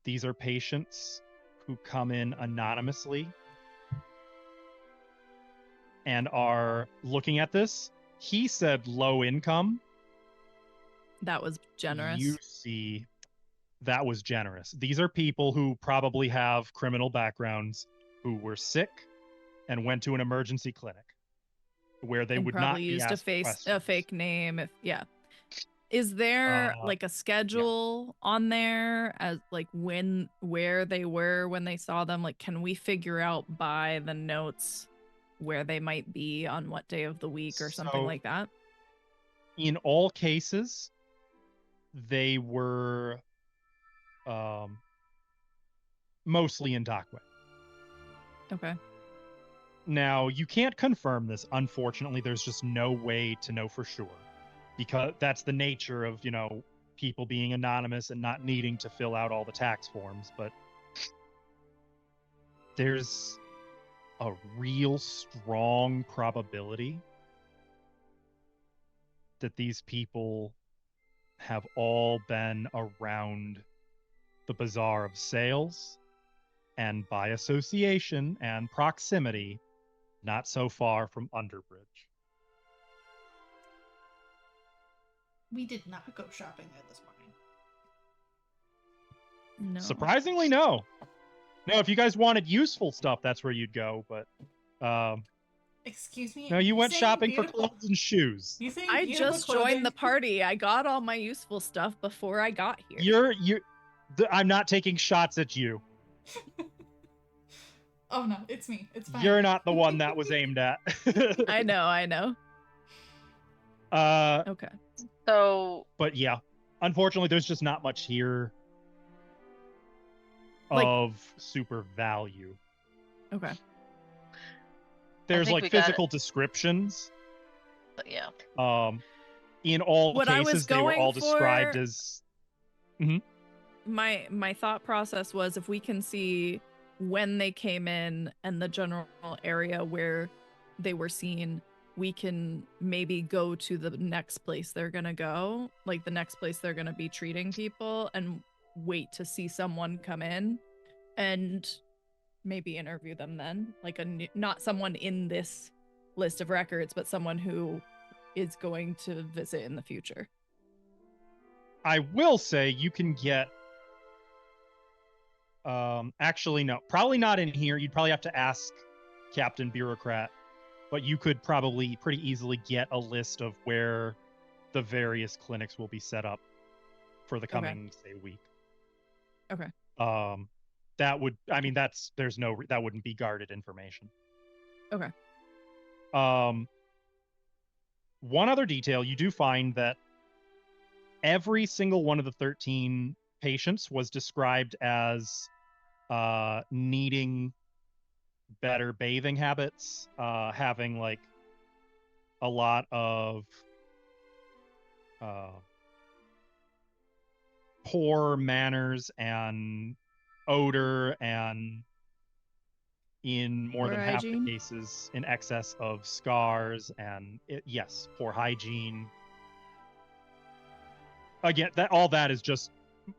these are patients who come in anonymously and are looking at this. He said low income.
That was generous.
You see, that was generous. These are people who probably have criminal backgrounds, who were sick and went to an emergency clinic where they
and
would
probably
not be
used
asked
a
questions.
fake name. Is there like a schedule on there as like where they were when they saw them? Like, can we figure out by the notes where they might be on what day of the week or something
So-
like that?
In all cases, they were mostly in Dockway.
Okay.
Now, you can't confirm this. Unfortunately, there's just no way to know for sure, because that's the nature of, people being anonymous and not needing to fill out all the tax forms. But there's a real strong probability that these people have all been around the Bazaar of Sales, and by association and proximity, not so far from Underbridge.
We did not go shopping there this morning.
No.
Surprisingly, no. No, if you guys wanted useful stuff, that's where you'd go. But
Excuse me.
no, you went
saying
shopping for
beautiful-
clothes and shoes.
You saying
I
beautiful
just joined the
clothing?
party. I got all my useful stuff before I got here.
I'm not taking shots at you.
Oh no, it's me. It's fine.
You're not the one that was aimed at.
I know.
Uh,
Okay.
So
but yeah, unfortunately, there's just not much here
Like-
of super value.
Okay.
There's
think
like
we got it.
physical descriptions.
yeah.
In all
What I was
cases, they were
going
all described
for-
as
My thought process was if we can see when they came in and the general area where they were seen, we can maybe go to the next place they're gonna go, like the next place they're gonna be treating people, and wait to see someone come in and maybe interview them then, like not someone in this list of records, but someone who is going to visit in the future.
I will say you can get actually no, probably not in here. You'd probably have to ask Captain Bureaucrat, but you could probably pretty easily get a list of where the various clinics will be set up for the coming say week.
Okay.
That would, I mean, that wouldn't be guarded information.
Okay.
One other detail, you do find that every single one of the 13 patients was described as needing better bathing habits, having like a lot of poor manners and odor, and in more
Poor
than half
hygiene?
the cases in excess of scars and yes, poor hygiene. Again, all that is just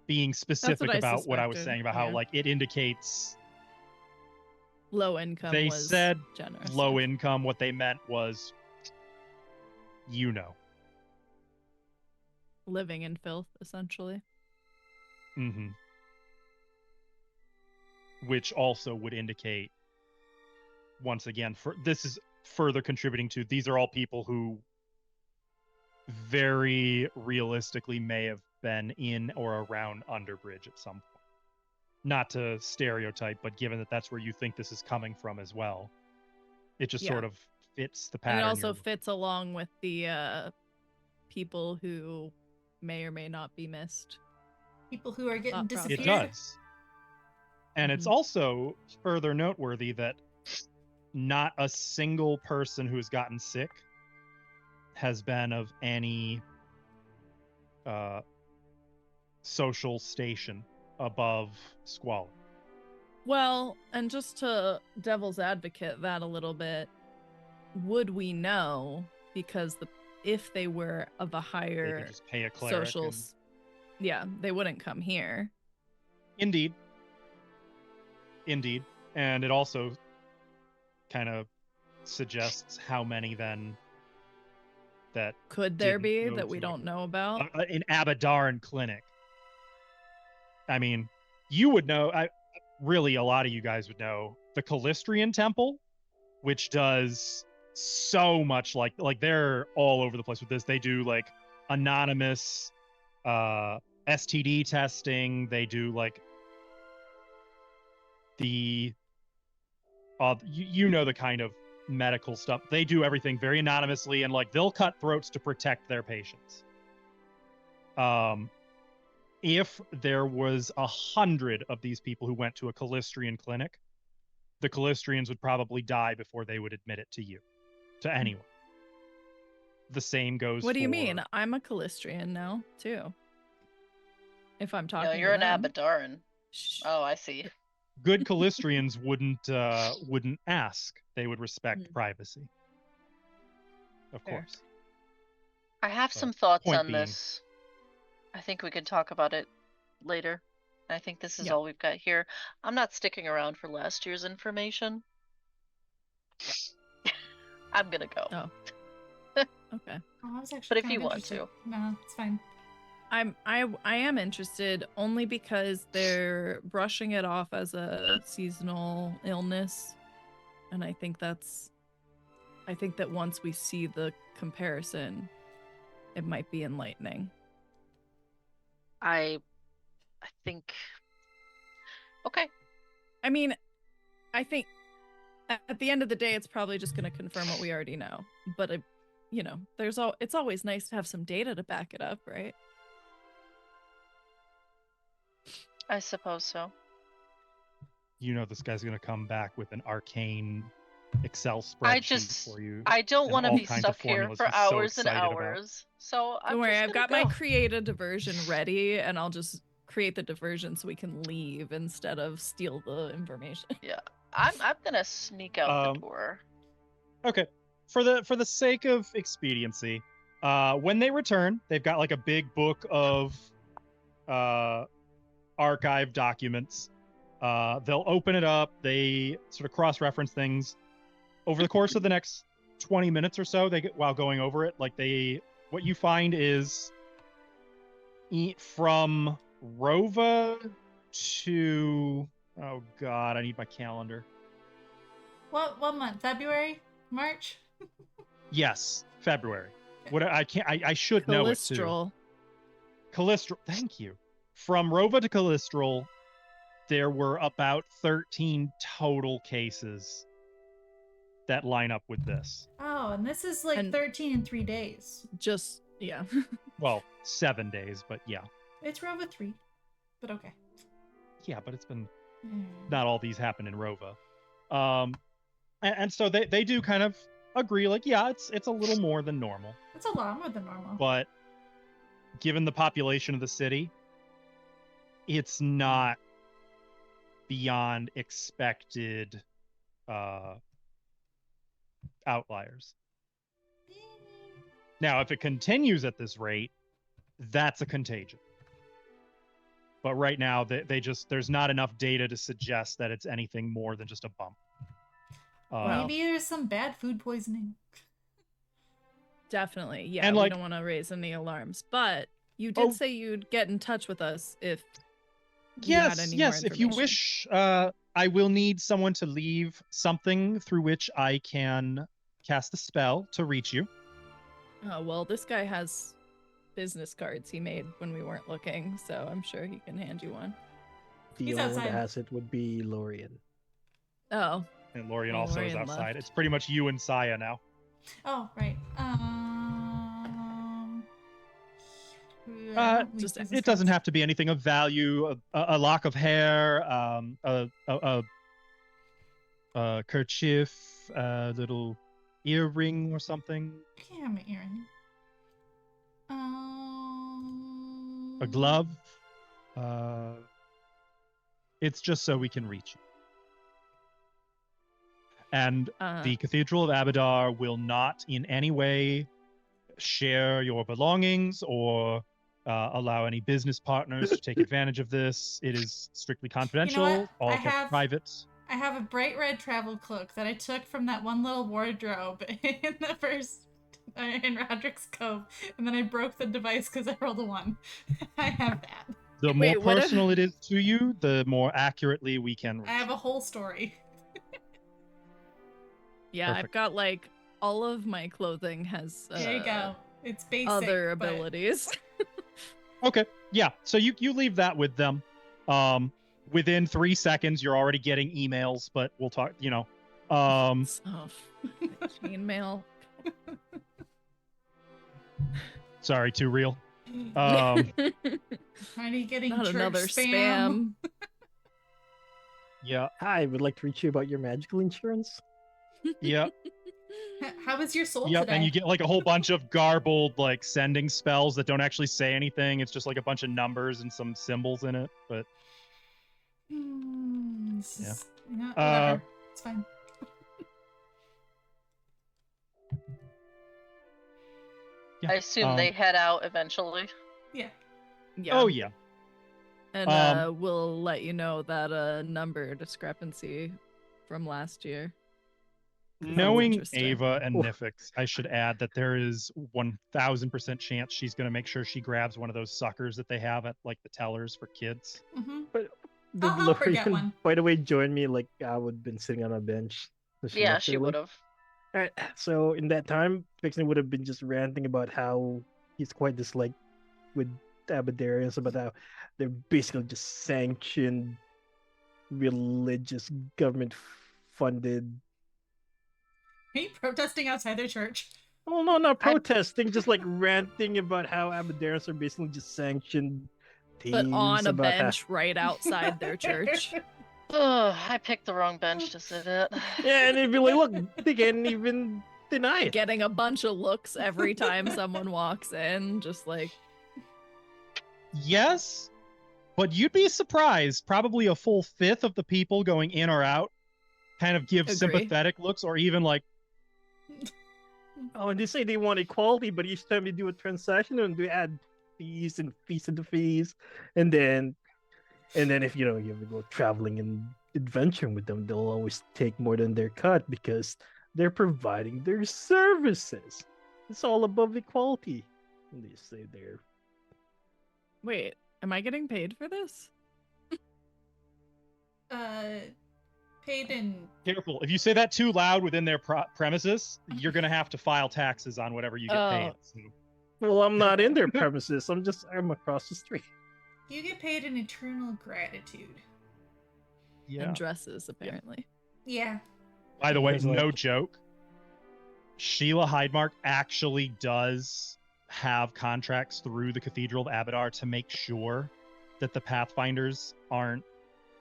being specific
I
about what I was
suspected,
saying about how
yeah.
like it indicates
Low income
they
was
said
generous.
low income. What they meant was,
Living in filth, essentially.
hmm which also would indicate, once again, this is further contributing to, these are all people who very realistically may have been in or around Underbridge at some point. Not to stereotype, but given that that's where you think this is coming from as well, it just
Yeah.
sort of fits the
And
pattern.
it also
you're-
fits along with the people who may or may not be missed.
People who are getting
Thought process.
disappeared.
It does. And it's
Mhm.
also further noteworthy that not a single person who's gotten sick has been of any social station above squalor.
Well, and just to devil's advocate that a little bit, would we know? Because if they were of a
They
higher
could just pay a cleric.
social, yeah, they wouldn't come here.
Indeed. And it also kind of suggests how many then that
Could there
didn't
be
go
that we
to
don't know about?
an Abadarn clinic. I mean, you would know. Really, a lot of you guys would know the Callistrian Temple, which does so much like they're all over the place with this. They do like anonymous STD testing. They do like the you know the kind of medical stuff. They do everything very anonymously, and like they'll cut throats to protect their patients. If there was 100 of these people who went to a Callistrian clinic, the Callistrians would probably die before they would admit it to anyone. The same goes
What do you
for-
mean? I'm a Callistrian now, too. If I'm talking
No,
to
you're an
them.
Abadarn.
Shh.
Oh, I see.
Good Callistrians wouldn't ask. They would respect
Hmm.
privacy. Of
Fair.
course.
I have
But
some thoughts
point
on
being-
this. I think we can talk about it later. I think this is
Yeah.
all we've got here. I'm not sticking around for last year's information. I'm gonna go.
Oh. Okay.
Oh, I was actually
But if
kind
you
of
want
interested.
to.
No, it's fine.
I am interested only because they're brushing it off as a seasonal illness, and I think that once we see the comparison, it might be enlightening.
I think. Okay.
I mean, I think at the end of the day, it's probably just going to confirm what we already know. But it's always nice to have some data to back it up, right?
I suppose so.
You know this guy's gonna come back with an arcane Excel spreadsheet for you.
I don't
and
want to
all
be
kinds of
stuck here
formulas
for
he's so
hours and
excited about.
hours. So I'm
Don't worry,
just
I've
gonna
got my
go.
create a diversion ready, and I'll just create the diversion so we can leave instead of steal the information.
Yeah, I'm gonna sneak out the door.
Okay, for the sake of expediency, when they return, they've got like a big book of archive documents. They'll open it up. They sort of cross-reference things over the course of the next 20 minutes or so. While going over it, what you find is from Rova to oh god, I need my calendar.
What month? February? March?
Yes, February. What I should know it too.
Callistrol.
Callistrol. Thank you. From Rova to Callistrol, there were about 13 total cases that line up with this.
Oh, and this is like
And-
13 in 3 days.
Just, yeah.
Well, 7 days, but yeah.
It's Rova 3, but okay.
Yeah, but it's been
Mm.
not all these happen in Rova. And so they do kind of agree, like, yeah, it's a little more than normal.
It's a lot more than normal.
But given the population of the city, it's not beyond expected outliers. Now, if it continues at this rate, that's a contagion. But right now, there's not enough data to suggest that it's anything more than just a bump.
Maybe there's some bad food poisoning.
Definitely. Yeah,
And,
we
like-
don't want to raise any alarms. But you did say you'd get in touch with us if you had any more
Yes. If you
information.
wish, I will need someone to leave something through which I can cast a spell to reach you.
Oh, well, this guy has business cards he made when we weren't looking, so I'm sure he can hand you one.
The
He's
only one
outside.
that has it would be Lorian.
Oh,
And Lorian
Oh,
also is
Lorian
outside.
left.
It's pretty much you and Saya now.
Oh, right.
just-
It doesn't have to be anything of value. A lock of hair, a kerchief, little earring or something?
I can't have my earring.
A glove? It's just so we can reach you. And the Cathedral of Abadar will not in any way share your belongings or allow any business partners to take advantage of this. It is strictly confidential, all kept private.
I have a bright red travel cloak that I took from that one little wardrobe in the first in Roderick's Cove, and then I broke the device because I rolled a 1. I have that.
The more personal it is to you, the more accurately we can reach.
I have a whole story.
Yeah,
Perfect.
I've got like all of my clothing has
There you go. It's basic.
other
but-
abilities.
Okay, yeah. So you leave that with them. Within 3 seconds, you're already getting emails, but we'll talk.
Chainmail.
Sorry, too real.
Already getting
Not
church
another
spam.
Yeah,
Hi, would like to reach you about your magical insurance.
yeah,
How was your soul
yep.
today?
And you get like a whole bunch of garbled like sending spells that don't actually say anything. It's just like a bunch of numbers and some symbols in it. But
This is- whatever. It's fine.
yeah.
I assume they head out eventually.
Yeah.
Yeah.
Oh yeah.
And we'll let you know that number discrepancy from last year.
Knowing
interesting.
Ava and Nifix, I should add that there is 1000% chance she's going to make sure she grabs one of those suckers that they have at like the tellers for kids.
Mm-hmm.
Did
I'll forget
Lorian,
one.
by the way, join me like I would have been sitting on a bench?
Yeah,
left
she
early?
would have.
All right, so in that time, Vixen would have been just ranting about how he's quite disliked with Abadarians, about how they're basically just sanctioned, religious, government-funded.
Are you protesting outside their church?
Oh no, not protesting, just like ranting about how Abadarians are basically just sanctioned
But
thieves.
on a
about how-
bench right outside their church.
Ugh, I picked the wrong bench to sit at.
Yeah, and they'd be like, look, they can't even deny it.
Getting a bunch of looks every time someone walks in, just like,
Yes, but you'd be surprised. Probably a full fifth of the people going in or out kind of give
Agree.
sympathetic looks or even like,
Oh, and they say they want equality, but each time you do a transaction, and they add fees and fees and fees, and then if you have to go traveling and adventuring with them, they'll always take more than their cut because they're providing their services. It's all above equality. And they say they're
wait, am I getting paid for this?
Paid in.
careful. If you say that too loud within their premises, you're going to have to file taxes on whatever you get paid. So.
well, I'm not in their premises. I'm across the street.
You get paid in eternal gratitude.
Yeah.
And dresses, apparently.
Yeah.
By the way,
There's, like-
no joke. Sheila Hydemark actually does have contracts through the Cathedral of Abadar to make sure that the Pathfinders aren't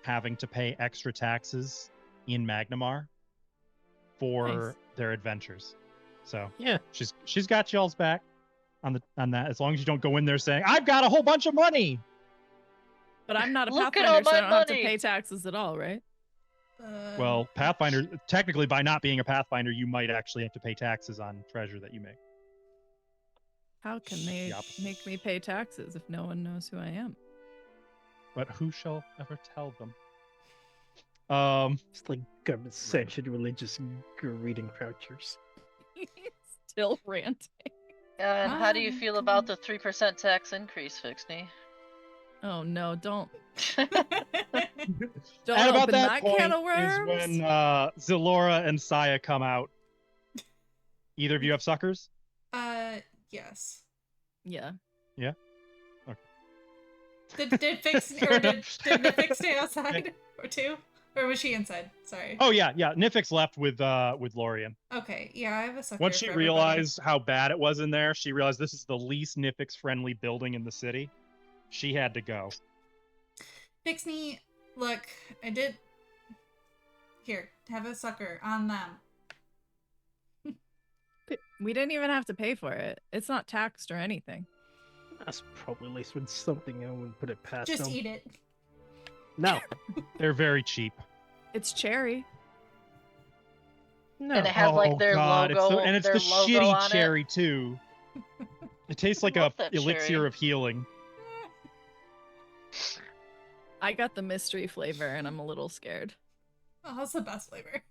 having to pay extra taxes in Magnimar for
Nice.
their adventures. So
Yeah.
she's got y'all's back on that, as long as you don't go in there saying, I've got a whole bunch of money.
But I'm not a
Look at all
Pathfinder, so I
my
don't have to
money.
pay taxes at all, right?
Well, Pathfinder, technically by not being a Pathfinder, you might actually have to pay taxes on treasure that you make.
How can they
Yup.
make me pay taxes if no one knows who I am?
But who shall ever tell them?
It's like government sanctioned religious greeting crouchers.
Still ranting.
And how do you feel about the 3% tax increase, Fixney?
Oh no, don't
And
don't
about
open
that
that
point
can of
is
worms.
when Zalora and Saya come out. Either of you have suckers?
Yes.
Yeah.
Yeah. Okay.
Did Fix or did Nifix stay outside or two? Or was she inside? Sorry.
Oh yeah, yeah. Nifix left with Lorian.
Okay. Yeah, I have a sucker.
Once she
for everybody.
realized how bad it was in there, she realized this is the least Nifix friendly building in the city. She had to go.
Fixney, look, I did. Here, have a sucker on them.
We didn't even have to pay for it. It's not taxed or anything.
That's probably laced with something. I wouldn't put it past
Just
them.
eat it.
No,
They're very cheap.
It's cherry.
no.
And it has like their
God,
logo.
and it's
their
the
logo
shitty
on
cherry too. It tastes like a
love that
elixir
cherry.
of healing.
I got the mystery flavor and I'm a little scared.
Oh, that's the best flavor.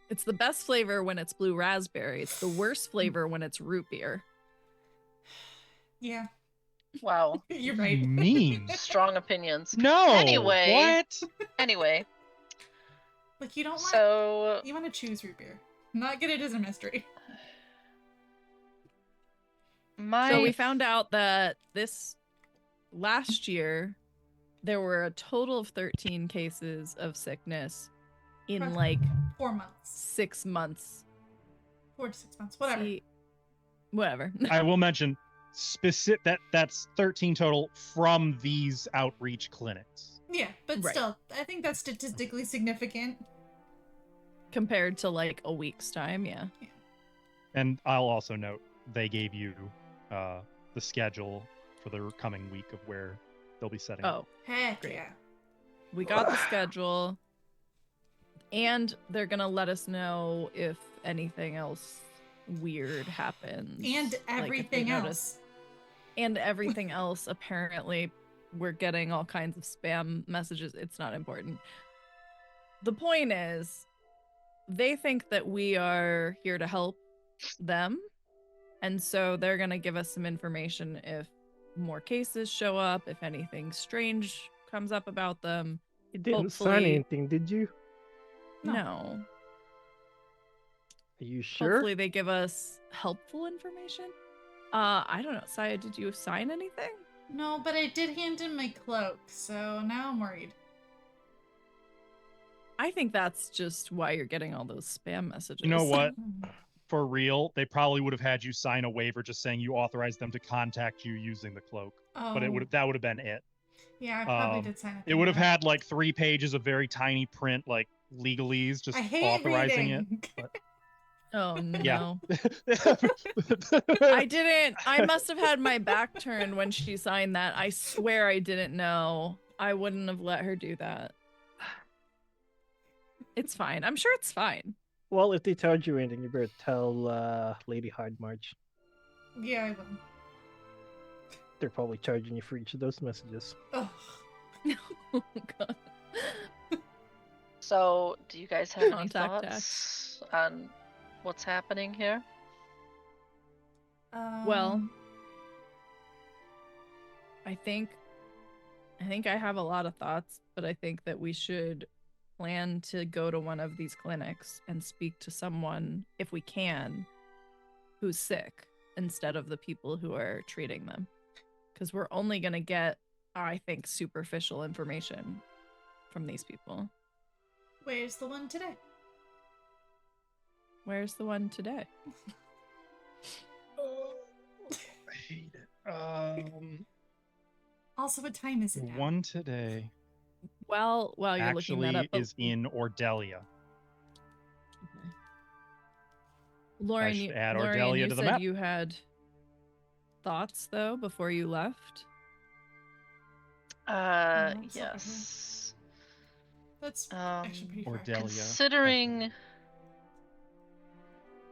It's the best flavor when it's blue raspberry. It's the worst flavor when it's root beer.
Yeah,
Wow.
you're
What do you
right.
mean?
Strong opinions.
No.
Anyway.
What?
Anyway,
Like you don't want
so
you want to choose root beer. Not get it as a mystery.
my
So we found out that last year there were a total of 13 cases of sickness in
Correct.
like
4 months.
6 months.
4 to 6 months. Whatever.
See, whatever.
I will mention that's 13 total from these outreach clinics.
Yeah, but
Right.
still, I think that's statistically significant.
Compared to like a week's time, yeah.
And I'll also note they gave you the schedule for the coming week of where they'll be setting up.
Oh,
Heck
Great.
yeah.
we got the schedule. And they're going to let us know if anything else weird happens.
And
like, if they
everything
notice-
else.
And everything else, apparently, we're getting all kinds of spam messages. It's not important. The point is, they think that we are here to help them. And so they're going to give us some information if more cases show up, if anything strange comes up about them.
You didn't sign
hopefully-
anything, did you?
No.
Are you sure?
Hopefully they give us helpful information. I don't know. Saya, did you sign anything?
No, but I did hand in my cloak, so now I'm worried.
I think that's just why you're getting all those spam messages.
You know what? For real, they probably would have had you sign a waiver just saying you authorized them to contact you using the cloak.
Oh,
But that would have been it.
Yeah, I probably
um,
did sign it.
It would have had like 3 pages of very tiny print, like legalese, just
I hate
authorizing
reading.
Oh no.
Yeah.
I didn't. I must have had my back turned when she signed that. I swear I didn't know. I wouldn't have let her do that. It's fine. I'm sure it's fine.
Well, if they told you anything, you better tell Lady Hardmarch.
Yeah, I will.
They're probably charging you for each of those messages.
Ugh.
Oh god.
So, do you guys have any
Contact
thoughts on what's happening here?
Well, I think I have a lot of thoughts, but I think that we should plan to go to one of these clinics and speak to someone, if we can, who's sick instead of the people who are treating them. Because we're only going to get, I think, superficial information from these people.
Where's the one today?
Where's the one today?
I hate it.
Also, what time is it now?
One today
Well, while you're looking that
actually
up,
is in Ordelia.
Lauren,
should
you,
add
Lauren,
Ordelia
you
to the
said
map.
you had thoughts though before you left.
let's look at
Yes.
That's actually pretty far.
Ordelia.
Considering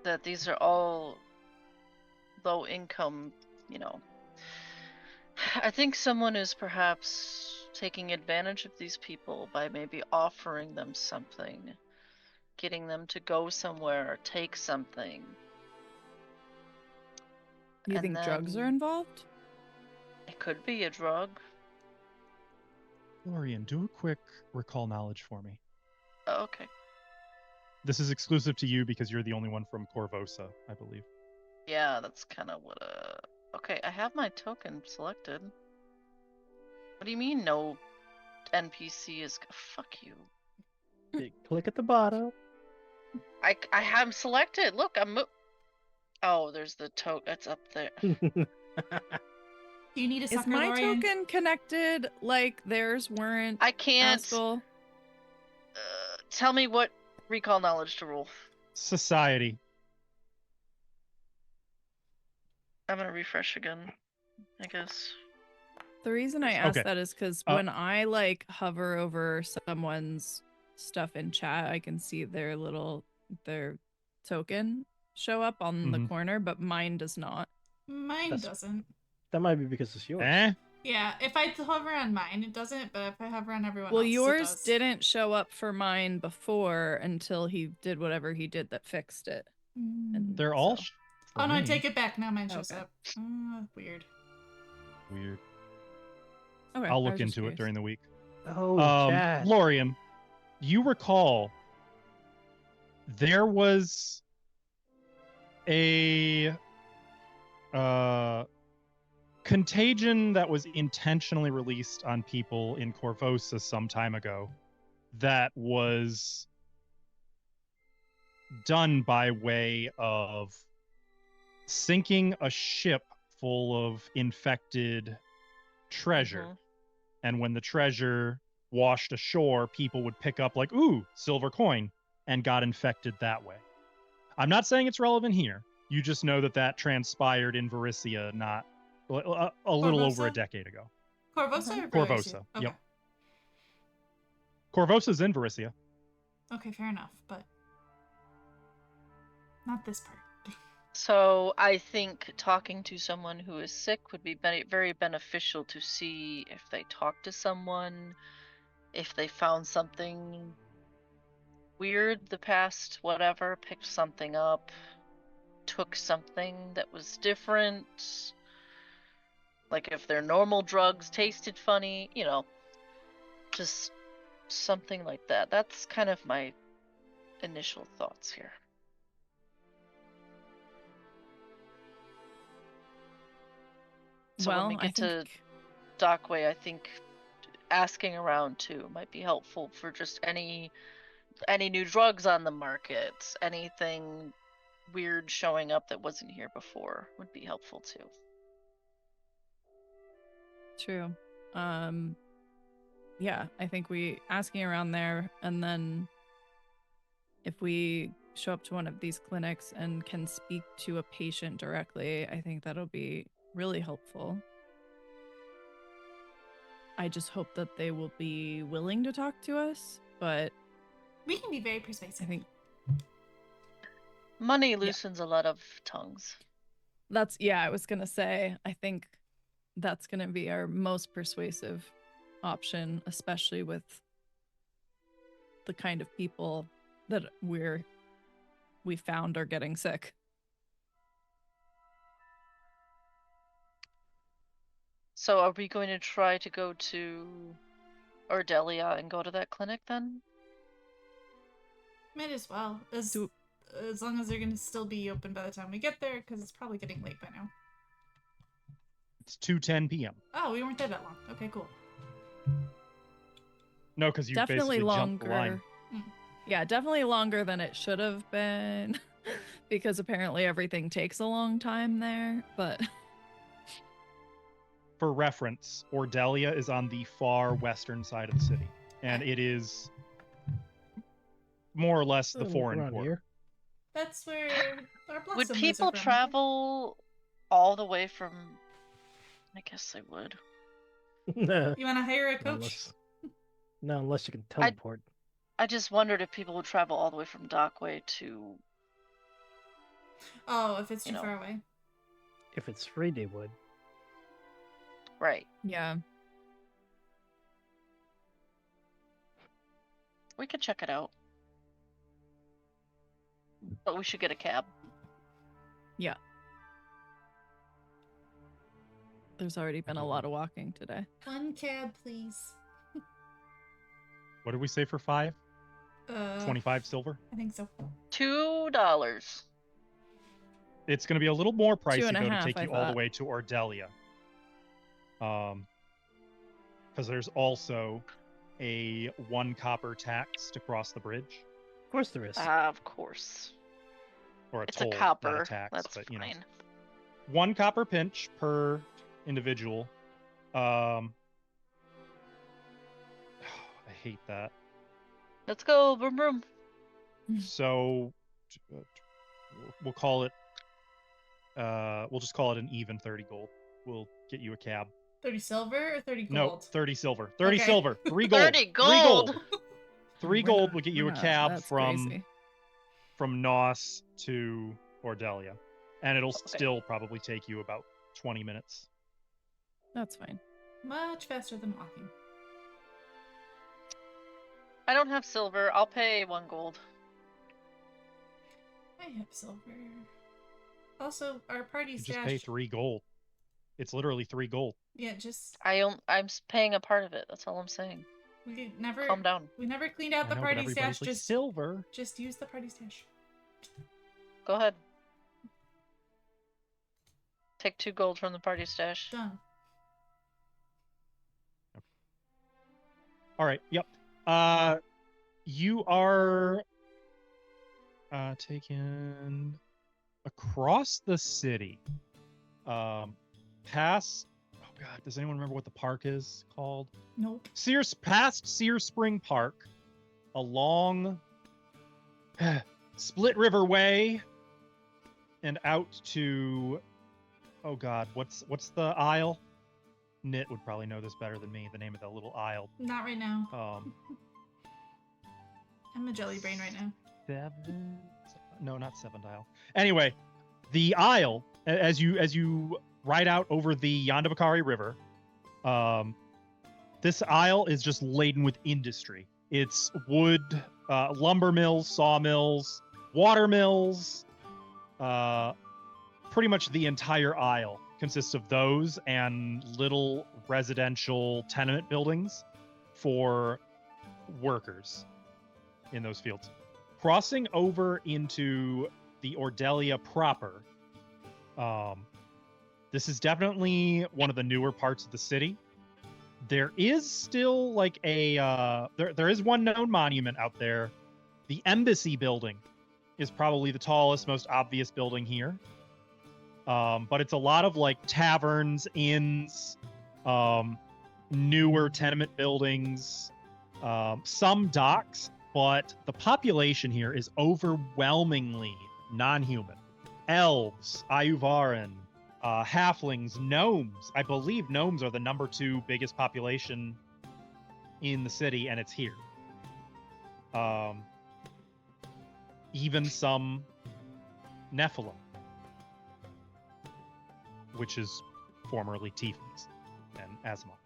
that these are all low income, I think someone is perhaps taking advantage of these people by maybe offering them something, getting them to go somewhere or take something.
You
And
think drugs are
then-
involved?
It could be a drug.
Lorian, do a quick recall knowledge for me.
Oh, okay.
This is exclusive to you because you're the only one from Corvosa, I believe.
Yeah, that's kind of what. Okay, I have my token selected. What do you mean no NPC is? Fuck you.
You click at the bottom.
I have selected. Look, Oh, there's the token. It's up there.
Do you need a
Is
sucker,
my
Lorian?
token connected like theirs weren't?
I can't.
Haskell?
Tell me what Recall knowledge to roll.
Society.
I'm gonna refresh again, I guess.
The reason I asked
Okay.
that is because
Uh,
when I like hover over someone's stuff in chat, I can see their token show up on the
Mhm.
corner, but mine does not.
Mine
That's-
doesn't.
That might be because it's yours.
Yeah, if I hover on mine, it doesn't, but if I hover on everyone
Well,
else, it
yours
does.
didn't show up for mine before until he did whatever he did that fixed it. And
They're all.
so-
For
Oh no, I
me.
take it back. Now mine shows
Okay.
up. Weird.
Weird.
Okay,
I'll
I
look
was just
into it
curious.
during the week.
Oh, chat.
Lorian, you recall there was a contagion that was intentionally released on people in Corvosa some time ago that was done by way of sinking a ship full of infected treasure.
Mhm.
And when the treasure washed ashore, people would pick up like, ooh, silver coin, and got infected that way. I'm not saying it's relevant here. You just know that that transpired in Varisia not a little over a
Corvosa?
decade ago.
Corvosa or
Corvosa,
Varisia? Okay.
yep. Corvosa's in Varisia.
Okay, fair enough, but not this part.
So I think talking to someone who is sick would be very beneficial to see if they talk to someone, if they found something weird the past whatever, picked something up, took something that was different, like if their normal drugs tasted funny, just something like that. That's kind of my initial thoughts here. So when we
I
get to
think
Dockway, I think asking around too might be helpful for just any new drugs on the market, anything weird showing up that wasn't here before would be helpful too.
true. Yeah, I think we asking around there, and then if we show up to one of these clinics and can speak to a patient directly, I think that'll be really helpful. I just hope that they will be willing to talk to us, but
We can be very
I
persuasive.
think
Money loosens a lot of tongues.
I was gonna say, I think that's gonna be our most persuasive option, especially with the kind of people that we found are getting sick.
So are we going to try to go to Ardelia and go to that clinic then?
Might as well. As long as they're going to still be open by the time we get there, because it's probably getting late by now.
It's 2:10 p.m.
Oh, we weren't there that long. Okay, cool.
No, because you
Definitely
basically jumped the line.
longer. Yeah, definitely longer than it should have been because apparently everything takes a long time there, but
For reference, Ordelia is on the far western side of the city, and it is more or less the foreign
Around
quarter.
here.
That's where our blossom
Would
lives
people
are from, okay?
travel all the way from... I guess they would.
No,
You want to hire a coach?
unless you can teleport.
I just wondered if people would travel all the way from Dockway to...
Oh, if it's too
You know.
far away.
If it's free, they would.
Right.
yeah.
We could check it out. But we should get a cab.
Yeah. There's already been a lot of walking today.
One cab, please.
What did we say for 5? 25 silver?
I think so.
$2.
It's going to be a little more pricey,
2.5,
though, to take
I
you all the
thought.
way to Ordelia. Because there's also a 1 copper tax to cross the bridge.
Of course there is.
Of course.
Or a
It's
toll,
a copper.
not a tax.
That's
but,
fine.
1 copper pinch per individual. I hate that.
Let's go. Vroom vroom.
So we'll call it. We'll just call it an even 30 gold. We'll get you a cab.
30 silver or 30
No,
gold?
30 silver. 30
Okay.
silver. 3 gold.
30
3
gold.
gold. 3 gold will get you a cab
That's
from
crazy.
Nos to Ordelia, and it'll
Okay.
still probably take you about 20 minutes.
That's fine.
Much faster than walking.
I don't have silver. I'll pay 1 gold.
I have silver. Also, our party
You
stash.
just pay 3 gold. It's literally 3 gold.
Yeah, just
I'm paying a part of it. That's all I'm saying.
we never.
Calm down.
We never cleaned out
I
the
know, but
party
everybody's
stash.
like, silver.
Just use the party stash.
Go ahead. Take 2 gold from the party stash.
Done.
All right. Yep. You are taken across the city. Past. Oh God, does anyone remember what the park is called?
Nope.
Past Sears Spring Park, along Split River Way, and out to. Oh God, what's the aisle? Nit would probably know this better than me. The name of the little aisle.
Not right now. I'm a jelly brain right now.
7. No, not 7 dial. Anyway, the aisle as you ride out over the Yondabakari River, this aisle is just laden with industry. It's wood, lumber mills, sawmills, water mills. Pretty much the entire aisle consists of those and little residential tenement buildings for workers in those fields. Crossing over into the Ordelia proper, this is definitely one of the newer parts of the city. There is still like a there is one known monument out there. The embassy building is probably the tallest, most obvious building here. But it's a lot of like taverns, inns, newer tenement buildings, some docks, but the population here is overwhelmingly non-human. Elves, Ayuvaran, halflings, gnomes. I believe gnomes are the number 2 biggest population in the city, and it's here. Even some Nephilim, which is formerly Tieflings and Asimov.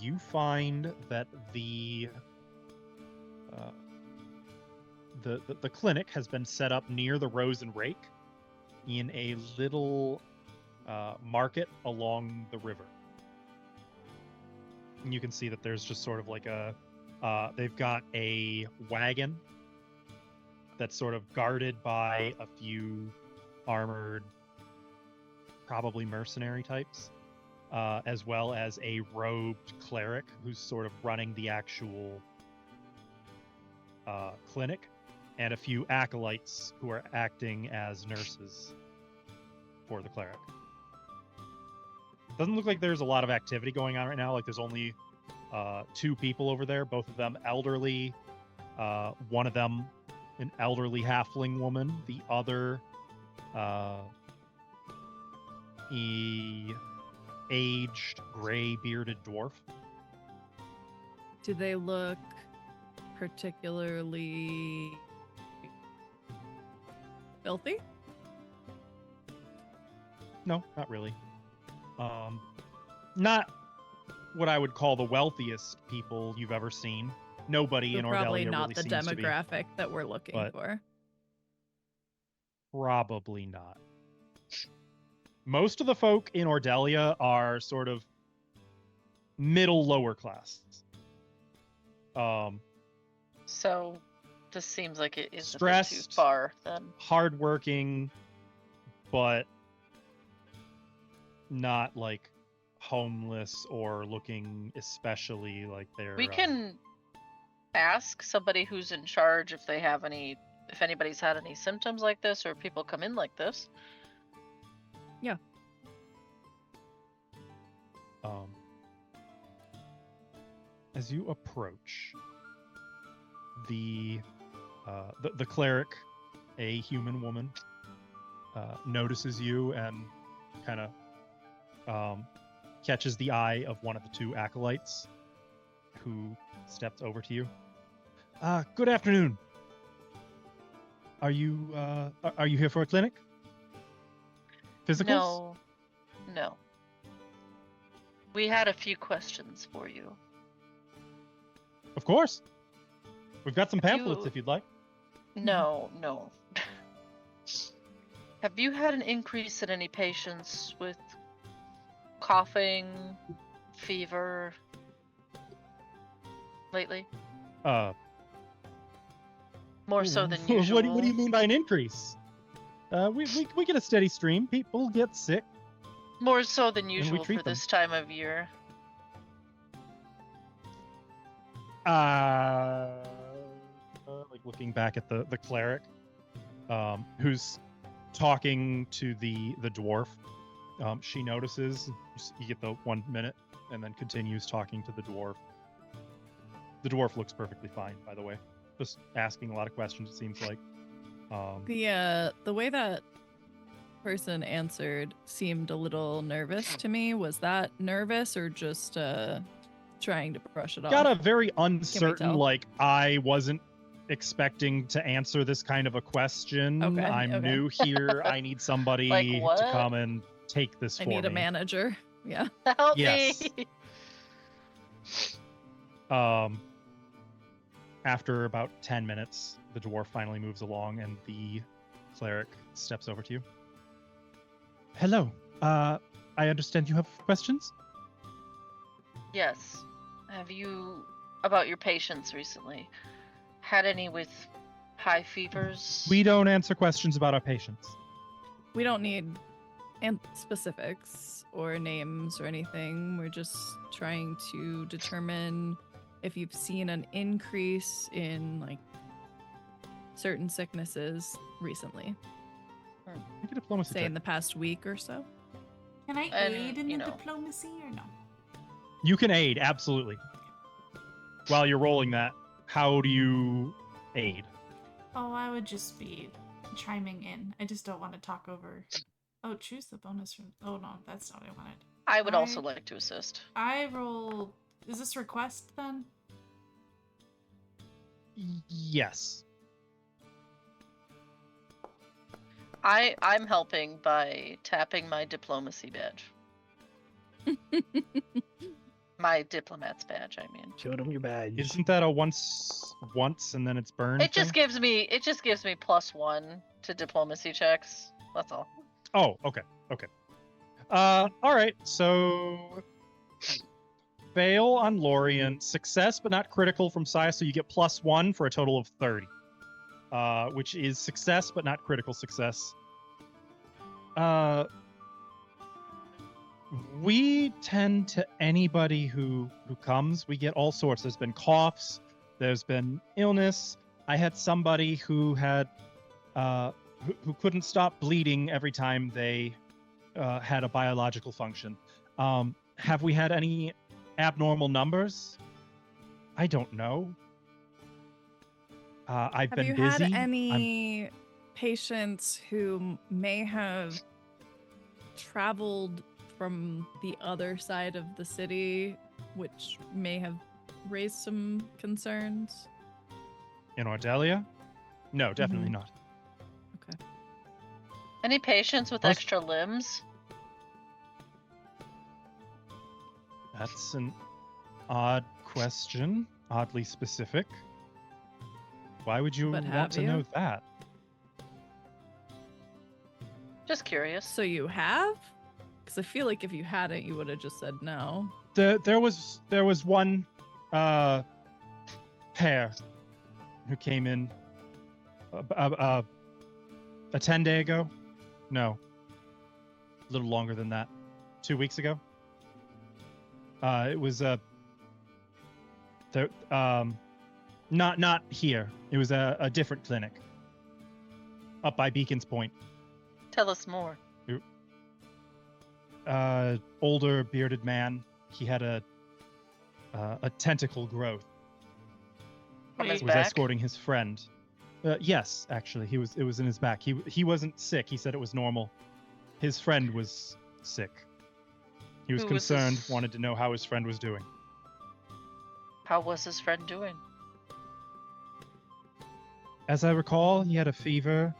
You find that the clinic has been set up near the Rose and Rake in a little market along the river. And you can see that there's just sort of like they've got a wagon that's sort of guarded by a few armored, probably mercenary types, as well as a robed cleric who's sort of running the actual clinic, and a few acolytes who are acting as nurses for the cleric. Doesn't look like there's a lot of activity going on right now. Like there's only 2 people over there, both of them elderly. One of them an elderly halfling woman, the other aged gray bearded dwarf.
Do they look particularly filthy?
No, not really. Not what I would call the wealthiest people you've ever seen. Nobody in Ordelia
Probably not
really
the
seems to be.
demographic that we're looking
but-
for.
Probably not. Most of the folk in Ordelia are sort of middle lower class.
So this seems like it is a bit too
Stressed.
far then.
Hardworking, but not like homeless or looking especially like they're.
We can ask somebody who's in charge if anybody's had any symptoms like this or people come in like this.
Yeah.
As you approach, the cleric, a human woman, notices you and kind of catches the eye of one of the two acolytes, who steps over to you. Good afternoon. Are you here for a clinic? Physicals?
No. We had a few questions for you.
Of course. We've got some
Have
pamphlets
you-
if you'd like.
No. Have you had an increase in any patients with coughing, fever lately? More so than usual.
What do you mean by an increase? We get a steady stream. People get sick.
More so than
we
usual
treat
for
them.
this time of year.
Like looking back at the cleric, who's talking to the dwarf. She notices. You get the 1 minute, and then continues talking to the dwarf. The dwarf looks perfectly fine, by the way. Just asking a lot of questions. It seems like.
The way that person answered seemed a little nervous to me. Was that nervous or just trying to brush it off?
Got a very uncertain,
tell?
like, I wasn't expecting to answer this kind of a question.
Okay,
I'm
okay.
new here. I need somebody
Like
to
what?
come and take this
I
for
need
me.
a manager. Yeah.
Help
Yes.
me!
After about 10 minutes, the dwarf finally moves along and the cleric steps over to you. Hello. I understand you have questions?
Yes. Have you, about your patients recently, had any with high fevers?
We don't answer questions about our patients.
We don't need specifics or names or anything. We're just trying to determine if you've seen an increase in like certain sicknesses recently,
Make a diplomacy
say
check.
in the past week or so.
Can I
And,
aid in
you
the
know.
diplomacy or no?
You can aid, absolutely. While you're rolling that, how do you aid?
Oh, I would just be chiming in. I just don't want to talk over. Oh, choose the bonus from. Oh no, that's not what I wanted.
I would also
I-
like to assist.
I roll. Is this request then?
Yes.
I'm helping by tapping my diplomacy badge. My diplomat's badge, I mean.
Show them your badge.
Isn't that a once and then it's burned?
It just
thing?
gives me +1 to diplomacy checks. That's all.
Oh, okay. All right. So fail on Lorien, success but not critical from Saya, so you get +1 for a total of 30. Which is success but not critical success. We tend to anybody who comes, we get all sorts. There's been coughs, there's been illness. I had somebody who had who couldn't stop bleeding every time they had a biological function. Have we had any abnormal numbers? I don't know. I've
Have
been
you
busy.
had any patients who may have traveled from the other side of the city, which may have raised some concerns?
In Ordelia? No, definitely
Mhm.
not.
Okay.
Any patients with
Most-
extra limbs?
That's an odd question, oddly specific. Why would you
But
want
have
to
you?
know that?
Just curious.
So you have? Because I feel like if you hadn't, you would have just said no.
There was one pair who came in a 10-day ago. No, a little longer than that. 2 weeks ago. It was not here. It was a different clinic up by Beacon's Point.
Tell us more.
Older bearded man. He had a tentacle growth.
From his
Wait.
was
back?
escorting his friend. Yes, actually, it was in his back. He wasn't sick. He said it was normal. His friend was sick. He was
Who was
concerned,
his-
wanted to know how his friend was doing.
How was his friend doing?
As I recall, he had a fever.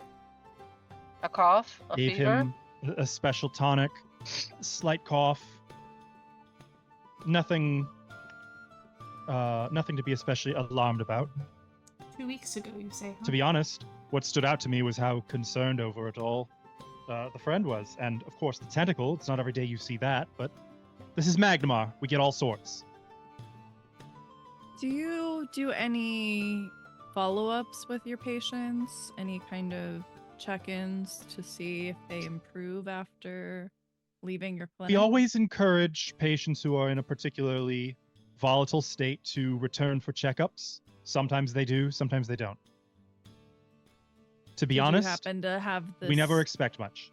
A cough? A
Gave
fever?
him a special tonic, slight cough. Nothing to be especially alarmed about.
2 weeks ago, you say, huh?
To be honest, what stood out to me was how concerned over it all the friend was. And of course, the tentacle, it's not every day you see that, but this is Magnimar. We get all sorts.
Do you do any follow-ups with your patients? Any kind of check-ins to see if they improve after leaving your clinic?
We always encourage patients who are in a particularly volatile state to return for checkups. Sometimes they do, sometimes they don't. To be
Did
honest,
you happen to have this,
we never expect much.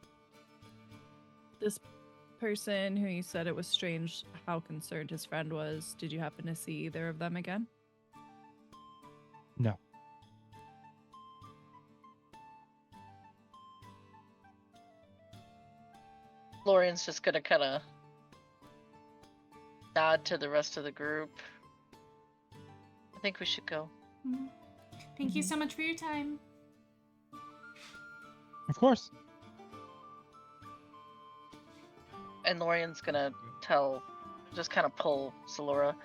this person who you said it was strange how concerned his friend was, did you happen to see either of them again?
No.
Lorian's just gonna kind of nod to the rest of the group. I think we should go.
Mhm. Thank you so much for your time.
Of course.
And Lorian's gonna just kind of pull Salora.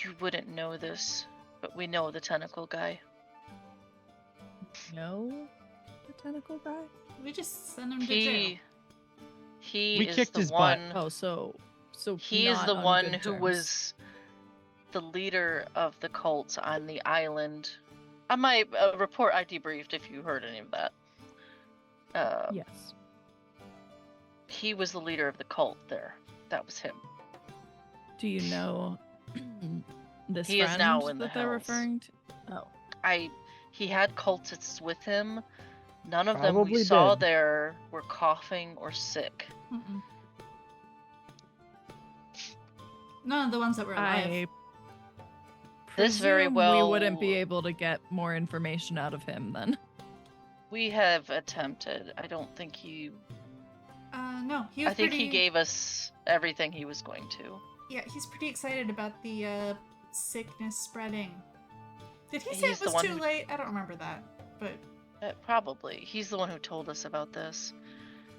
You wouldn't know this, but we know the tentacle guy.
No, the tentacle guy.
We just sent him to jail.
He
We
is
kicked
the
his butt.
one.
Oh, so
He is
not
the
on
one
good
who
terms.
was the leader of the cult on the island. On my report, I debriefed if you heard any of that.
Yes.
He was the leader of the cult there. That was him.
Do you know this
He is
friend
now in the
that they're
hells.
referring to? Oh,
He had cultists with him. None of them we
Probably
saw
dead.
there were coughing or sick.
Mm-mm. None of the ones that were alive.
I
This very
presume
well-
we wouldn't be able to get more information out of him then.
We have attempted. I don't think he.
No, he was
I think
pretty...
he gave us everything he was going to.
Yeah, he's pretty excited about the sickness spreading. Did he say
He's
it
the
was
one
too
who-
late? I don't remember that, but
Probably. He's the one who told us about this.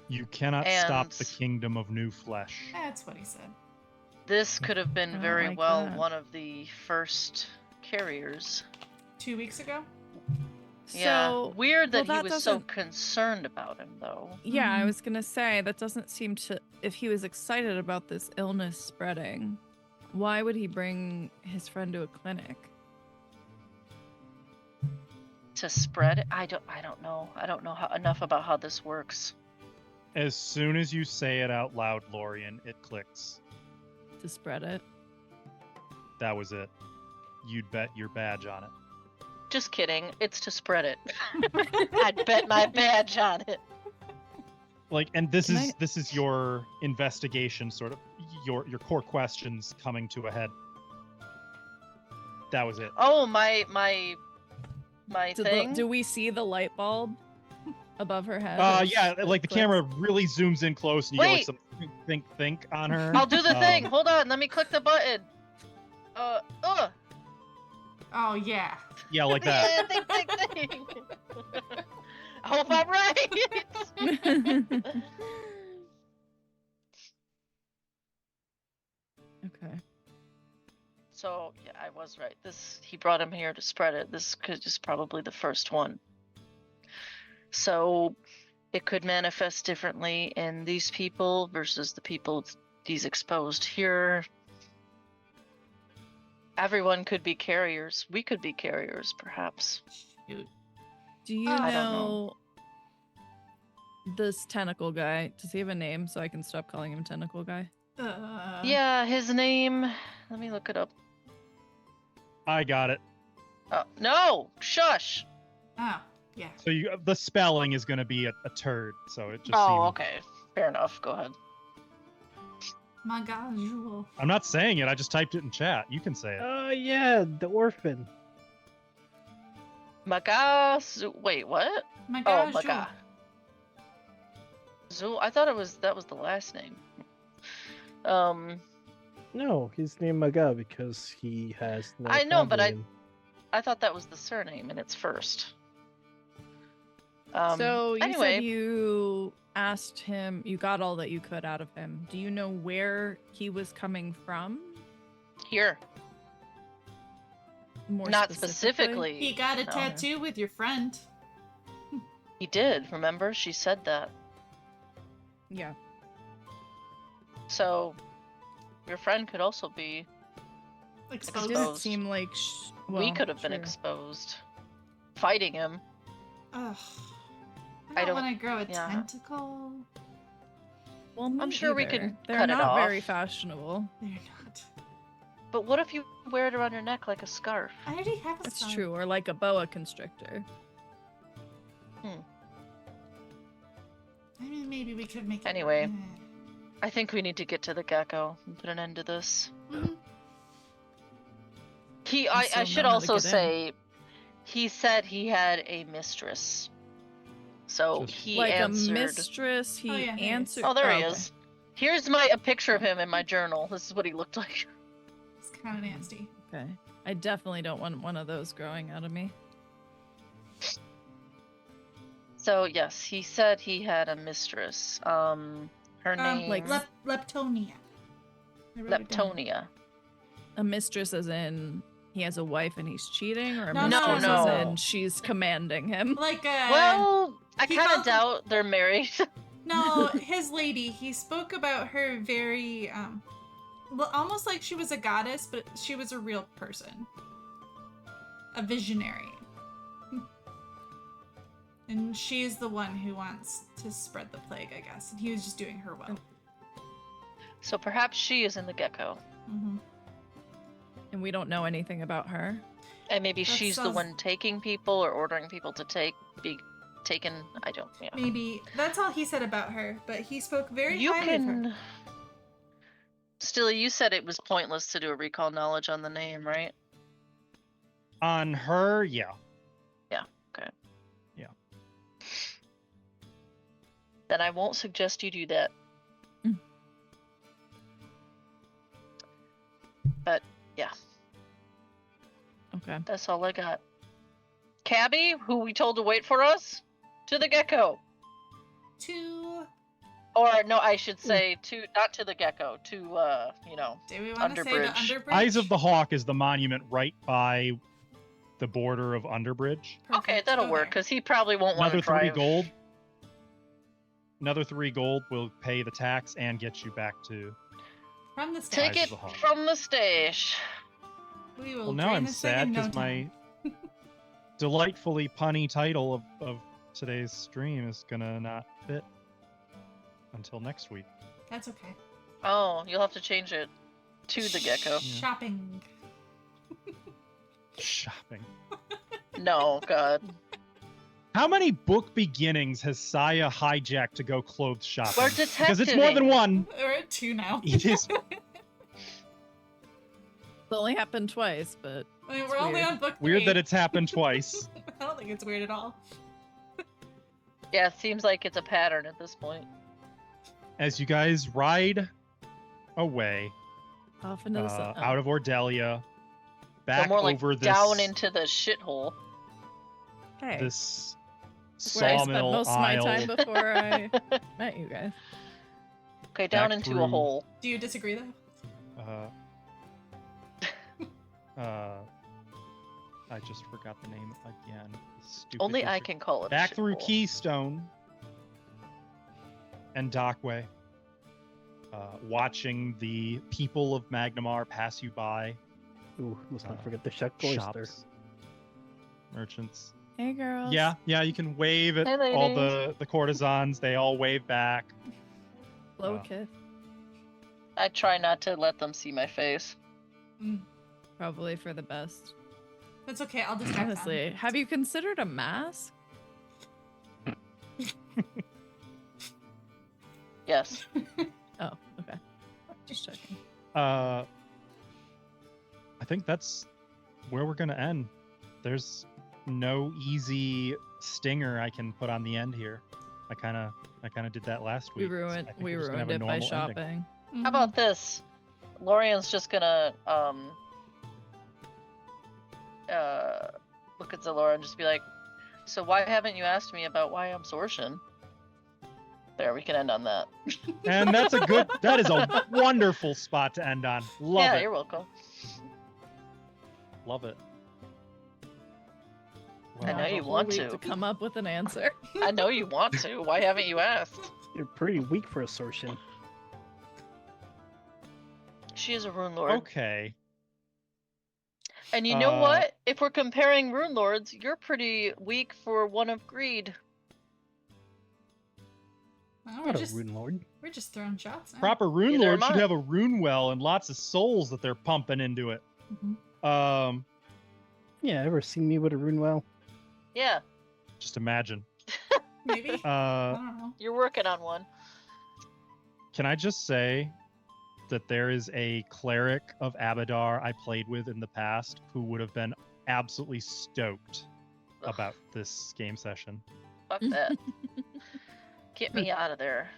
You cannot stop
And-
the kingdom of new flesh.
that's what he said.
This could have been
I don't
very
like
well
that.
one of the first carriers.
2 weeks ago?
Yeah.
So
Weird that
well,
he
that
was so
doesn't-
concerned about him, though.
Yeah, I
Mhm.
was gonna say that doesn't seem to. If he was excited about this illness spreading, why would he bring his friend to a clinic?
To spread it, I don't know. I don't know enough about how this works.
As soon as you say it out loud, Lorian, it clicks.
To spread it?
That was it. You'd bet your badge on it.
Just kidding. It's to spread it. I'd bet my badge on it.
Like, and this
Can
is this is your investigation, sort of your core questions coming to a head. That was it.
Oh, my thing.
Do we see the light bulb above her head?
Yeah, like the
Clicks?
camera really zooms in close, and you get like
Wait.
some think on her.
I'll do the thing.
Um,
Hold on. Let me click the button.
Oh, yeah.
Yeah, like that.
Yeah, think. I hope I'm right.
Okay.
So yeah, I was right. He brought him here to spread it. This is probably the first one. So it could manifest differently in these people versus the people he's exposed here. Everyone could be carriers. We could be carriers, perhaps.
Shoot.
Do you
I
don't
know this tentacle guy? Does he have a name so I can stop calling him tentacle guy?
Yeah, his name. Let me look it up.
I got it.
No, shush.
Oh, yeah.
So the spelling is going to be a turd. So it just
Oh,
seemed
okay. Fair enough. Go ahead.
Magajuel.
I'm not saying it. I just typed it in chat. You can say it.
Oh yeah, the orphan.
Wait, what?
Magajuel.
Oh, Maga. Zul. I thought that was the last name.
No, he's named Maga because he has no
I know, but
family.
I thought that was the surname and it's first.
So you
anyway,
said you asked him, you got all that you could out of him. Do you know where he was coming from?
here,
More
not specifically.
He got a
No.
tattoo with your friend.
He did. Remember, she said that.
Yeah.
So, your friend could also be.
It
Exposed.
didn't
Exposed.
seem like
We could have been
sure.
exposed, fighting him.
Ugh.
I
I
don't-
don't want to grow a
yeah.
tentacle.
Well, me
I'm sure we
either.
could
They're
cut it
not very
off.
fashionable.
They're not.
But what if you wear it around your neck like a scarf?
I already have a
That's
scarf.
true. Or like a boa constrictor.
I mean, maybe we could make it.
Anyway. I think we need to get to the gecko and put an end to this.
Mhm.
I
still
should
know how to
also
get in.
say, he said he had a mistress. So
Just-
he
Like
answered.
a mistress, he
Oh, yeah, here he is.
answered.
Oh, there he
okay.
is. Here's a picture of him in my journal. This is what he looked like.
It's kind of nasty.
Okay. I definitely don't want one of those growing out of me.
So yes, he said he had a mistress. Her name
like
Leptonia. I wrote it down.
Leptonia.
A mistress as in he has a wife and he's cheating, or a
No,
mistress
no.
as in she's commanding him?
Like
Well, I
he
kind
called-
of doubt they're married.
no, his lady. He spoke about her very almost like she was a goddess, but she was a real person, a visionary. And she's the one who wants to spread the plague, I guess. And he was just doing her well.
So perhaps she is in the gecko,
Mm-hmm.
And we don't know anything about her.
and maybe
That
she's the
sounds-
one taking people or ordering people to be taken. I don't. Yeah.
Maybe that's all he said about her, but he spoke very
You
highly of her.
can. Stilly, you said it was pointless to do a recall knowledge on the name, right?
On her, yeah.
Then I won't suggest you do that.
Mm.
But yeah,
Okay.
that's all I got. Cabby, who we told to wait for us, to the gecko. Or no, I should say not to the gecko, to
Do we want to say the
Underbridge.
Underbridge?
Eyes of the Hawk is the monument right by the border of Underbridge.
Okay,
Perfect.
that'll
Go
work
there.
because he probably won't want
Another
to drive.
3 gold. Another 3 gold will pay the tax and get you back to.
From the
Take
stage.
it
Eyes of the Hawk.
from the stash.
We will
Well, now
drain
I'm
this thing
sad
in no
because
time.
my delightfully punny title of today's stream is gonna not fit until next week.
That's okay.
Oh, you'll have to change it to the gecko.
Shopping.
Shopping.
No, God.
How many book beginnings has Saya hijacked to go clothes shopping?
We're
Because it's more than
detectiving.
one.
We're at 2 now.
It is.
It's only happened twice, but
I mean,
It's
we're only
weird.
on book 3.
Weird that it's happened twice.
I don't think it's weird at all.
Yeah, it seems like it's a pattern at this point.
As you guys ride away
off into the sun.
out of Ordelia, back
So more like
over this
down into the shithole.
Hey,
this
where I spent
sawmill
most of my
aisle.
time before I met you guys.
Okay, down
Back
into
through-
a hole.
Do you disagree, though?
I just forgot the name again. Stupid
Only I
district.
can call it. a
Back through
shithole.
Keystone and Dockway, watching the people of Magnimar pass you by.
Ooh, let's not forget the Shuck Oyster.
Shops, merchants.
Hey, girls.
Yeah, you can wave at
Hey,
all
ladies.
the courtesans. They all wave back.
Blow
Oh.
a kiss.
I try not to let them see my face.
Probably for the best.
That's okay. I'll distract them.
Honestly, have you considered a mask?
Yes.
Oh, okay. Just checking.
I think that's where we're gonna end. There's no easy stinger I can put on the end here. I kind of did that last
We
week. so I
ruined
think we're just gonna have a
it by
normal ending.
shopping.
How about this? Lorian's just gonna look at Zalora and just be like, so why haven't you asked me about why absorption? There, we can end on that.
And that is a wonderful spot to end on. Love
yeah,
it.
you're welcome.
Love it.
I know
Wow.
you
Whole
want
week
to.
come up with an answer.
I know you want to. Why haven't you asked?
You're pretty weak for assertion.
She is a rune lord.
Okay.
And you know what? If we're comparing rune lords, you're pretty weak for one of greed.
Well,
Not a rune lord.
we're just throwing shots. Now.
Proper rune
Neither
lord
am
should
I.
have a rune well and lots of souls that they're pumping into it.
Mhm.
Yeah, ever seen me with a rune well?
Yeah,
Just imagine.
Maybe. I don't know.
you're working on one.
Can I just say that there is a cleric of Abadar I played with in the past who would have been absolutely stoked
Ugh,
about this game session.
fuck that. Get me out of there.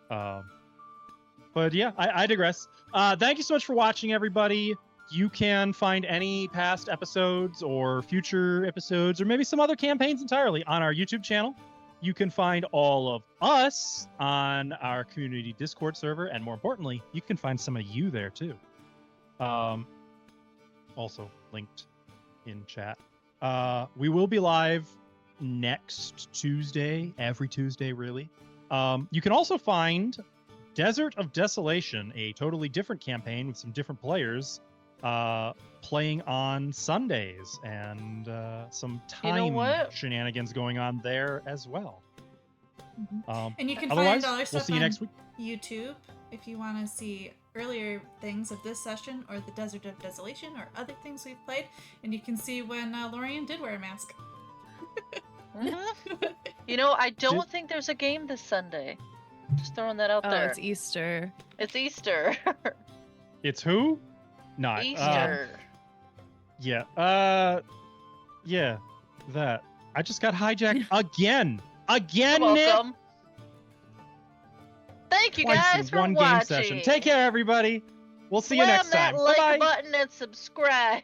But yeah, I digress. Thank you so much for watching, everybody. You can find any past episodes or future episodes or maybe some other campaigns entirely on our YouTube channel. You can find all of us on our community Discord server, and more importantly, you can find some of you there too. Also linked in chat. We will be live next Tuesday, every Tuesday, really. You can also find Desert of Desolation, a totally different campaign with some different players, playing on Sundays, and some
You know
time
what?
shenanigans going on there as well.
And you can
Otherwise,
find all our
we'll
stuff
see you
on
next week.
YouTube if you want to see earlier things of this session or the Desert of Desolation or other things we've played. And you can see when Lorian did wear a mask.
Mhm. You know, I don't think there's a game this Sunday. Just throwing that out
Oh,
there.
it's Easter.
It's Easter.
It's who? Not
Easter.
yeah. Yeah. That. I just got hijacked again. Again,
You're
Nick.
welcome. Thank you
Twice
guys
in
for
one
watching.
game session. Take care, everybody. We'll see you
Slam
next time.
that like
Bye-bye.
button and subscribe.